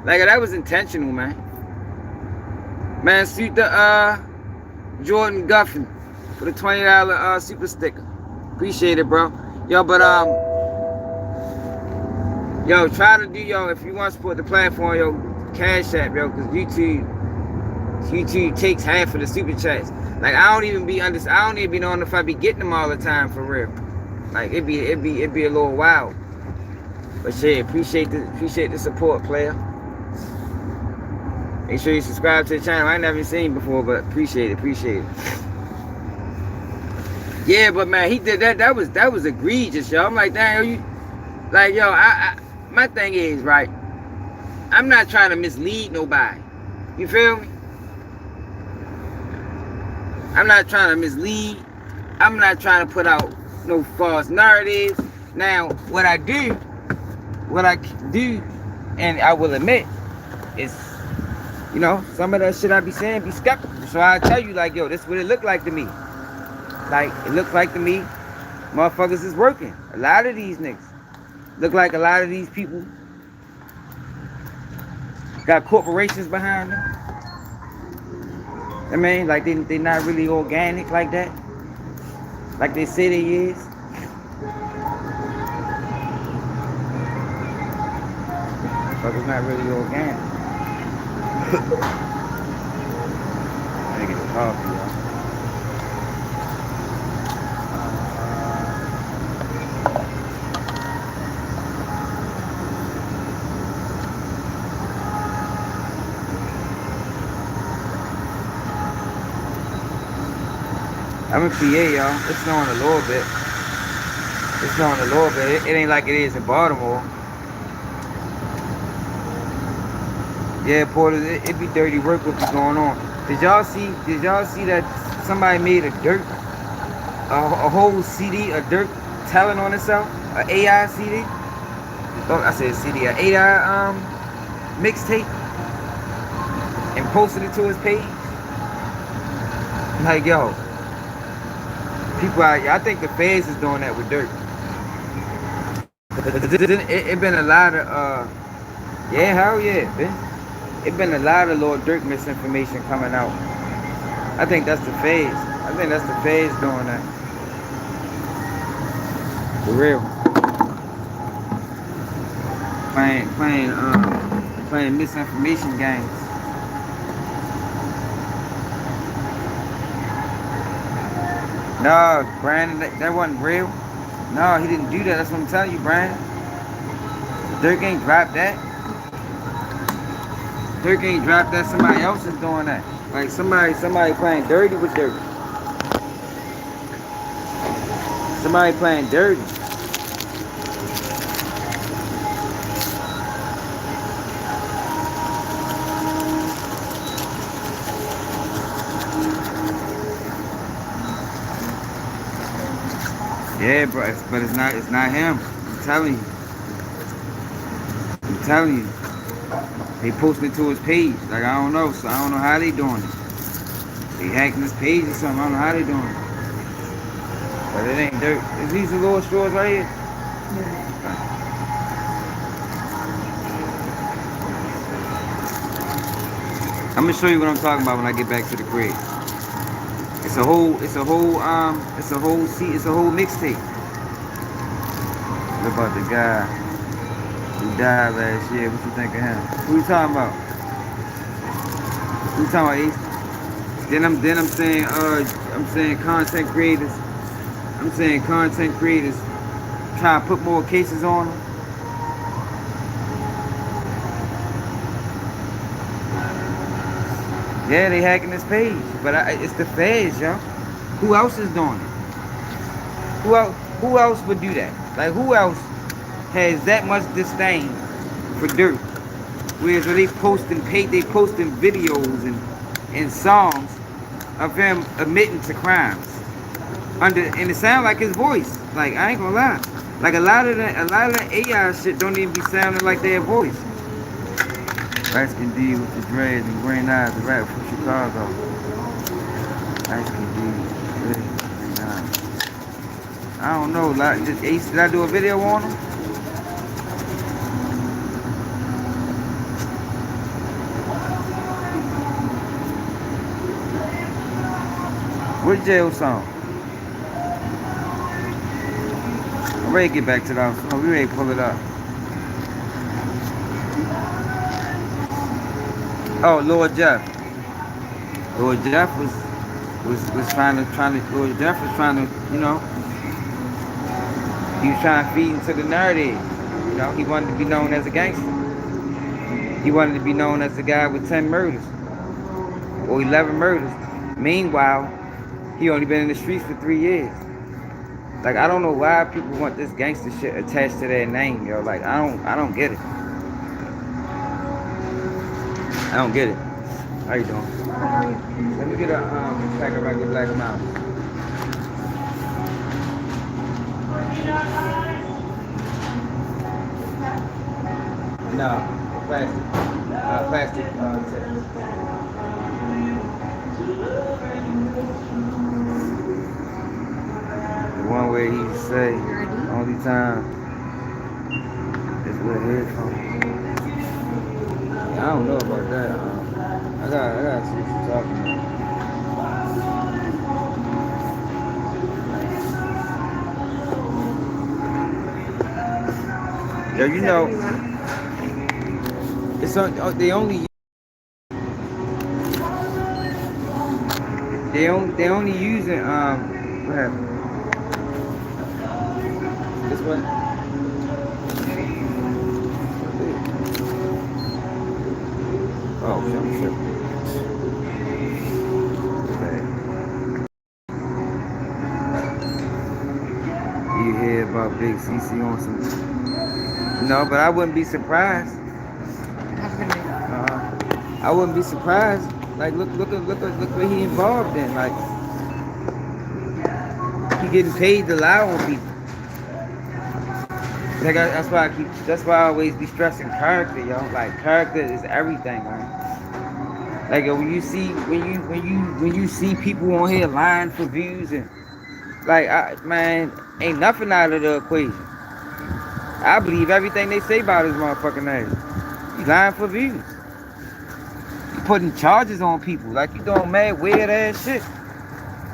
Like, that was intentional, man. Man, shoot the Jordan Guffin for the $20 super sticker. Appreciate it, bro. Yo, but yo, try to do, yo, if you want to support the platform, yo, Cash App, yo, because YouTube takes half of the super chats. Like, I don't even be knowing if I be getting them all the time, for real. Like, it'd be a little wild. But shit, appreciate the support, player. Make sure you subscribe to the channel. I ain't never seen before, but appreciate it. Yeah, but man, he did that. That was egregious, yo. I'm like, damn, yo, my thing is, right, I'm not trying to mislead nobody. You feel me? I'm not trying to mislead. I'm not trying to put out no false narratives. Now, what I do, and I will admit, is, you know, some of that shit I be saying be skeptical. So I tell you, like, yo, this is what it looked like to me. Like, it looks like to me, motherfuckers is working. A lot of these niggas. Look like a lot of these people got corporations behind them. I mean, like, they not really organic like that. Like they say they is. Motherfuckers not really organic. I get the coffee, y'all. I'm in PA, y'all. It's snowing a little bit. It ain't like it is in Baltimore. Yeah, Porter, it be dirty work what's going on. Did y'all see that somebody made a whole CD of Dirk telling on himself? An AI CD? Oh, I said CD, an AI mixtape, and posted it to his page. Like, yo, people out here, I think the feds is doing that with Dirk. It been a lot of yeah, hell yeah, man. It been a lot of Lord Dirk misinformation coming out. I think that's the feds. Doing that. For real. Playing misinformation games. No, Brandon, that wasn't real. No, he didn't do that. That's what I'm telling you, Brandon. Dirk ain't dropped that. Somebody else is doing that. Like somebody playing dirty with Dirk. Somebody playing dirty. Yeah, bro, but it's not him. I'm telling you. They posted it to his page. Like, I don't know. So I don't know how they doing it. They hacking his page or something. I don't know how they doing it. But it ain't Dirk. Is these the little straws right here? Yeah. I'm gonna show you what I'm talking about when I get back to the crib. It's a whole mixtape. What about the guy who died last year? What you think of him? Who you talking about? Ace? Then I'm saying content creators. Trying to put more cases on them. Yeah, they hacking this page, but it's the feds, yo. Who else is doing it? Who else would do that? Like, who else has that much disdain for Dirk? Whereas they posting videos and songs of him admitting to crimes, and it sound like his voice. Like, I ain't gonna lie. Like a lot of the AI shit don't even be sounding like their voice. Light-skin D with the dreads and green eyes, the rap from Chicago. Light-skin D, green eyes. I don't know, like, did I do a video on him? What jail song? I'm ready to get back to that. Oh, we ready to pull it up. Oh, Lord Jeff. Lord Jeff was trying to Lord Jeff was trying to, you know, he was trying to feed into the narrative. You know, he wanted to be known as a gangster. He wanted to be known as the guy with 10 murders or 11 murders. Meanwhile, he only been in the streets for 3 years. Like, I don't know why people want this gangster shit attached to their name, yo. Like, I don't get it. I don't get it. How you doing? Let me get a pack of regular Black Mountain. No, plastic. Plastic. The one where he say, only time is where it is from. I don't know about that. I gotta see what you're talking about. Yo, you know, it's on. They only using what happened? This one. Oh, shit. You hear about Big CC on some? No, but I wouldn't be surprised. I wouldn't be surprised. Like, look what he involved in. Like, he getting paid to lie on people. Like, that's why I always be stressing character, yo. Like, character is everything, man. Like, when you see people on here lying for views and like, man, ain't nothing out of the equation. I believe everything they say about his motherfucking name. You lying for views. You putting charges on people. Like, you doing mad, weird ass shit.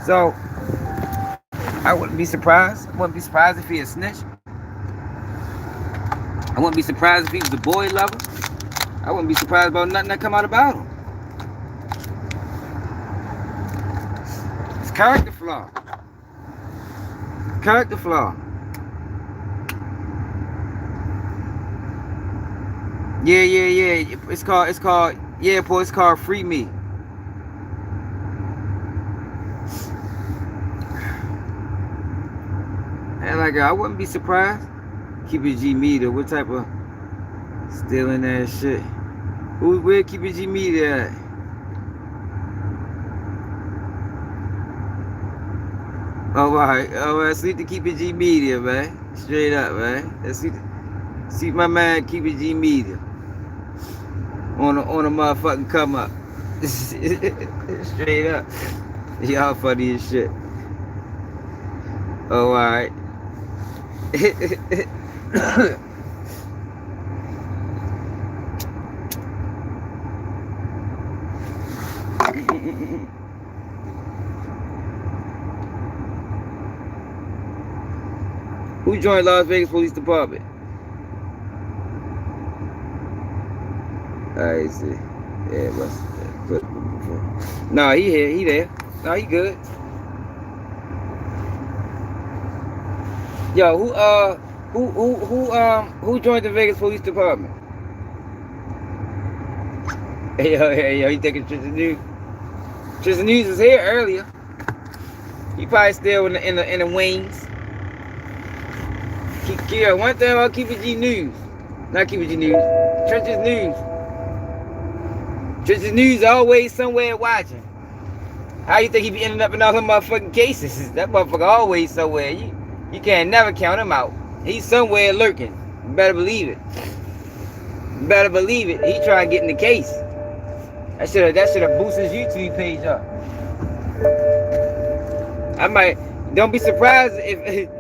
So, I wouldn't be surprised. I wouldn't be surprised if he a snitch. I wouldn't be surprised if he was a boy lover. I wouldn't be surprised about nothing that come out about him. It's character flaw. Character flaw. Yeah. It's called yeah, boy, it's called Free Me. And like, I wouldn't be surprised. Keep it G meter. What type of stealing that shit? Where Keep it G meter at? All right. Sleep to Keep it G media, man. Straight up, man. Let's see my man Keep it G media on a motherfucking come up. Straight up. Y'all funny as shit. Oh, all right. Who joined Las Vegas Police Department? I see. Yeah, what's that? No, he here. He there. No, he good. Yo, who joined the Vegas Police Department? Hey, yo, you thinking Tristan News? Tristan News was here earlier. He probably still in the wings. Yeah, one thing about Keep It G News. Not Keep It G News. Trenches News. Trenches News always somewhere watching. How you think he be ending up in all them motherfucking cases? That motherfucker always somewhere. You can't never count him out. He's somewhere lurking. You better believe it. You better believe it. He trying to get in the case. That should have boosted his YouTube page up. Don't be surprised if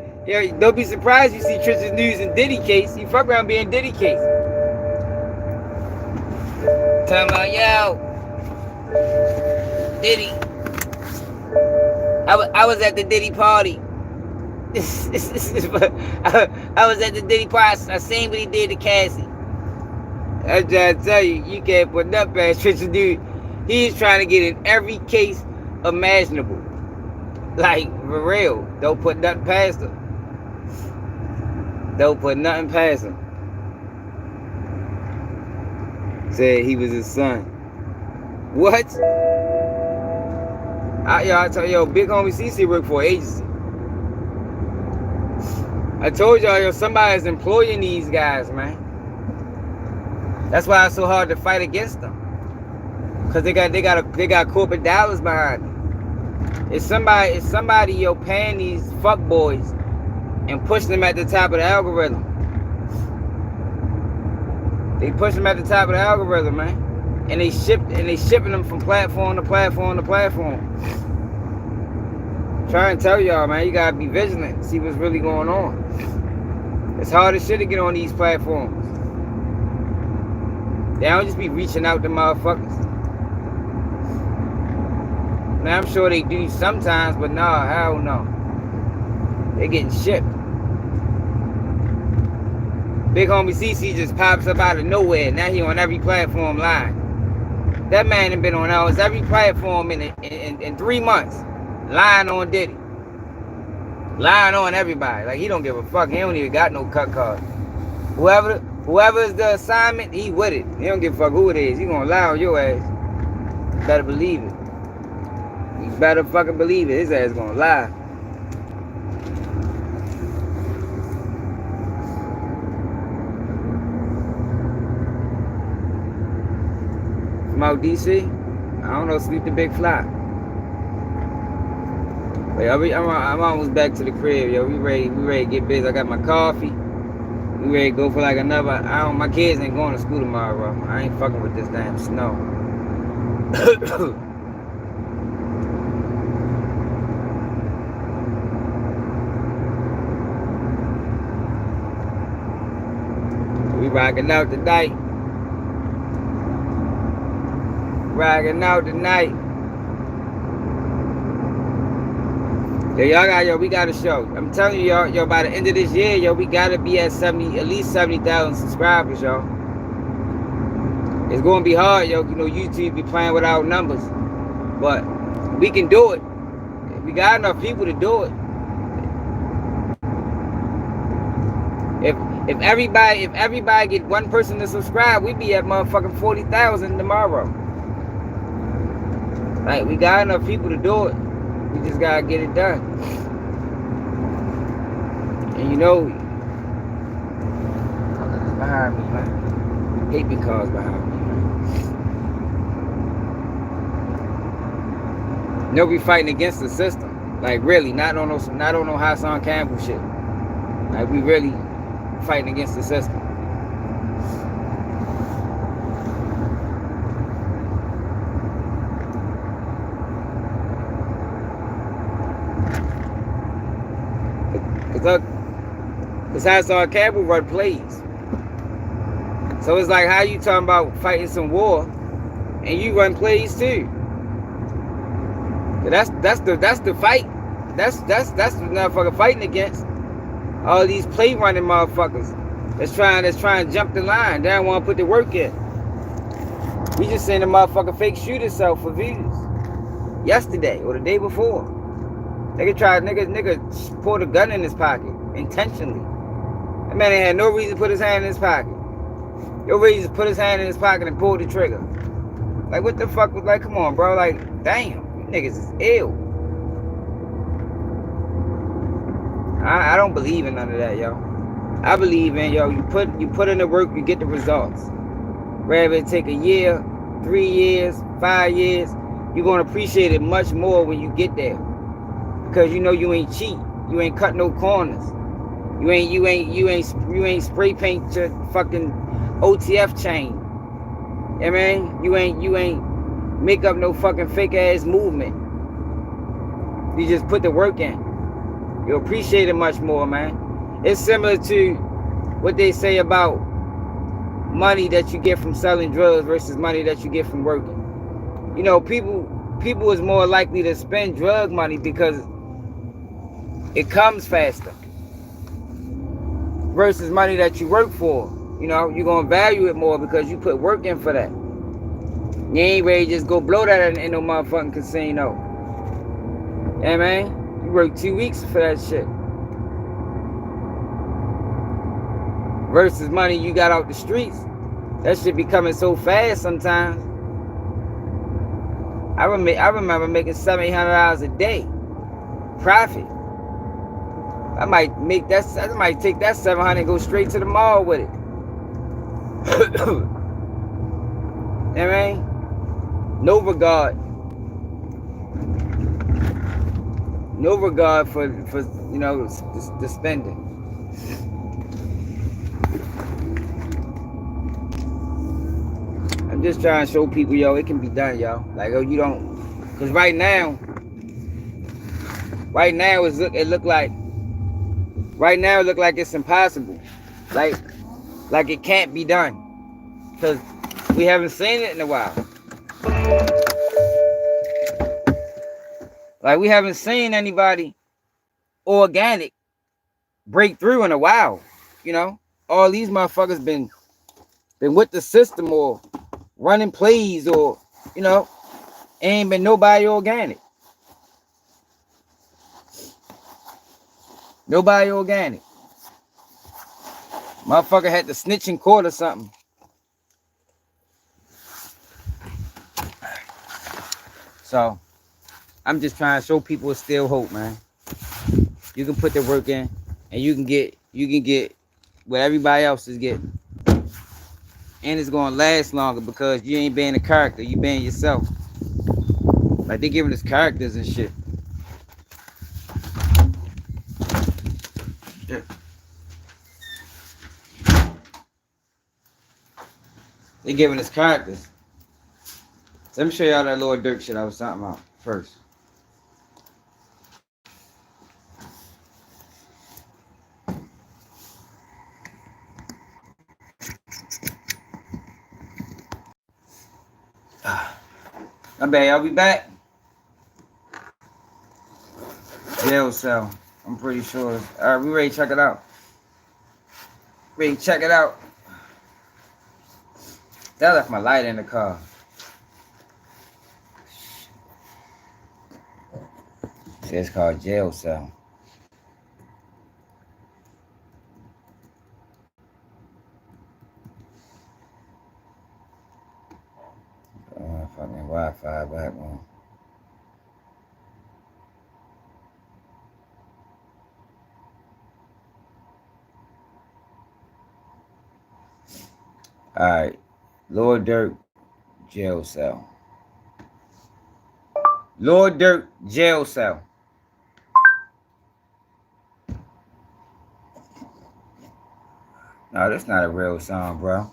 don't be surprised you see Tristan News and Diddy case. He fuck around being Diddy case. Talking about, yo, Diddy. I was at the Diddy party. I was at the Diddy party. I seen what he did to Cassie. I'm trying to tell you, you can't put nothing past Tristan News. He's trying to get in every case imaginable. Like, for real. Don't put nothing past him. Don't put nothing past him. Said he was his son. What? I told yo, big homie CC work for an agency. I told y'all, yo, somebody's employing these guys, man. That's why it's so hard to fight against them. Cause they got corporate dollars behind them. It's somebody yo paying these fuck boys and pushing them at the top of the algorithm. They push them at the top of the algorithm, man. And they shipping them from platform to platform to platform. Trying to tell y'all, man, you gotta be vigilant, see what's really going on. It's hard as shit to get on these platforms. They don't just be reaching out to motherfuckers. Now I'm sure they do sometimes, but nah, hell no. They getting shipped. Big homie CC just pops up out of nowhere. Now he on every platform live. That man done been on almost every platform in 3 months. Lying on Diddy. Lying on everybody. Like, he don't give a fuck. He don't even got no cut card. Whoever is the assignment, he with it. He don't give a fuck who it is. He gonna lie on your ass. You better believe it. You better fucking believe it. His ass gonna lie. From out DC, I don't know, sleep the big fly. But I'm almost back to the crib, yo. We ready to get busy. I got my coffee. We ready to go for like another. My kids ain't going to school tomorrow, bro. I ain't fucking with this damn snow. We rocking out tonight. Rocking out tonight. Yo, we got a show. I'm telling you, yo, by the end of this year, yo, we gotta be at at least 70,000 subscribers, yo. It's gonna be hard, yo. You know, YouTube be playing without numbers, but we can do it. We got enough people to do it. If everybody get one person to subscribe, we be at motherfucking 40,000 tomorrow. Like, we got enough people to do it. We just gotta get it done. And you know, behind me, man. I hate big cars behind me, man. You know, we fighting against the system. Like, really, not on no Hassan Campbell shit. Like, we really fighting against the system. Because Hassan Campbell run plays. So it's like, how you talking about fighting some war and you run plays too? That's the fight. That's the motherfucker fighting against. All these play running motherfuckers that's trying to jump the line. They don't want to put the work in. We just seen a motherfucker fake shoot himself for views yesterday or the day before. Nigga pulled a gun in his pocket intentionally. That man ain't had no reason to put his hand in his pocket. Your reason to put his hand in his pocket and pull the trigger. Like, what the fuck was like? Come on, bro. Like, damn, you niggas is ill. I don't believe in none of that, yo. I believe in, yo, you put in the work, you get the results. Rather it take a year, 3 years, 5 years, you're gonna appreciate it much more when you get there. Because you know you ain't cheat. You ain't cut no corners. You ain't spray paint your fucking OTF chain. I mean, you ain't make up no fucking fake ass movement. You just put the work in. You'll appreciate it much more, man. It's similar to what they say about money that you get from selling drugs versus money that you get from working. You know, people is more likely to spend drug money because it comes faster versus money that you work for. You know, you're gonna value it more because you put work in for that. You ain't ready to just go blow that in no motherfucking casino. Yeah, man. You work 2 weeks for that shit. Versus money you got out the streets. That shit be coming so fast sometimes. I remember making $700-800 a day. Profit. I might take that 700 and go straight to the mall with it. You know what I mean? No regard for you know, the spending. I'm just trying to show people, yo, it can be done, yo. Like, oh, you don't, because right now it look like it's impossible. Like it can't be done, because we haven't seen it in a while. Like, we haven't seen anybody organic break through in a while. You know, all these motherfuckers been with the system or running plays, or, you know, ain't been nobody organic. Nobody organic. Motherfucker had to snitch in court or something. So I'm just trying to show people it's still hope, man. You can put the work in and you can get what everybody else is getting. And it's gonna last longer because you ain't being a character, you being yourself. Like, they giving us characters and shit. Yeah. They giving us characters. So let me show y'all that Lord Dirk shit I was talking about first. My bad, y'all be back. Jail cell. I'm pretty sure. Alright, we ready to check it out. Ready to check it out. That left my light in the car. It's called jail cell. Fucking Wi-Fi back on. Alright. Lord Dirk, jail cell. Lord Dirk, jail cell. No, that's not a real song, bro.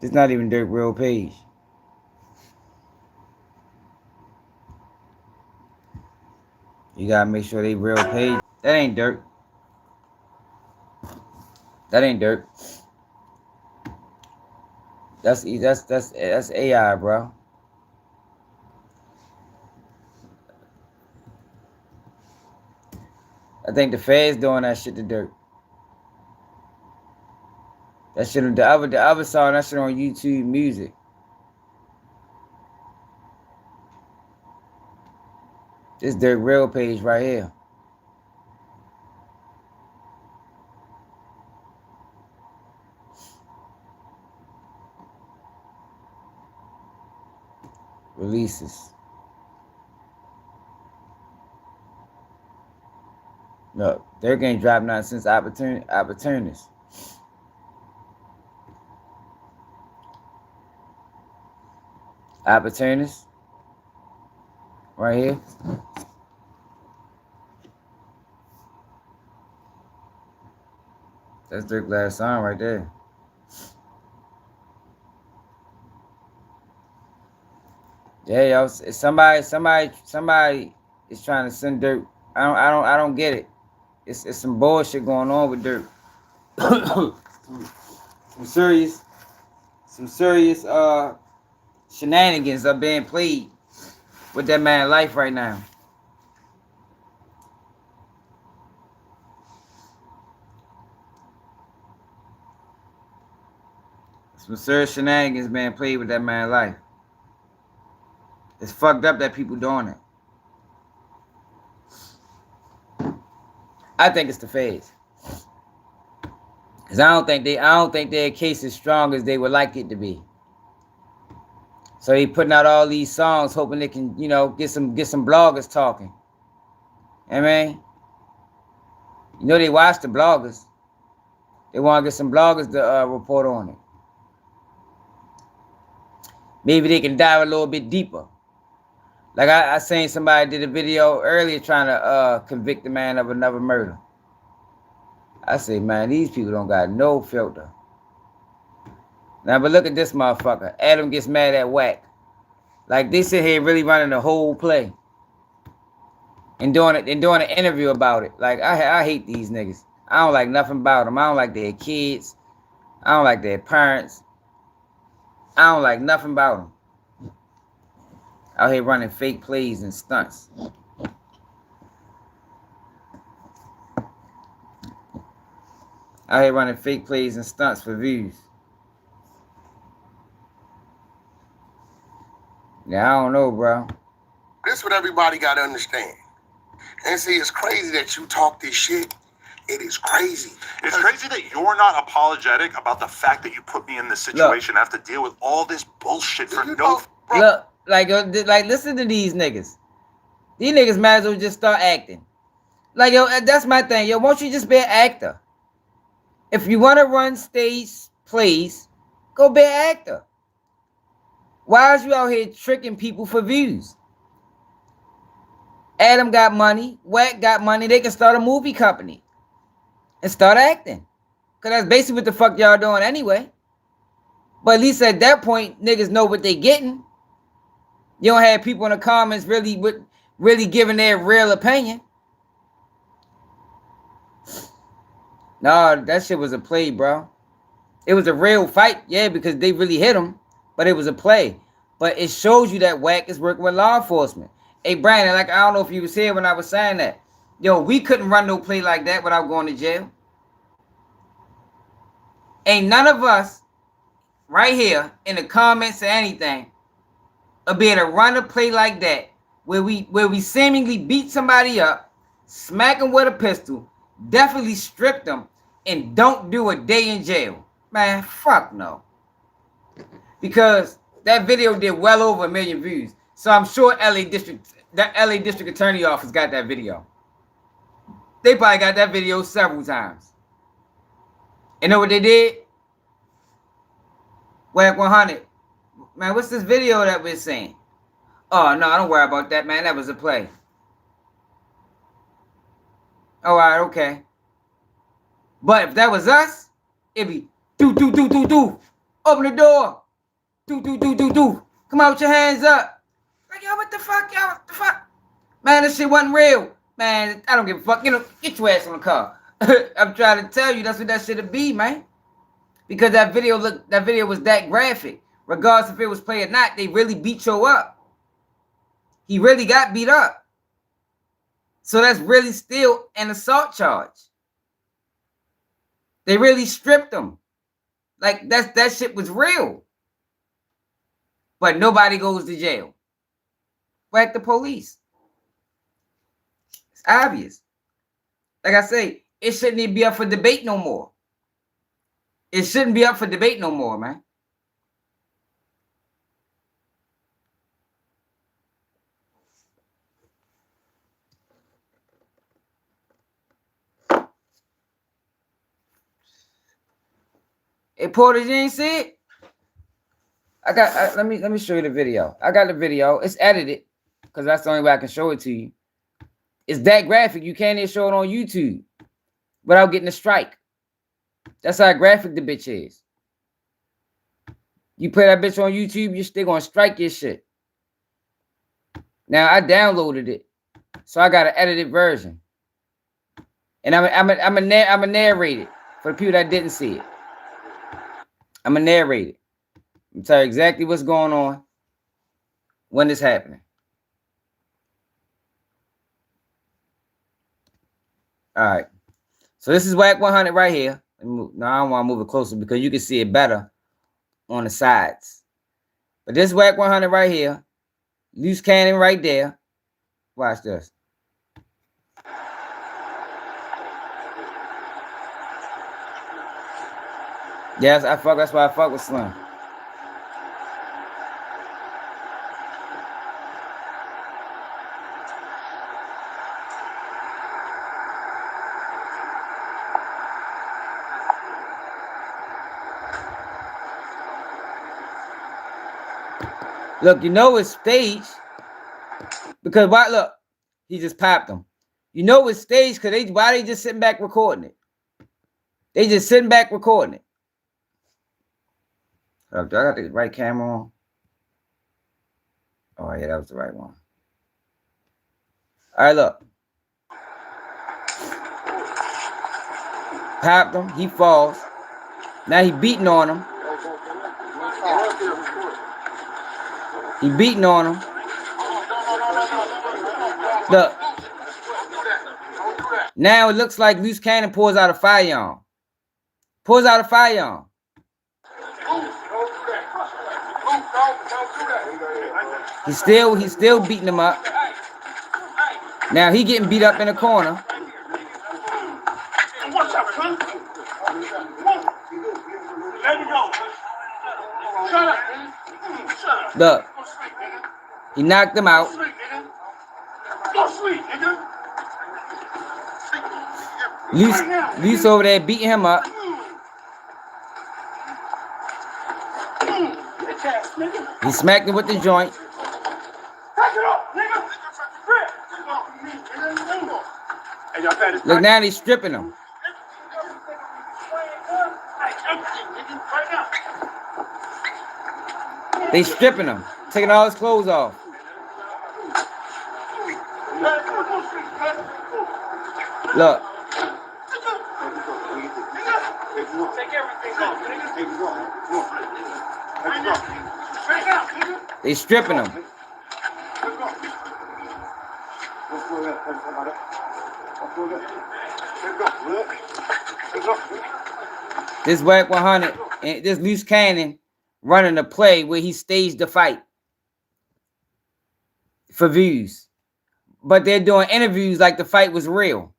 It's not even Dirk real page. You gotta make sure they real page. That ain't Dirk. That ain't Dirk. That's AI, bro. I think the feds doing that shit to Dirk. That shit, the other song, that shit on YouTube Music. This Dirk real page right here. Releases. Look, Dirk ain't dropped nothing since opportunist. Opportunist. Right here. That's Dirk's last song right there. Yeah, yo, somebody is trying to send Dirk. I don't get it. It's some bullshit going on with Dirk. some serious shenanigans are being played with that man's life right now. Some serious shenanigans being played with that man's life. It's fucked up that people doing it. I think it's the feds. Cause I don't think their case is strong as they would like it to be. So they putting out all these songs hoping they can, get some bloggers talking. I mean, they watch the bloggers. They want to get some bloggers to report on it. Maybe they can dive a little bit deeper. Like I seen somebody did a video earlier trying to convict the man of another murder. I say, man, these people don't got no filter. Now, but look at this motherfucker. Adam gets mad at Wack. Like they sit here really running the whole play. And doing an interview about it. Like I hate these niggas. I don't like nothing about them. I don't like their kids. I don't like their parents. I don't like nothing about them. Out here running fake plays and stunts. Out here running fake plays and stunts for views. Yeah, I don't know, bro. This is what everybody got to understand. And see, it's crazy that you talk this shit. It is crazy. It's crazy that you're not apologetic about the fact that you put me in this situation. I have to deal with all this bullshit for no... Look, like listen to these niggas. These niggas might as well just start acting. Like, yo, that's my thing. Yo, won't you just be an actor? If you want to run stage plays, go be an actor. Why is you out here tricking people for views? Adam got money. Wack got money. They can start a movie company and start acting. Because that's basically what the fuck y'all doing anyway. But at least at that point, niggas know what they getting. You don't have people in the comments really giving their real opinion. No, that shit was a play, bro. It was a real fight, yeah, because they really hit him. But it was a play. But it shows you that Wack is working with law enforcement. Hey, Brandon, like, I don't know if you was here when I was saying that. Yo, we couldn't run no play like that without going to jail. Ain't none of us right here in the comments or anything will be able to run a play like that where we seemingly beat somebody up, smack them with a pistol, definitely strip them, and don't do a day in jail. Man, fuck no. Because that video did well over 1 million views. So I'm sure LA District Attorney Office got that video. They probably got that video several times. You know what they did? Wack 100. Man, what's this video that we're seeing? Oh, no, don't worry about that, man. That was a play. All right, okay. But if that was us, it'd be do. Open the door. Do. Come out with your hands up. Like, yo, what the fuck, yo? What the fuck? Man, this shit wasn't real. Man, I don't give a fuck. Get your ass on the car. I'm trying to tell you, that's what that shit'd be, man. Because that video was that graphic. Regardless if it was play or not, they really beat you up. He really got beat up. So that's really still an assault charge. They really stripped him. Like, that shit was real. But nobody goes to jail. Whack the police. It's obvious. Like I say, it shouldn't even be up for debate no more. It shouldn't be up for debate no more, man. Hey, Porter, you ain't see it? Let me show you the video. I got the video. It's edited because that's the only way I can show it to you. It's that graphic. You can't even show it on YouTube without getting a strike. That's how graphic the bitch is. You play that bitch on YouTube, you're still gonna strike your shit. Now I downloaded it, so I got an edited version, and I'm a narrate it for the people that didn't see it. I'm a narrate it. I'm tell you exactly what's going on when it's happening. All right. So this is Wack 100 right here. Now I don't want to move it closer because you can see it better on the sides. But this Wack 100 right here, loose cannon right there. Watch this. Yes, that's why I fuck with Slim. Look, you know it's staged because why? Look, he just popped them. You know it's staged because why they just sitting back recording it? They just sitting back recording it. Oh, do I got the right camera on? Oh yeah, that was the right one. All right, look. Popped him. He falls. Now he beating on him. He beating on him. Look. Now it looks like loose cannon pulls out a firearm. Pulls out a firearm. He's still beating him up. Now he getting beat up in the corner. Look. He knocked him out. Loose over there beating him up. He smacked him with the joint. Look, now he's stripping him. They stripping him, taking all his clothes off. Look. They stripping him. This Wack 100 and this loose cannon running a play where he staged the fight for views. But they're doing interviews like the fight was real.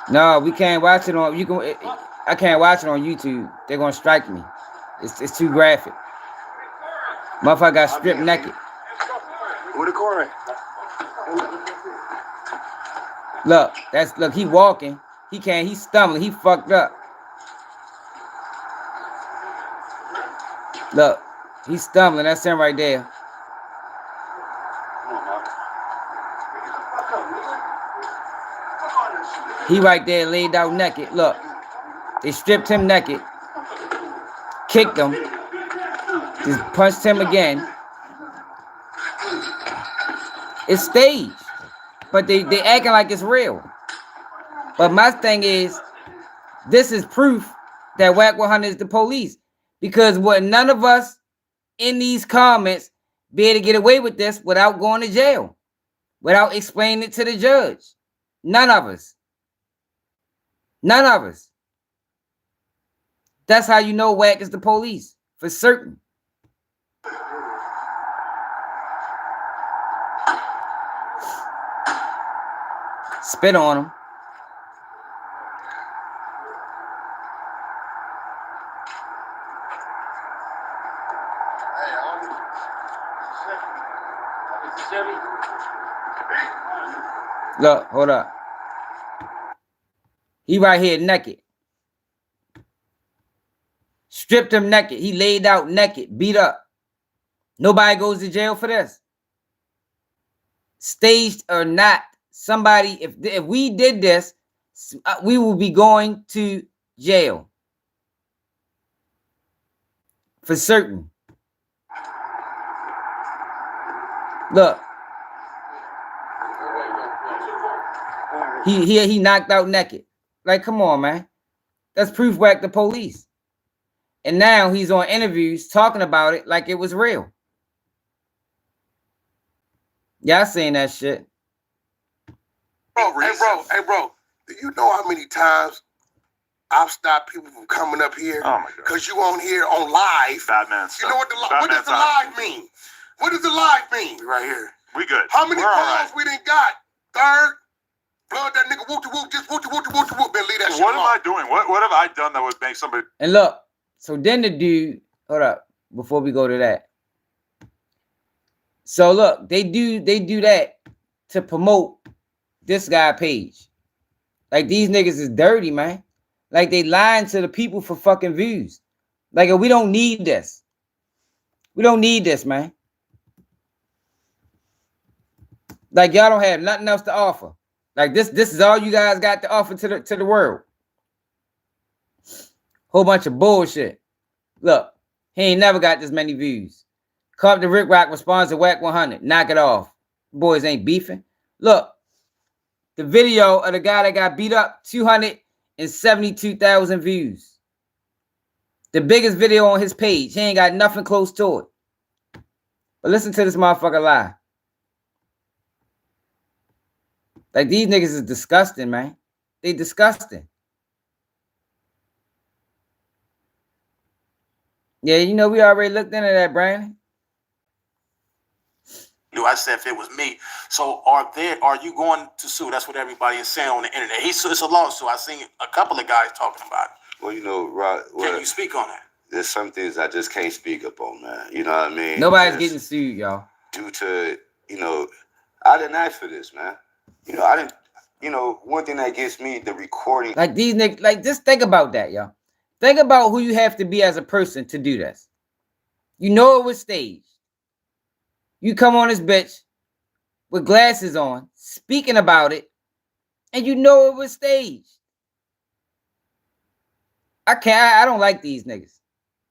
No, we can't watch it on. I can't watch it on YouTube. They're gonna strike me. It's too graphic. Motherfucker got stripped naked. Where the car at? Look. He walking. He can't. He's stumbling. He fucked up. Look, he's stumbling. That's him right there. He right there laid out naked. Look, they stripped him naked, kicked him, just punched him again. It's staged, but they acting like it's real. But my thing is, this is proof that Wack 100 is the police. Because what none of us in these comments be able to get away with this without going to jail, without explaining it to the judge. None of us. None of us. That's how you know Wack is the police, for certain. Spit on him. Look, hold up. He right here naked. Stripped him naked. He laid out naked, beat up. Nobody goes to jail for this. Staged or not, somebody, if we did this, we will be going to jail. For certain. Look. He knocked out naked. Like, come on, man. That's proof Wack the police. And now he's on interviews talking about it like it was real. Y'all saying that shit. Bro, hey bro, do you know how many times I've stopped people from coming up here? Oh my God. Because you on here on live. Batman stuff. You know what does the live mean? What does the live mean? Right here. We good. How many We're calls right. we done got? Third, blood that nigga whoop, just whoop, then leave that shit What am alone. I doing? What have I done that would make somebody? And look, so then the dude, hold up, before we go to that. So look, they do that to promote this guy page. Like, these niggas is dirty, man. Like, they lying to the people for fucking views. Like, we don't need this. We don't need this, man. Like, y'all don't have nothing else to offer. Like, this is all you guys got to offer to the world. Whole bunch of bullshit. Look, he ain't never got this many views. Compton Rick Rock responds to Wack 100. Knock it off. Boys ain't beefing. Look, the video of the guy that got beat up, 272,000 views. The biggest video on his page. He ain't got nothing close to it. But listen to this motherfucker lie. Like, these niggas is disgusting, man. They disgusting. Yeah, you know, we already looked into that, Brandon. I said if it was me. So are you going to sue? That's what everybody is saying on the internet. It's a lawsuit. I've seen a couple of guys talking about it. Well, you know, Rod, Can you speak on that? There's some things I just can't speak up on, man. You know what I mean? Nobody's getting sued, y'all. Due to, you know, I didn't ask for this, man. You know, I didn't, you know, one thing that gets me, the recording. Like, these niggas, like, just think about that, y'all. Think about who you have to be as a person to do this. You know it was staged. You come on this bitch with glasses on, speaking about it, and you know it was staged. I don't like these niggas.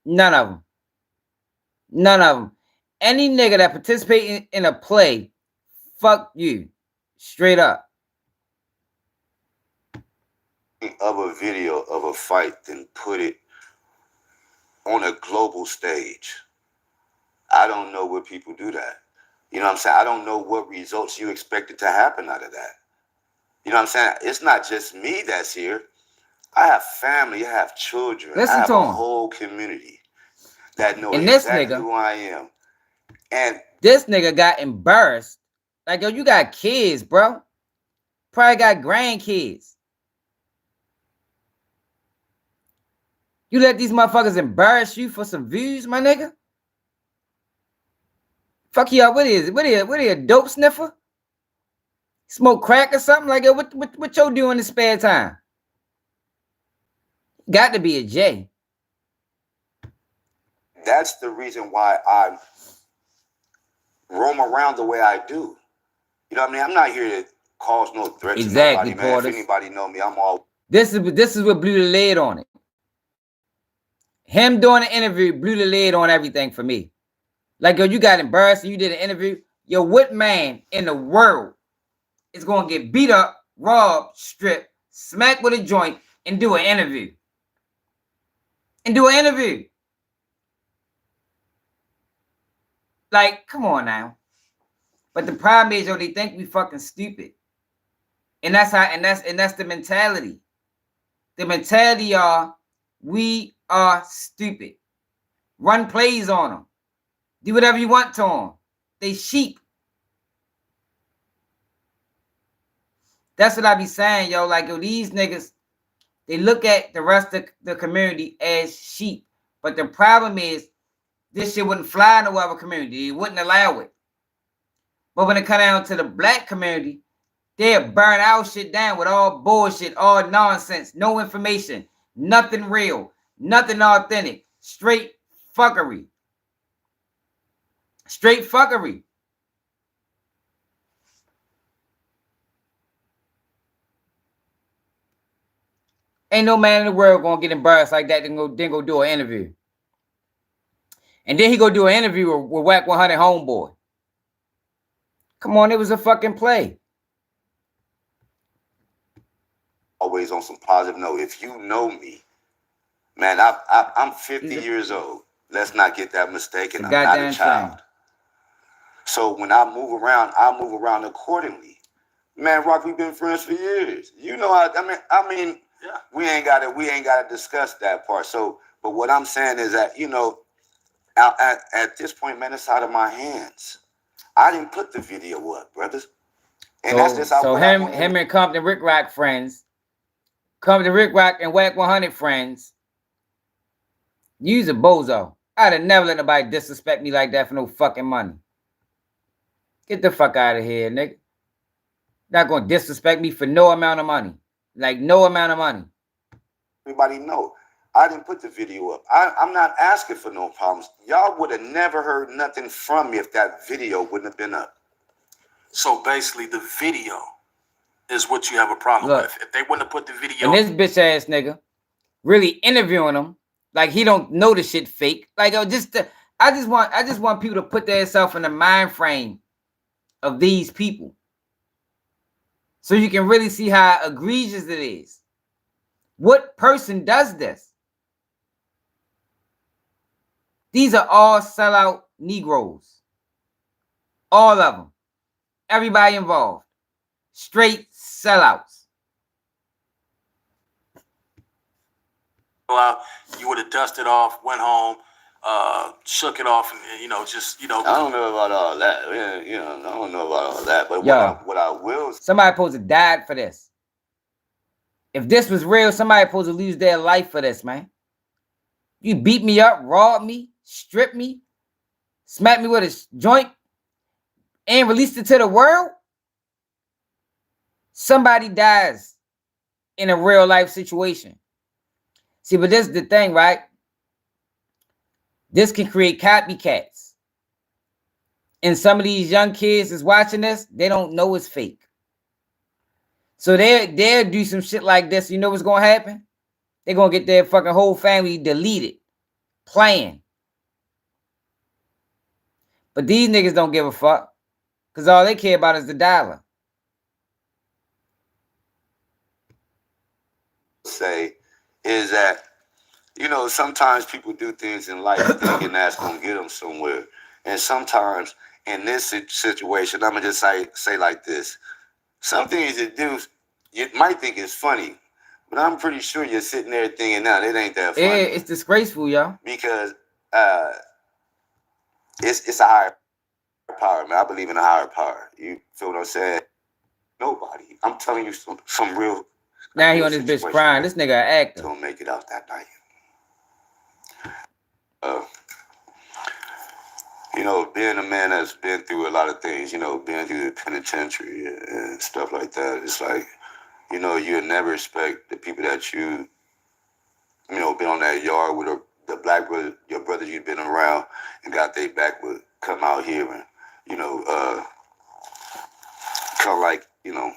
None of them. None of them. Any nigga that participates in a play, fuck you. Straight up. Of a video of a fight, then put it on a global stage. I don't know where people do that. You know what I'm saying? I don't know what results you expected to happen out of that. You know what I'm saying? It's not just me that's here. I have family, I have children, I have a whole community that know exactly who I am. And this nigga got embarrassed. Like, yo, you got kids, bro. Probably got grandkids. You let these motherfuckers embarrass you for some views, my nigga? Fuck you up. What is it? What is a dope sniffer? Smoke crack or something? Like, what y'all do in the spare time? Got to be a J. That's the reason why I roam around the way I do. You know what I mean? I'm not here to cause no threat to nobody, man. If anybody know me, I'm all. This is what blew the lid on it. Him doing an interview blew the lid on everything for me. Like, yo, you got embarrassed and you did an interview. Yo, what man in the world is going to get beat up, robbed, stripped, smacked with a joint, and do an interview? Like, come on now. But the problem is, yo, they think we fucking stupid. And that's the mentality. The mentality, y'all, we are stupid. Run plays on them. Do whatever you want to them. They sheep. That's what I be saying, yo. Like, yo, these niggas, they look at the rest of the community as sheep. But the problem is, this shit wouldn't fly in no other community. It wouldn't allow it. But when it comes down to the black community, They'll burn our shit down with all bullshit, all nonsense, no information, nothing real, nothing authentic, straight fuckery. Straight fuckery. Ain't no man in the world gonna get embarrassed like that then go do an interview. And then he go do an interview with Wack 100 Homeboy. Come on, it was a fucking play. Always on some positive note. If you know me, man, I'm 50 years old. Let's not get that mistaken. I'm not a child. So when I move around accordingly. Man, Rock, we've been friends for years. You know, I mean, yeah. we ain't gotta discuss that part. So, but what I'm saying is that, you know, at this point, man, it's out of my hands. I didn't put the video up, brothers. And that's just so him and Compton Rick Rock friends, Compton Rick Rock and Wack 100 friends, you's a bozo. I'd have never let nobody disrespect me like that for no fucking money. Get the fuck out of here, nigga. Not gonna disrespect me for no amount of money. Like no amount of money. Everybody know. I didn't put the video up. I'm not asking for no problems. Y'all would have never heard nothing from me if that video wouldn't have been up. So basically the video is what you have a problem with. If they wouldn't have put the video. And this bitch ass nigga really interviewing him like he don't know the shit fake. Like I just want people to put themselves in the mind frame of these people. So you can really see how egregious it is. What person does this? These are all sellout Negroes. All of them. Everybody involved. Straight sellouts. Well, you would have dusted off, went home, shook it off, and you know, just I don't know about all that. Yeah, I don't know about all that. But what I will. Somebody supposed to die for this. If this was real, somebody supposed to lose their life for this, man. You beat me up, robbed me, stripped me, smacked me with a joint, and released it to the world. Somebody dies in a real life situation. See, but this is the thing, right? This can create copycats. And some of these young kids is watching this, they don't know it's fake. So they'll do some shit like this. You know what's going to happen? They're going to get their fucking whole family deleted. Playing. But these niggas don't give a fuck. Because all they care about is the dollar. Say is that, you know, sometimes people do things in life thinking that's going to get them somewhere. And sometimes in this situation, I'm going to just say like this. Some things you do, you might think it's funny, but I'm pretty sure you're sitting there thinking, no, it ain't that funny. Yeah, it's disgraceful, y'all. Because it's a higher power, man. I believe in a higher power. You feel what I'm saying? Nobody. I'm telling you some real. Now he on this bitch crying. This nigga an actor. Don't make it out that night. You know, being a man that's been through a lot of things, you know, being through the penitentiary and stuff like that, it's like, you know, you never expect the people that you know, been on that yard with the black brother, your brothers you've been around and got their back would come out here and, you know, kind of like, you know,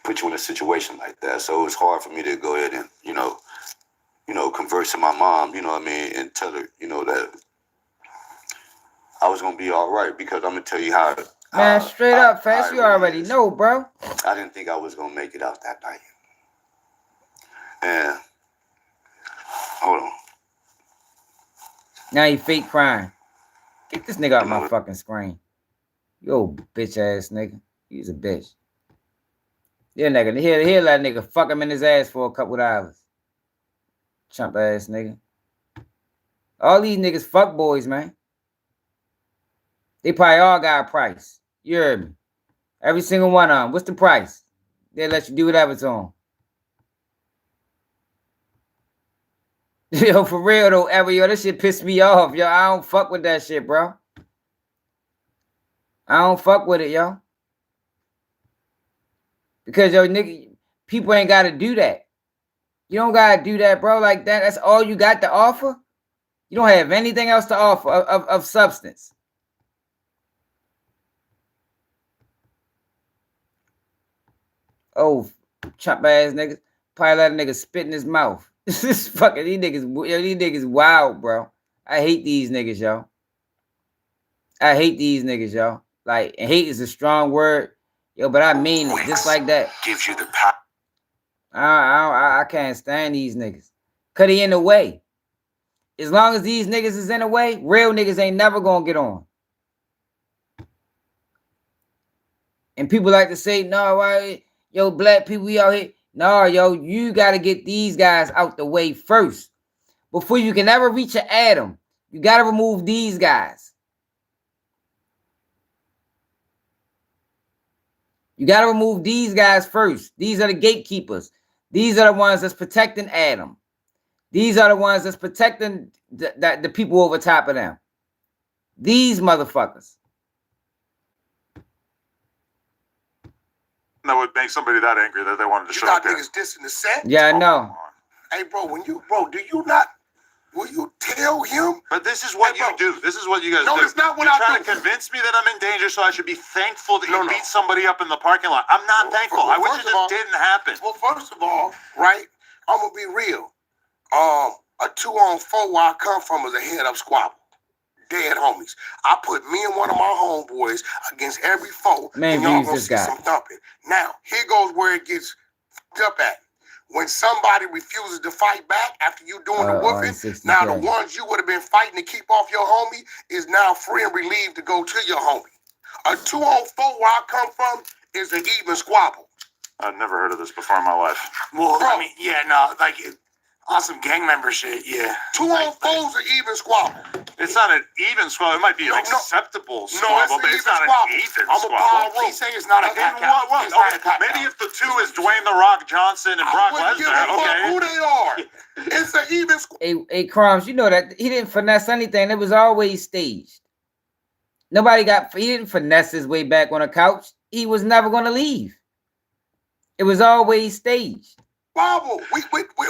put you in a situation like that. So it's hard for me to go ahead and, you know, converse to my mom, you know what I mean, and tell her, you know, that I was gonna be all right, because I'm gonna tell you how. Man, straight up, fast. You already know, bro. I didn't think I was gonna make it out that night. And hold on. Now you fake crying. Get this nigga out my fucking screen. Yo, bitch ass nigga. He's a bitch. Yeah, nigga. He'll let nigga fuck him in his ass for a couple of hours. Chump ass nigga. All these niggas fuck boys, man. They probably all got a price. You heard me? Every single one of them. What's the price? They'll let you do whatever to them. Yo, for real though, yo, this shit pissed me off. Yo, I don't fuck with that shit, bro. I don't fuck with it, yo. Because yo, nigga, people ain't got to do that. You don't got to do that, bro, like that. That's all you got to offer. You don't have anything else to offer of substance. Oh, chop ass niggas. Probably let a nigga spit in his mouth. This fucking these niggas wild, bro. I hate these niggas, yo. I hate these niggas, yo. Like, and hate is a strong word, yo, but I mean it just like that. Gives you the power. I can't stand these niggas. Cause they in the way. As long as these niggas is in the way, real niggas ain't never gonna get on. And people like to say, no, why, yo, black people, we out here. No, yo, you gotta get these guys out the way first. Before you can ever reach an Adam, you gotta remove these guys. You gotta remove these guys first. These are the gatekeepers. These are the ones that's protecting Adam. These are the ones that's protecting the people over top of them. These motherfuckers. That would make somebody that angry that they wanted to show up. You got niggas dissing the set? Yeah, I know. Hey, bro, do you not, will you tell him? But this is what you do. This is what you guys do. No, it's not what You're I trying do. to convince me that I'm in danger, so I should be thankful that you beat somebody up in the parking lot. I'm not thankful. I wish it just didn't happen. Well, first of all, right, I'm going to be real. A 2-on-4 where I come from is a head-up squabble. Dead homies. I put me and one of my homeboys against every foe, and y'all gonna see some thumping. Now, here goes where it gets fucked up at. When somebody refuses to fight back after you doing the whooping, now the ones you would have been fighting to keep off your homie is now free and relieved to go to your homie. A 2-on-4 where I come from is an even squabble. I've never heard of this before in my life. Well, I mean, yeah, no, like awesome gang member shit, yeah. 2-on-4's an even squabble. It's not an even squabble. It might be an acceptable squabble, but it's not an even squabble. He's saying it's not a knockout. Maybe if the two is Dwayne The Rock Johnson and Brock Lesnar, okay. Who they are? It's an even squabble. Hey, Crumbs, you know that he didn't finesse anything. It was always staged. He didn't finesse his way back on a couch. He was never going to leave. It was always staged. Squabble.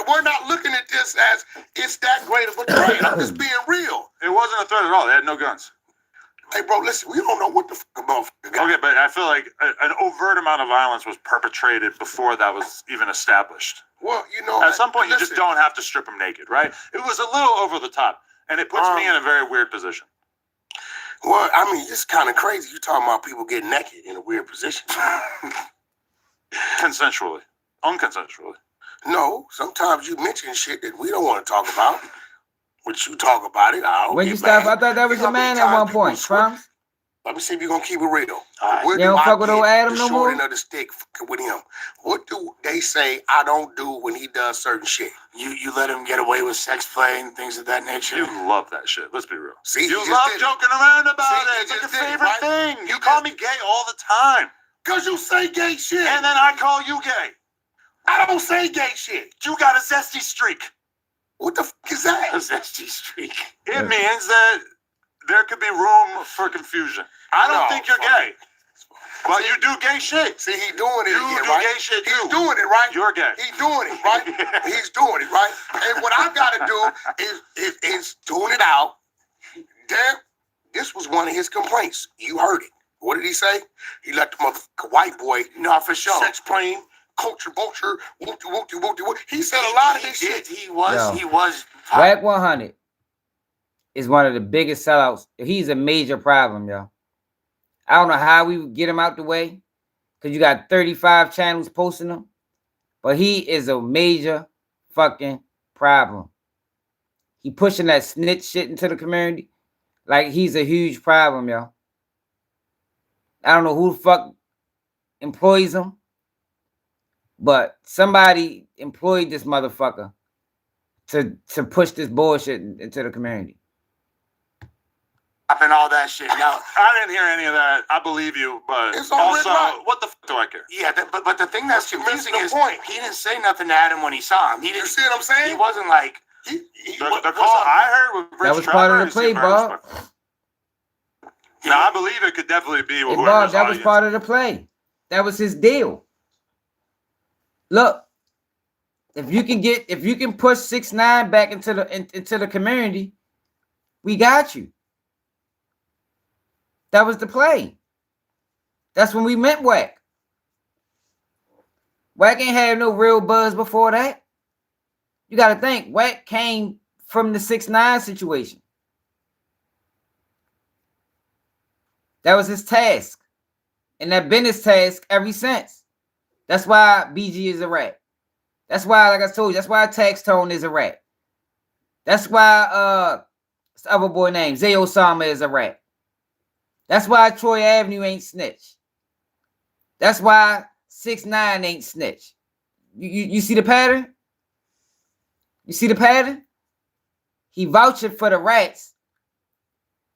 We're not looking at this as it's that great of a threat. I'm just being real. It wasn't a threat at all. They had no guns. Hey, bro, listen, we don't know what the fuck about. Okay, but I feel like an overt amount of violence was perpetrated before that was even established. Well, you know, at some point you just don't have to strip them naked, right? It was a little over the top, and it puts me in a very weird position. Well, I mean, it's kind of crazy. You're talking about people getting naked in a weird position. Consensually. Unconsensually. No, sometimes you mention shit that we don't want to talk about. But you talk about it, when you stop, I thought that was a man at one point, Crumbs. Let me see if you're going to keep it real. You don't fuck with old Adam no more? The stick with him. What do they say I don't do when he does certain shit? You let him get away with sex play and things of that nature? You love that shit. Let's be real. See, you love joking around about it. It's like your favorite thing. You call me gay all the time. Because you say gay shit. And then I call you gay. I don't say gay shit. You got a zesty streak. What the fuck is that? A zesty streak. It means that there could be room for confusion. I don't think you're gay. But you do gay shit. See, he doing it again, right? Gay shit too. He's doing it, right? You're gay. He's doing it, right? He's doing it, right? And what I got to do is tune it out. Damn, this was one of his complaints. You heard it. What did he say? He let the motherfucking white boy, for sure. Sex playing, culture, vulture, wooty. He said a lot of this shit. He was. Wack 100 is one of the biggest sellouts. He's a major problem, yo. I don't know how we would get him out the way, because you got 35 channels posting him, but he is a major fucking problem. He pushing that snitch shit into the community. Like, he's a huge problem, yo. I don't know who the fuck employs him, but somebody employed this motherfucker to push this bullshit into the community. And all that shit. Now, I didn't hear any of that. I believe you, but it's also, what the fuck do I care? Yeah, but the thing that's confusing is he didn't say nothing to Adam when he saw him. He didn't. You see what I'm saying? He wasn't like. The call I heard was that was part of the play, Bob. Now, I believe it could definitely be. Hey, Bob, that was part of the play. That was his deal. Look, if you can push 6ix9ine back into the community, we got you. That was the play. That's when we met Wack. Wack ain't had no real buzz before that. You got to think, Wack came from the 6ix9ine situation. That was his task. And that been his task ever since. That's why BG is a rat. That's why, like I told you, that's why Tax Tone is a rat. That's why what's the other boy name? Zay Osama is a rat. That's why Troy Avenue ain't snitch. That's why 6ix9ine ain't snitch. You see the pattern? You see the pattern? He vouching for the rats.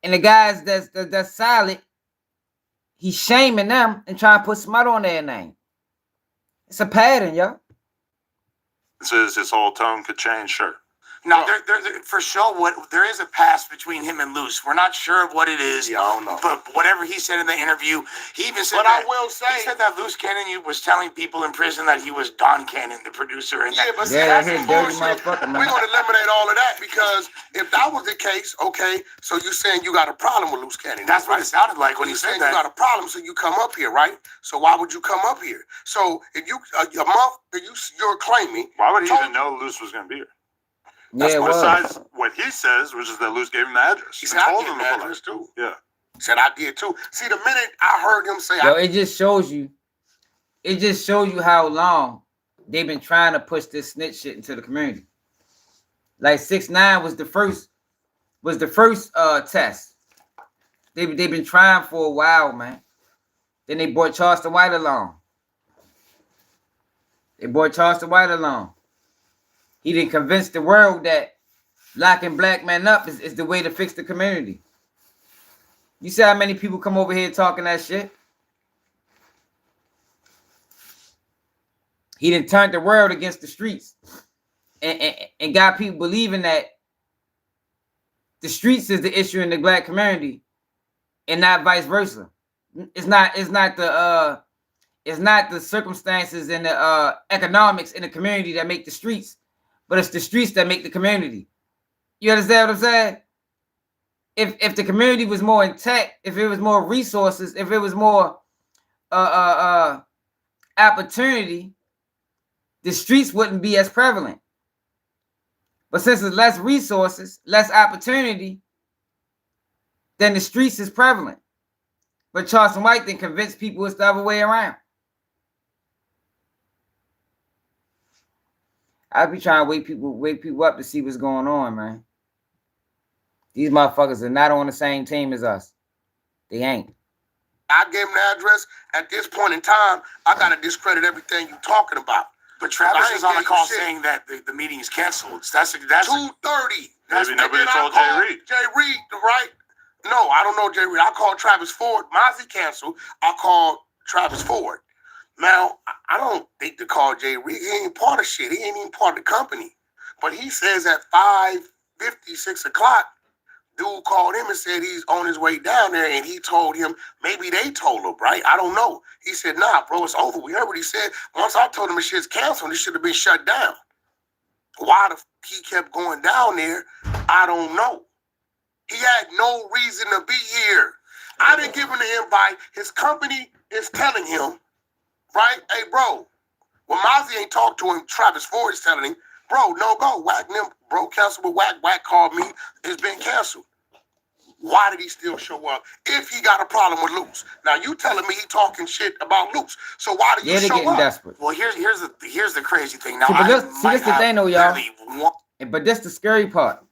And the guys that's solid, he's shaming them and trying to put smut on their name. It's a pattern, yo. Says his whole tone could change, sure. No, there for sure. There is a past between him and Luce. We're not sure of what it is. Yeah, I don't know. But whatever he said in the interview, he even said But that. I will say, he said that Luce Cannon was telling people in prison that he was Don Cannon, the producer. And yeah, but see, Yeah, that's that bullshit. motherfucker, man. We're gonna eliminate all of that because if that was the case, okay, so you saying you got a problem with Luce Cannon? That's what it sounded like when he said that. You got a problem, so you come up here, right? So why would you come up here? So if you a month that you're claiming, why would he even know Luce was going to be here? Yeah, besides what he says, which is that Luce gave him the address. He said I gave him the address too. Yeah. He said I did too. See, the minute I heard him say, yo, it just shows you how long they've been trying to push this snitch shit into the community. Like 6ix9ine was the first test. They've been trying for a while, man. Then they brought Charleston White along. He didn't convince the world that locking black men up is the way to fix the community. You see how many people come over here talking that shit? He done turned the world against the streets and got people believing that the streets is the issue in the black community and not vice versa. It's not the circumstances and the economics in the community that make the streets, but it's the streets that make the community. You understand what I'm saying? If the community was more intact, if it was more resources, if it was more opportunity, the streets wouldn't be as prevalent. But since there's less resources, less opportunity, then the streets is prevalent. But Charleston White then convinced people it's the other way around. I be trying to wake people up to see what's going on, man. These motherfuckers are not on the same team as us. They ain't. I gave him the address. At this point in time, I gotta discredit everything you talking about. But Travis is on the call saying that the meeting is canceled. That's 2:30. Maybe nobody told Jay Reed. Jay Reed, right? No, I don't know Jay Reed. I called Travis Ford. Mozzie canceled. I called Travis Ford. Now, I don't think to call Jay Reed. He ain't part of shit. He ain't even part of the company. But he says at 5:50, 6 o'clock, dude called him and said he's on his way down there, and he told him, maybe they told him, right? I don't know. He said, nah, bro, it's over. We heard what he said. Once I told him the shit's canceled, it should have been shut down. Why he kept going down there, I don't know. He had no reason to be here. I didn't give him the invite. His company is telling him, right? Hey, bro, when Mozzie ain't talked to him, Travis Ford is telling him, bro, no go. Wack them, bro, cancel with Wack. Wack called me. It's been canceled. Why did he still show up if he got a problem with Luce? Now, you telling me he talking shit about Luce. So why did you show getting up? Desperate. Well, here's the crazy thing. Now, See, this the thing, though, y'all. But that's the scary part.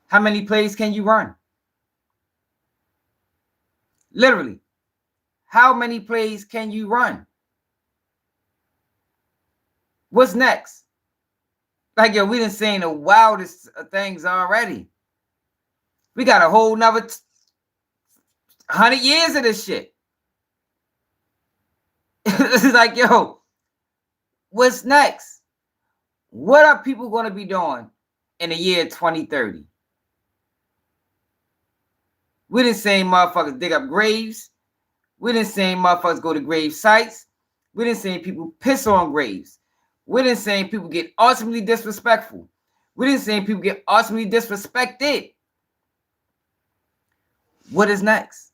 How many plays can you run? Literally. How many plays can you run? What's next? Like, yo, we done seen the wildest things already. We got a whole nother 100 years of this shit. It's like, yo, what's next? What are people going to be doing in the year 2030? We done seen motherfuckers dig up graves. We didn't see motherfuckers go to grave sites. We didn't see people piss on graves. We didn't see people get ultimately disrespectful. We didn't see people get ultimately disrespected. What is next?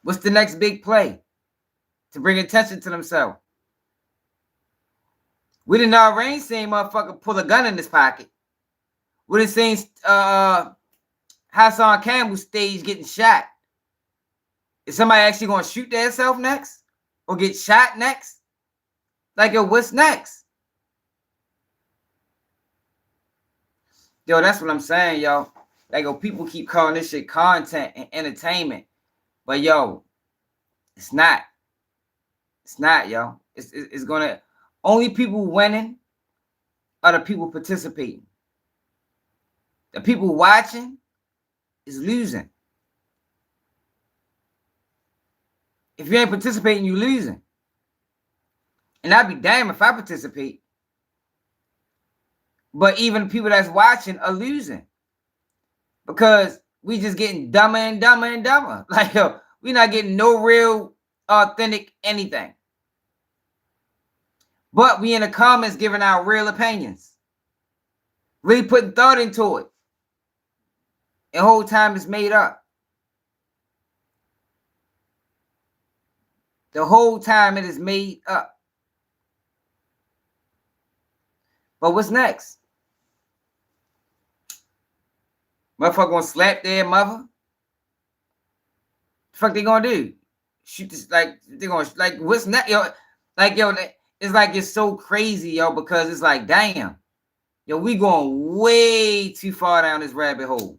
What's the next big play to bring attention to themselves? We didn't already see motherfucker pull a gun in his pocket. We didn't see Hassan Campbell stage getting shot. Is somebody actually going to shoot themselves next? Or get shot next? Like, yo, what's next? Yo, that's what I'm saying, yo. Like, yo, people keep calling this shit content and entertainment. But, yo, it's not. It's not, yo. It's going to... Only people winning are the people participating. The people watching is losing. If you ain't participating, you losing. And I'd be damned if I participate. But even the people that's watching are losing. Because we just getting dumber and dumber and dumber. Like, yo, we not getting no real, authentic anything. But we in the comments giving out real opinions. Really putting thought into it. And the whole time it's made up. The whole time it is made up. But what's next? Motherfucker gonna slap their mother? The fuck they gonna do? Shoot this, like, they gonna, like, what's next? Yo, like, yo, it's like it's so crazy, yo, because it's like, damn. Yo, we going way too far down this rabbit hole.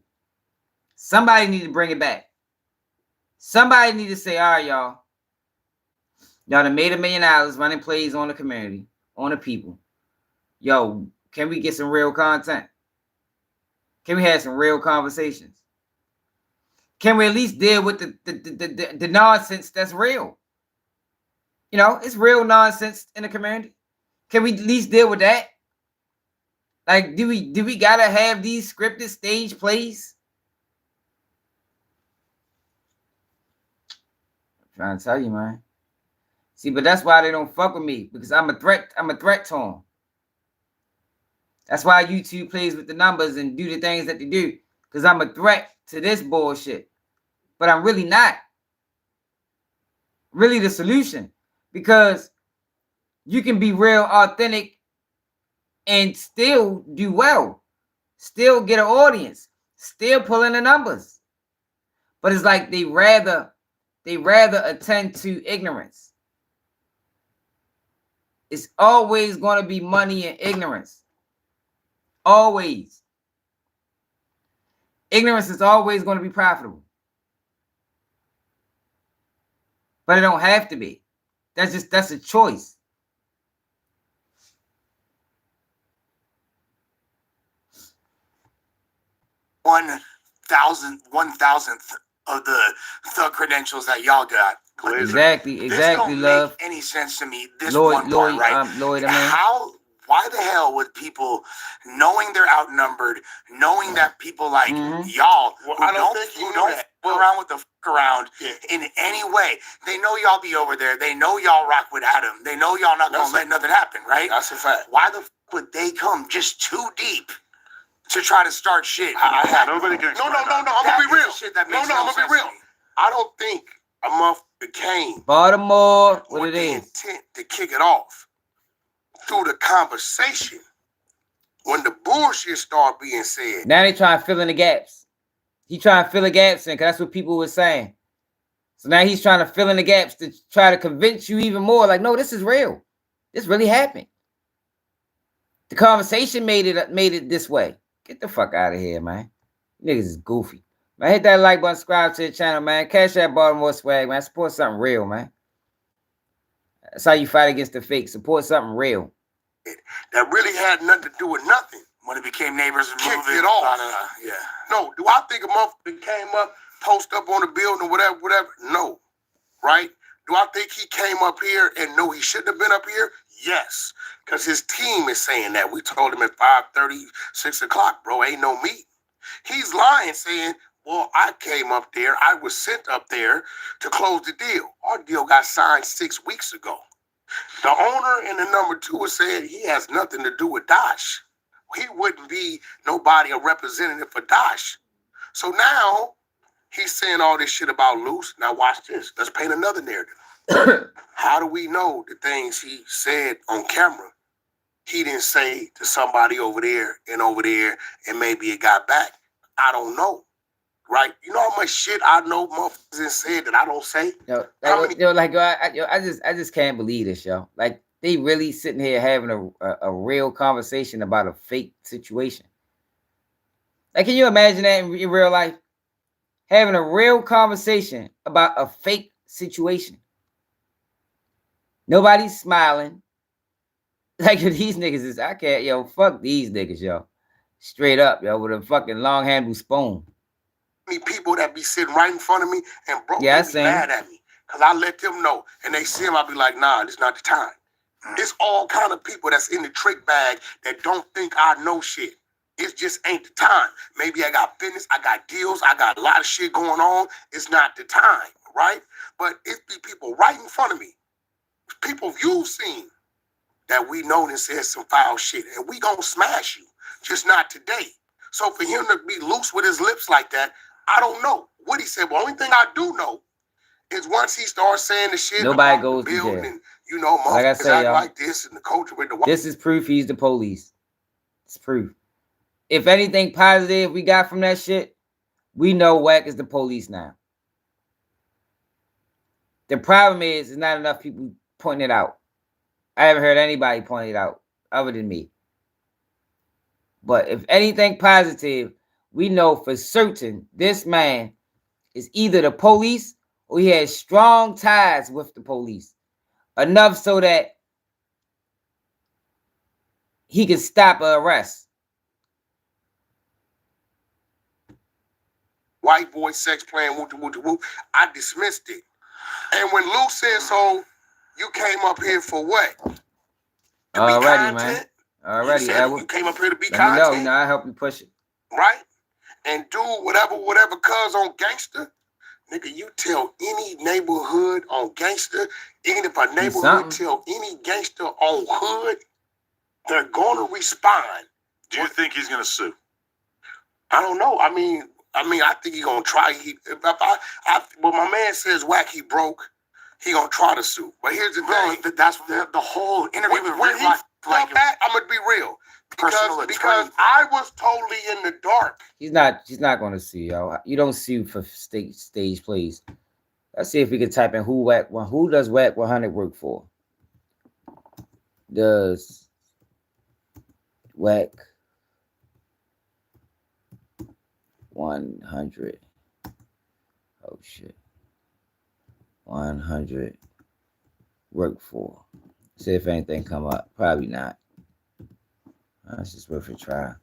Somebody need to bring it back. Somebody need to say, all right, y'all. Y'all done made $1 million running plays on the community, on the people. Yo, can we get some real content? Can we have some real conversations? Can we at least deal with the nonsense that's real? You know, it's real nonsense in the community. Can we at least deal with that? Like, do we gotta have these scripted stage plays? I'm trying to tell you, man. See, but that's why they don't fuck with me, because I'm a threat to them. That's why YouTube plays with the numbers and do the things that they do, because I'm a threat to this bullshit. But I'm really not. Really the solution, because you can be real authentic and still do well, still get an audience, still pull in the numbers. But it's like they rather attend to ignorance. It's always going to be money and ignorance. Always. Ignorance is always going to be profitable. But it don't have to be. That's a choice. One thousandth of the credentials that y'all got. Exactly, This don't love. make any sense to me. This Lloyd, one part, right? Lloyd, I mean. Why the hell would people, knowing they're outnumbered, knowing that people like y'all who don't go around with the fuck around in any way, they know y'all be over there. They know y'all rock with Adam. They know y'all not gonna let nothing happen, right? That's a fact. Why the fuck would they come just too deep to try to start shit? Nobody can. No. I'm gonna be real. I'm gonna be real. I don't think a motherfucker came Baltimore, what with it the is. intent to kick it off through the conversation. When the bullshit started being said, Now they trying to fill in the gaps. He trying to fill the gaps in, because that's what people were saying. So now he's trying to fill in the gaps to try to convince you even more. Like, no, this is real. This really happened. The conversation made it this way. Get the fuck out of here, man. You niggas is goofy. Man, hit that like button, subscribe to the channel, man. Cash that Baltimore swag, man. Support something real, man. That's how you fight against the fake. Support something real. that really had nothing to do with nothing. When it became neighbors and Kicked moving, it off. yeah. No, do I think a motherfucker came up, post up on the building, whatever? No, right? Do I think he came up here and knew he shouldn't have been up here? Yes, because his team is saying that. We told him at 5:30, 6 o'clock, bro, ain't no meet. He's lying, saying Well, I came up there. I was sent up there to close the deal. Our deal got signed 6 weeks ago. The owner and the number two said he has nothing to do with Dash. He wouldn't be nobody a representative for Dash. So now he's saying all this shit about Luce. Now watch this. Let's paint another narrative. How do we know the things he said on camera he didn't say to somebody over there, and maybe it got back? I don't know. Right? You know how much shit I know motherfuckers said that I don't say? I just can't believe this, yo. Like, they really sitting here having a real conversation about a fake situation. Like, can you imagine that in real life? Having a real conversation about a fake situation. Nobody's smiling. Like, these niggas is, I can't, yo, fuck these niggas, yo. Straight up, yo, with a fucking long handled spoon. People that be sitting right in front of me and bro, yeah, they be mad at me. Because I let them know. And they see them, I'll be like, nah, this not the time. It's all kind of people that's in the trick bag that don't think I know shit. It just ain't the time. Maybe I got business, I got deals, I got a lot of shit going on. It's not the time, right? But it be people right in front of me. People you've seen that we know that says some foul shit. And we gonna smash you. Just not today. So for him to be loose with his lips like that, I don't know what he said. But the only thing I do know is once he starts saying the shit Nobody about goes the to building, jail. and, you know, Like I motherfuckers say, act y'all, like this and the culture with the this is proof he's the police. It's proof. If anything positive we got from that shit, we know Wack is the police now. The problem is, there's not enough people pointing it out. I haven't heard anybody point it out other than me. But if anything positive, we know for certain this man is either the police or he has strong ties with the police. Enough so that he can stop an arrest. white boy sex playing whoop whoop whoop. I dismissed it. And when Lou said, so you came up here for what? To Already, be content? man. Already, you Edward. You came up here to be Let content? me know. I'll help you push it. Right? And do whatever cuz on gangster. Nigga, you tell any neighborhood on gangster, even if a neighborhood tell any gangster on hood, they're gonna respond. Do you think he's gonna sue? I don't know. I mean, I think he's gonna try. Well, my man says Wack, he broke. He gonna try to sue. But here's the thing. That's the whole interview with Rick. I'm gonna be real. Because I was totally in the dark. He's not gonna sue, yo. You don't sue for stage plays. Let's see if we can type in who does Wack 100 work for? Does Wack 100? Oh shit. 100 work for. See if anything come up. Probably not. That's just worth a try.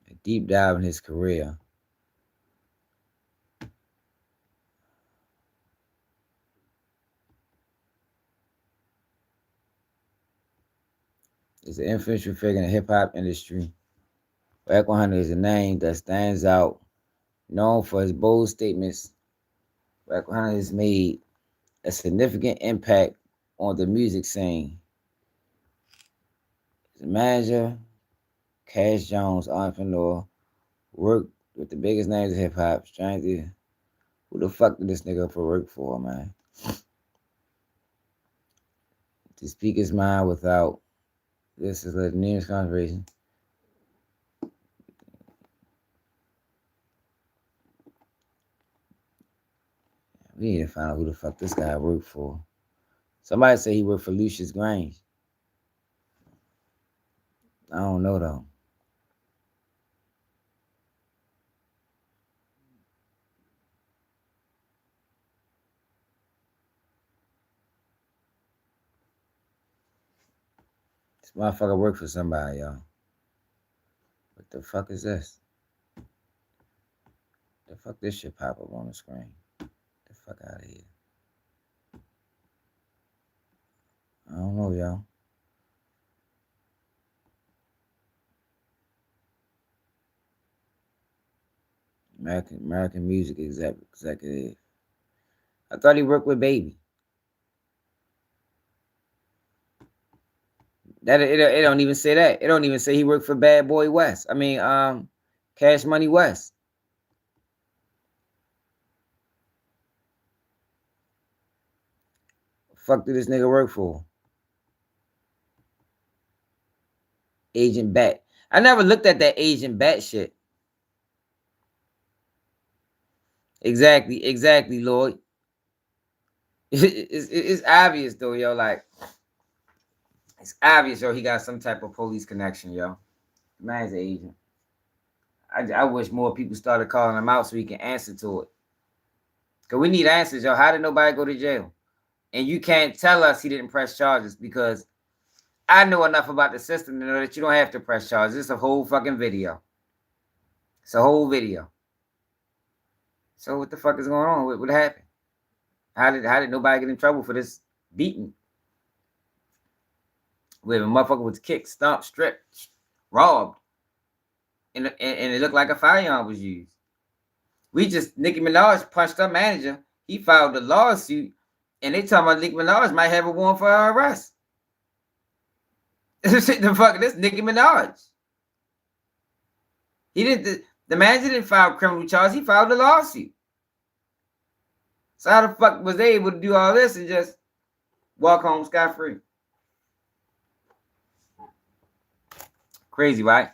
A deep dive in his career. Is an influential figure in the hip-hop industry. Wack 100 is a name that stands out. Known for his bold statements, Wack 100 has made a significant impact on the music scene. As a manager, Cash Jones, entrepreneur, worked with the biggest names of hip-hop. Stranger, who the fuck did this nigga for work for, man? To speak his mind without... This is the nearest conversation. We need to find out who the fuck this guy worked for. Somebody say he worked for Lucius Grange. I don't know though. This motherfucker work for somebody, y'all. What the fuck is this? The fuck this shit pop up on the screen? Get the fuck out of here. I don't know, y'all. American music executive. I thought he worked with Baby. That it don't even say that. It don't even say he worked for Bad Boy West. I mean, Cash Money West. Fuck did this nigga work for? Agent Bat. I never looked at that Agent Bat shit. Exactly, Lloyd. It's obvious though, yo. Like, it's obvious, yo. He got some type of police connection, yo. Man's an agent. I wish more people started calling him out so he can answer to it. Cause we need answers, yo. How did nobody go to jail? And you can't tell us he didn't press charges because I know enough about the system to know that you don't have to press charges. It's a whole fucking video. It's a whole video. So what the fuck is going on? What happened? How did nobody get in trouble for this beating? Where a motherfucker was kicked, stomped, stripped, robbed, and it looked like a firearm was used. Nicki Minaj punched her manager. He filed a lawsuit, and they talking about Nicki Minaj might have a warrant for her arrest. The fuck, this Nicki Minaj. The manager didn't file criminal charges. He filed a lawsuit. So how the fuck was they able to do all this and just walk home scot-free? Crazy, right?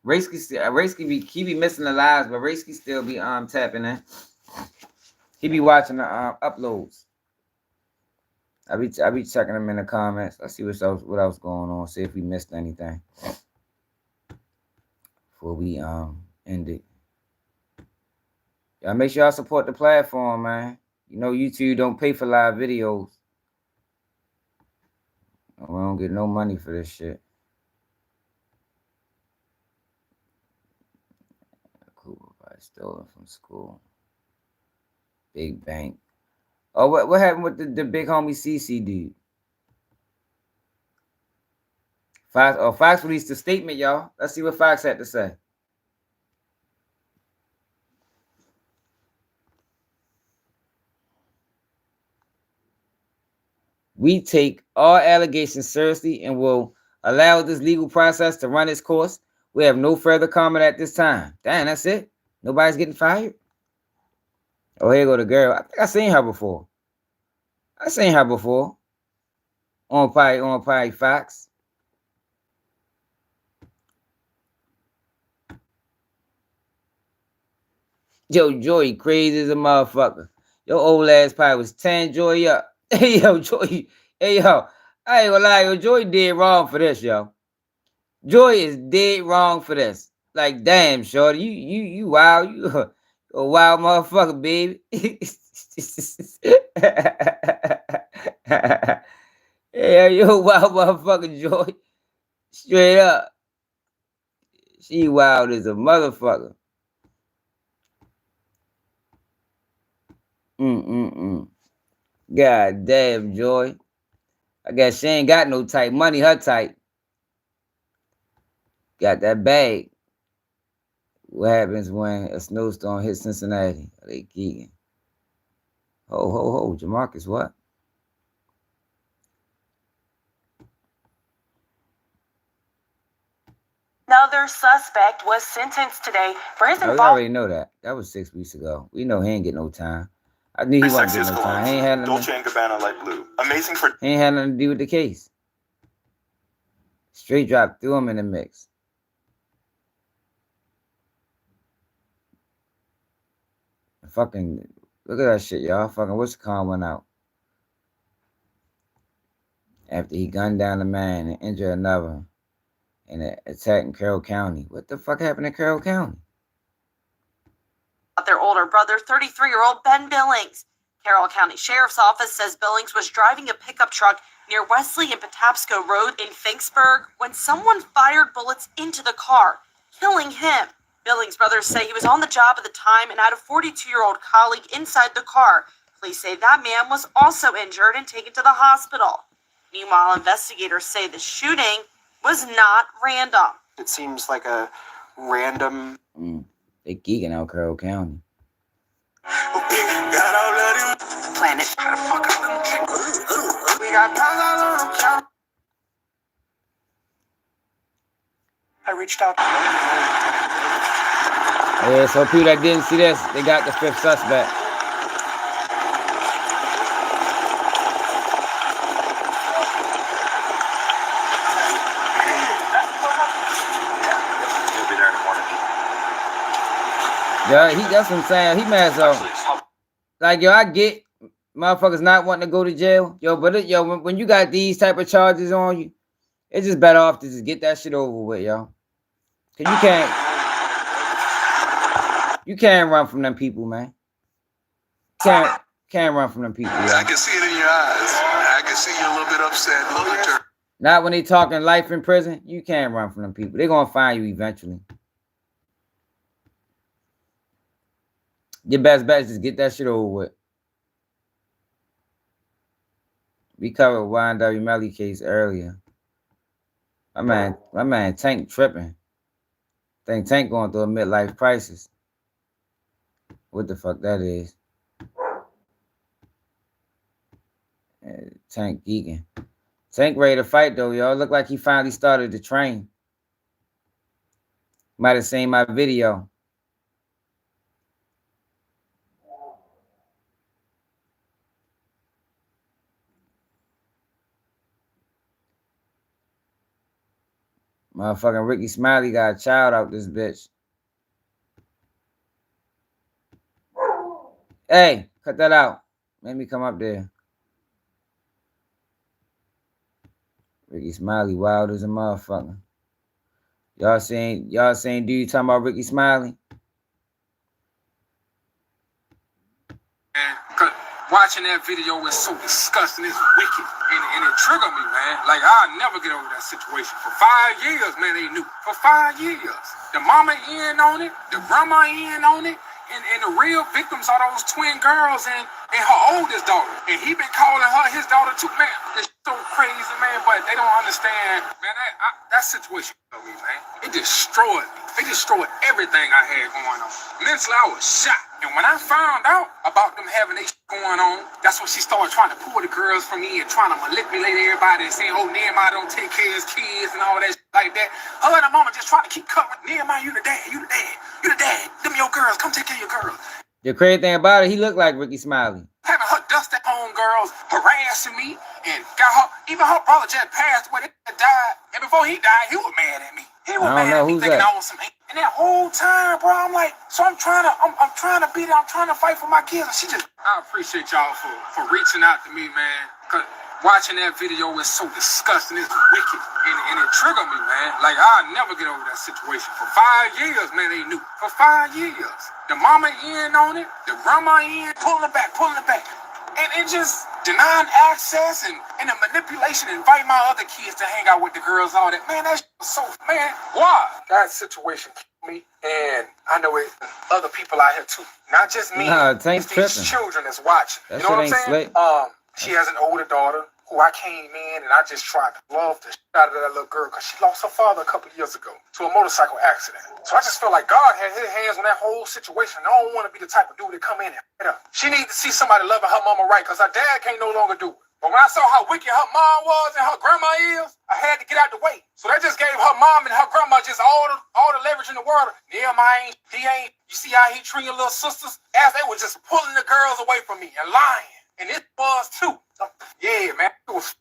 He be missing the lives, but Raceky still be tapping in. He be watching the uploads. I be checking them in the comments. I see what else going on. See if we missed anything before we end it. Y'all make sure y'all support the platform, man. You know YouTube don't pay for live videos. We don't get no money for this shit. Cool, stolen from school. Big bank. Oh, what happened with the big homie CC dude? Fox released a statement, y'all. Let's see what Fox had to say. We take all allegations seriously and will allow this legal process to run its course. We have no further comment at this time. Damn, that's it? Nobody's getting fired? Oh, here go the girl. I think I seen her before. On probably Fox. Yo, Joy crazy as a motherfucker. Your old ass probably was 10 Joy up. Hey, yo, Joy. Hey, yo. I ain't gonna lie, yo. Joy did wrong for this, yo. Joy is dead wrong for this. Like, damn, shorty. You wild. You a wild motherfucker, baby. Yeah, you a wild motherfucker, Joy. Straight up. She wild as a motherfucker. God damn, Joy. I guess she ain't got no type. Money her type. Got that bag. What happens when a snowstorm hits Cincinnati? Are they geeking? Ho. Jamarcus, what? Another suspect was sentenced today for his involvement. We already know that. That was 6 weeks ago. We know he ain't get no time. I knew he wasn't getting no time. He ain't had nothing. Dolce & Gabbana light blue. Amazing for. He ain't had nothing to do with the case. Straight drop, threw him in the mix. Fucking look at that shit, y'all. Fucking what's the con went out after he gunned down a man and injured another in an attack in Carroll County. What the fuck happened in Carroll County? their older brother, 33-year-old Ben Billings. Carroll County Sheriff's Office says Billings was driving a pickup truck near Wesley and Patapsco Road in Finksburg when someone fired bullets into the car, killing him. Billings' brothers say he was on the job at the time and had a 42-year-old colleague inside the car. Police say that man was also injured and taken to the hospital. Meanwhile, investigators say the shooting was not random. It seems like a random... They geeking out Carroll County. Planet. I reached out. Yeah, so people that didn't see this, they got the 5th suspect. Yeah, that's what I'm saying. He mad so. Like, yo, I get motherfuckers not wanting to go to jail. Yo, but when you got these type of charges on you, it's just better off to just get that shit over with, yo. Cause you can't run from them people, man. Can't run from them people. Yo. I can see it in your eyes. I can see you a little bit upset, a little bit turned. Not when they talking life in prison. You can't run from them people. They're gonna find you eventually. Your best bet is just get that shit over with. We covered YNW Melly case earlier. My man Tank tripping. Think Tank going through a midlife crisis. What the fuck that is? Tank geeking. Tank ready to fight though, y'all. Look like he finally started to train. Might have seen my video. Motherfucking Ricky Smiley got a child out this bitch. Hey, cut that out. Let me come up there. Ricky Smiley wild as a motherfucker. Y'all seen dude talking about Ricky Smiley? Watching that video was so disgusting. It's wicked. And it triggered me, man. Like, I'll never get over that situation. For 5 years, man, they knew. For 5 years. The mama in on it. The grandma in on it. And the real victims are those twin girls and her oldest daughter. And he been calling her his daughter too, man. It's so crazy, man. But they don't understand, man. That situation, man, it destroyed me. It destroyed everything I had going on. Mentally, I was shot. And when I found out about them having that going on, that's when she started trying to pull the girls from me and trying to manipulate everybody and saying, oh, Nehemiah don't take care of his kids and all that shit like that. Her and her mama just trying to keep covering. Nehemiah, you the dad, you the dad, you the dad. Them your girls, come take care of your girls. The crazy thing about it, he looked like Ricky Smiley. Having her dusty homegirls harassing me and got her, even her brother just passed away, died. And before he died, he was mad at me. He was mad at me thinking I was some. And that whole time, bro, I'm like, so I'm trying to beat it, I'm trying to fight for my kids. And she just, I appreciate y'all for reaching out to me, man. Cause watching that video was so disgusting. It's wicked. And it triggered me, man. Like, I'll never get over that situation. For 5 years, man, they knew. For 5 years. The mama in on it, the grandma in, pulling it back. And it just denying access and the manipulation, inviting my other kids to hang out with the girls, all that. Man, that was so, man, why? That situation killed me, and I know it, other people out here too. Not just me. Nah, Tank's these tripping. children that's watching. That you know what I'm shit saying? ain't slick. She has an older daughter who I came in and I just tried to love the shit out of that little girl because she lost her father a couple years ago to a motorcycle accident. So I just feel like God had his hands on that whole situation. I don't want to be the type of dude that come in and hit her. She needs to see somebody loving her mama right because her dad can't no longer do it. But when I saw how wicked her mom was and her grandma is, I had to get out the way. So that just gave her mom and her grandma just all the leverage in the world. Nehemiah, you see how he treating little sisters? As they were just pulling the girls away from me and lying. And it was too. Yeah, man. It was,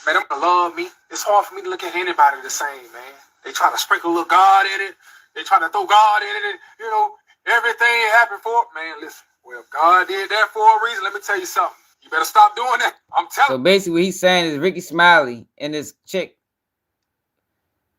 man, them gonna love me. It's hard for me to look at anybody the same, man. They try to sprinkle a little God in it. They try to throw God in it. You know, everything happened for it. Man, listen. Well, if God did that for a reason, let me tell you something. You better stop doing that. I'm telling you. So basically what he's saying is Ricky Smiley and this chick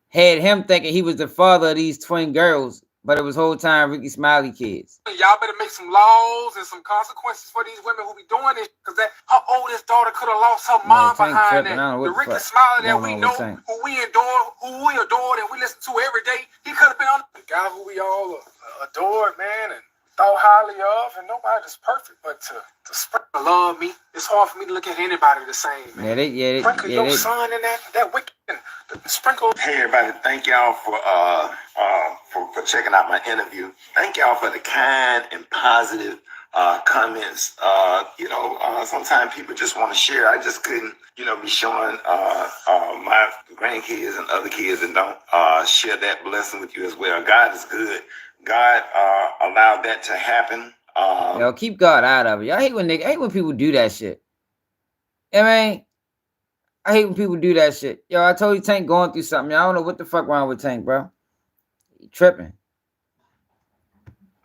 had him thinking he was the father of these twin girls But it was whole time Ricky Smiley kids. Y'all better make some laws and some consequences for these women who be doing this, because that her oldest daughter could have lost her mom behind that. The Ricky Smiley that we know, who we adored, and we listen to every day, he could have been on the guy who we all adored, man, and thought highly of, and nobody's perfect, but to sprinkle love me, it's hard for me to look at anybody the same, man. Sprinkle your son in that wicked, sprinkle. Hey everybody, thank y'all for checking out my interview. Thank y'all for the kind and positive comments. Sometimes people just want to share. I just couldn't, be showing my grandkids and other kids and don't share that blessing with you as well. God is good. God allowed that to happen. Yo, keep God out of it. I hate when people do that shit. I mean, I hate when people do that shit. Yo, I told you Tank going through something. I don't know what the fuck wrong with Tank, bro. He tripping.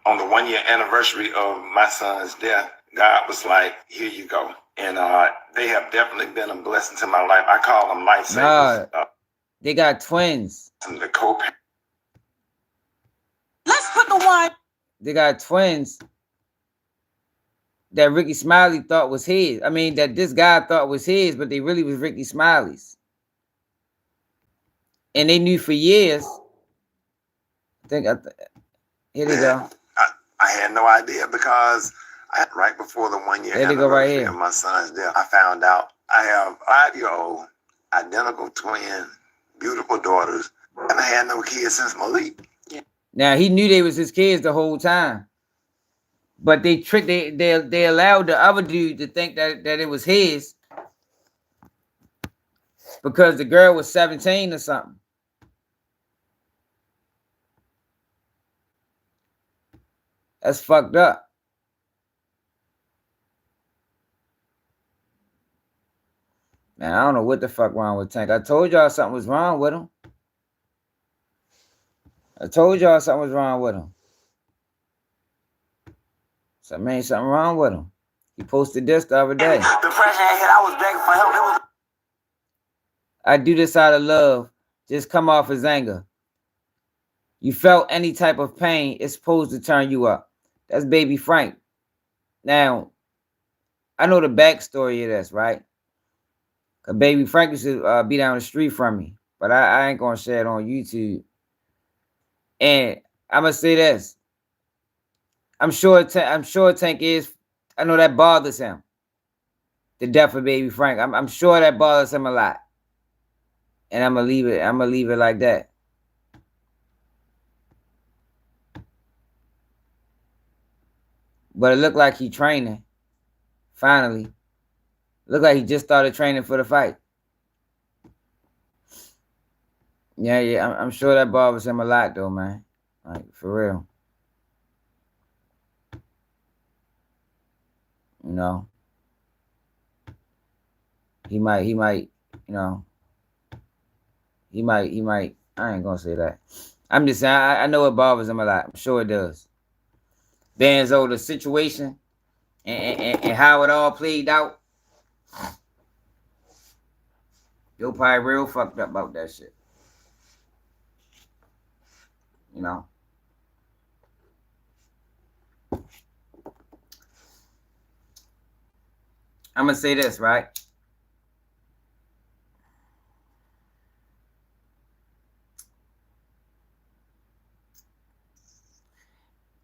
On the 1 year anniversary of my son's death, God was like, here you go. And they have definitely been a blessing to my life. I call them lifesavers. Nah, they got twins. The co-parent. Let's put the one. They got twins that Ricky Smiley thought was his. I mean, that this guy thought was his, but they really was Ricky Smiley's. And they knew for years. Here they go. I had no idea because right before the 1 year anniversary of my son's death, I found out I have 5-year-old identical twin, beautiful daughters, and I had no kids since Malik. Now he knew they was his kids the whole time, but they allowed the other dude to think that it was his because the girl was 17 or something. That's fucked up. Man, I don't know what the fuck wrong with Tank. I told y'all something was wrong with him. Something wrong with him. He posted this the other day. The president hit, I was begging for help. I do this out of love. Just come off his anger. You felt any type of pain, it's supposed to turn you up. That's Baby Frank. Now, I know the backstory of this, right? Because Baby Frank used to be down the street from me. But I ain't going to share it on YouTube. And I'm going to say this. I'm sure Tank is, I know that bothers him. The death of Baby Frank. I'm sure that bothers him a lot. And I'm going to leave it like that. But it looked like he training. Finally. Looked like he just started training for the fight. Yeah, I'm sure that bothers him a lot though, man. Like, for real. You know. He might, I ain't gonna say that. I'm just saying, I know it bothers him a lot. I'm sure it does. Benzo, the situation and how it all played out. You're probably real fucked up about that shit. You know. I'm gonna say this, right?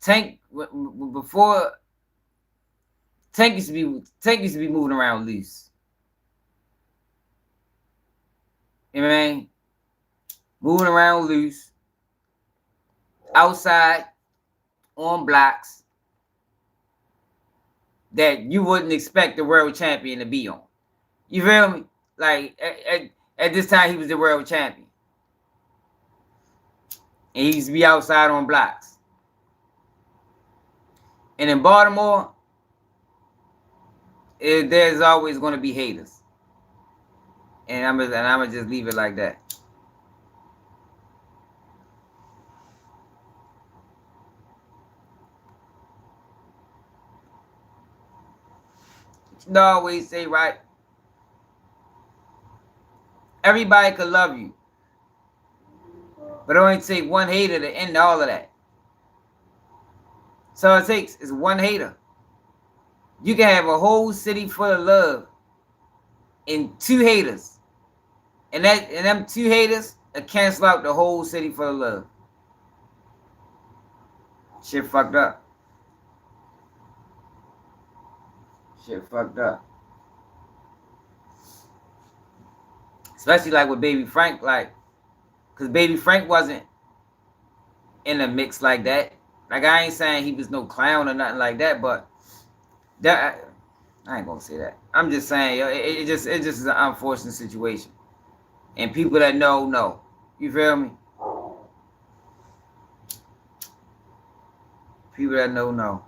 Tank before Tank used to be moving around loose. You know what I mean? Moving around loose. Outside on blocks that you wouldn't expect the world champion to be on. You feel me? Like at this time he was the world champion. And he used to be outside on blocks. And in Baltimore, there's always going to be haters. And I'm gonna just leave it like that. You know, I always say, right? Everybody could love you. But it only take one hater to end all of that. So it takes is one hater. You can have a whole city full of love and 2 haters. And them 2 haters will cancel out the whole city full of love. Shit fucked up. Shit fucked up. Especially like with Baby Frank, like, cause Baby Frank wasn't in the mix like that. Like, I ain't saying he was no clown or nothing like that, but that I ain't gonna say that. I'm just saying, yo, it just is an unfortunate situation, and people that know. You feel me? People that know.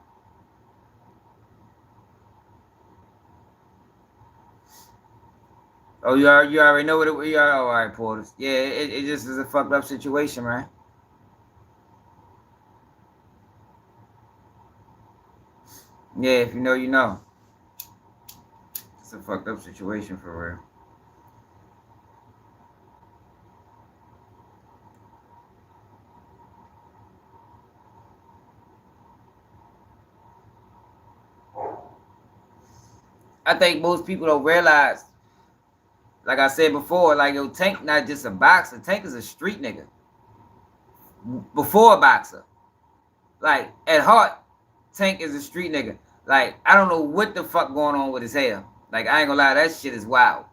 Oh, you already know what it. You are all right, Porters. Yeah, it just is a fucked up situation, man. Yeah, if you know, you know. It's a fucked up situation for real. I think most people don't realize, like I said before, like, yo, Tank not just a boxer. Tank is a street nigga. Before a boxer. Like, at heart, Tank is a street nigga. Like, I don't know what the fuck going on with his hair. Like, I ain't gonna lie, that shit is wild.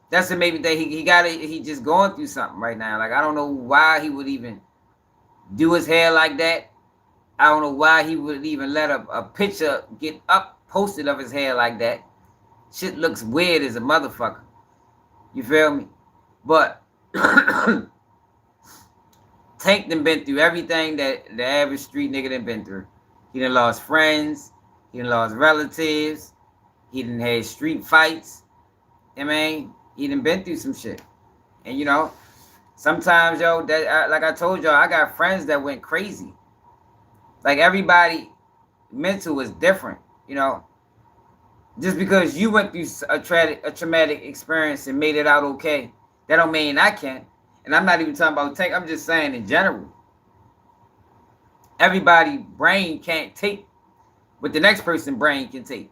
That's the maybe thing. He just going through something right now. Like, I don't know why he would even do his hair like that. I don't know why he would even let a picture get up posted of his hair like that. Shit looks weird as a motherfucker. You feel me? But Tank done been through everything that the average street nigga done been through. He done lost friends. He done lost relatives. He done had street fights. I mean, he done been through some shit. And you know, sometimes, yo, like I told y'all, I got friends that went crazy. Like, everybody mental is different, you know. Just because you went through a traumatic experience and made it out okay, that don't mean I can't. And I'm not even talking about Tank. I'm just saying in general. Everybody brain can't take what the next person's brain can take.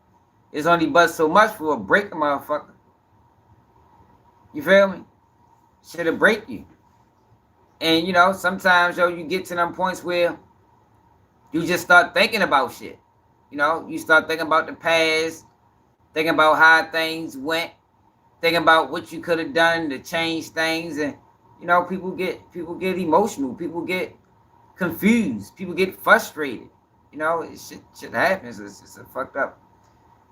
It's only but so much for a break a motherfucker. You feel me? Shit'll break you. And you know, sometimes, yo, you get to them points where you just start thinking about shit. You know, you start thinking about the past, thinking about how things went, thinking about what you could have done to change things, and you know, people get emotional, people get confused, people get frustrated. You know, shit happens. It's a fucked up.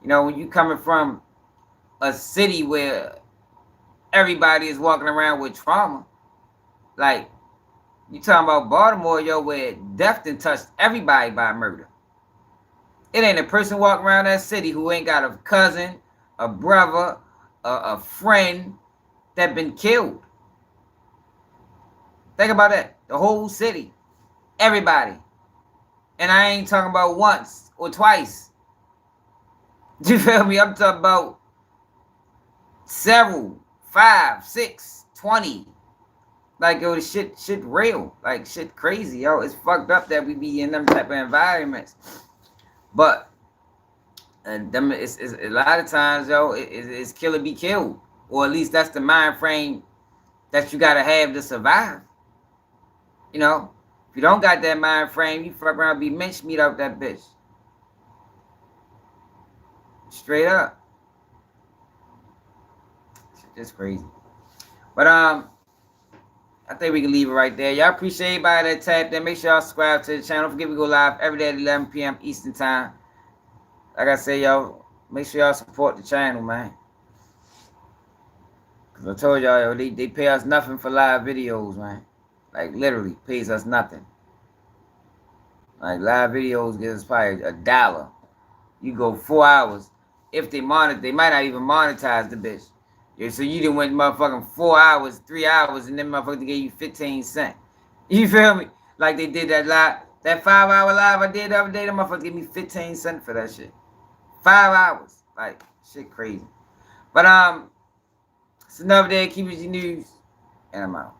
You know, when you coming from a city where everybody is walking around with trauma, like you talking about Baltimore, yo, where death done touched everybody by murder. It ain't a person walking around that city who ain't got a cousin, a brother, a friend that been killed. Think about that. The whole city. Everybody. And I ain't talking about once or twice. You feel me? I'm talking about several, 5, 6, 20. Like, yo, the shit real. Like, shit crazy, yo. It's fucked up that we be in them type of environments. But them, it's a lot of times, yo, it's kill or be killed. Or at least that's the mind frame that you gotta have to survive. You know? If you don't got that mind frame, you fuck around and be mincemeat out that bitch. Straight up. Shit just crazy. But I think we can leave it right there. Y'all appreciate everybody that tapped in. Make sure y'all subscribe to the channel. Don't forget we go live every day at 11 p.m. Eastern Time. Like I say, y'all, make sure y'all support the channel, man. Because I told y'all, yo, they pay us nothing for live videos, man. Like, literally, pays us nothing. Like, live videos gives us probably $1. You go 4 hours. If they monitor, they might not even monetize the bitch. Yeah, so you done went motherfucking 4 hours, 3 hours, and then motherfucker gave you 15 cents. You feel me? Like they did that live, that 5 hour live I did the other day, that motherfucker gave me 15 cents for that shit. 5 hours. Like, shit crazy. But it's another day of Keepers News, and I'm out.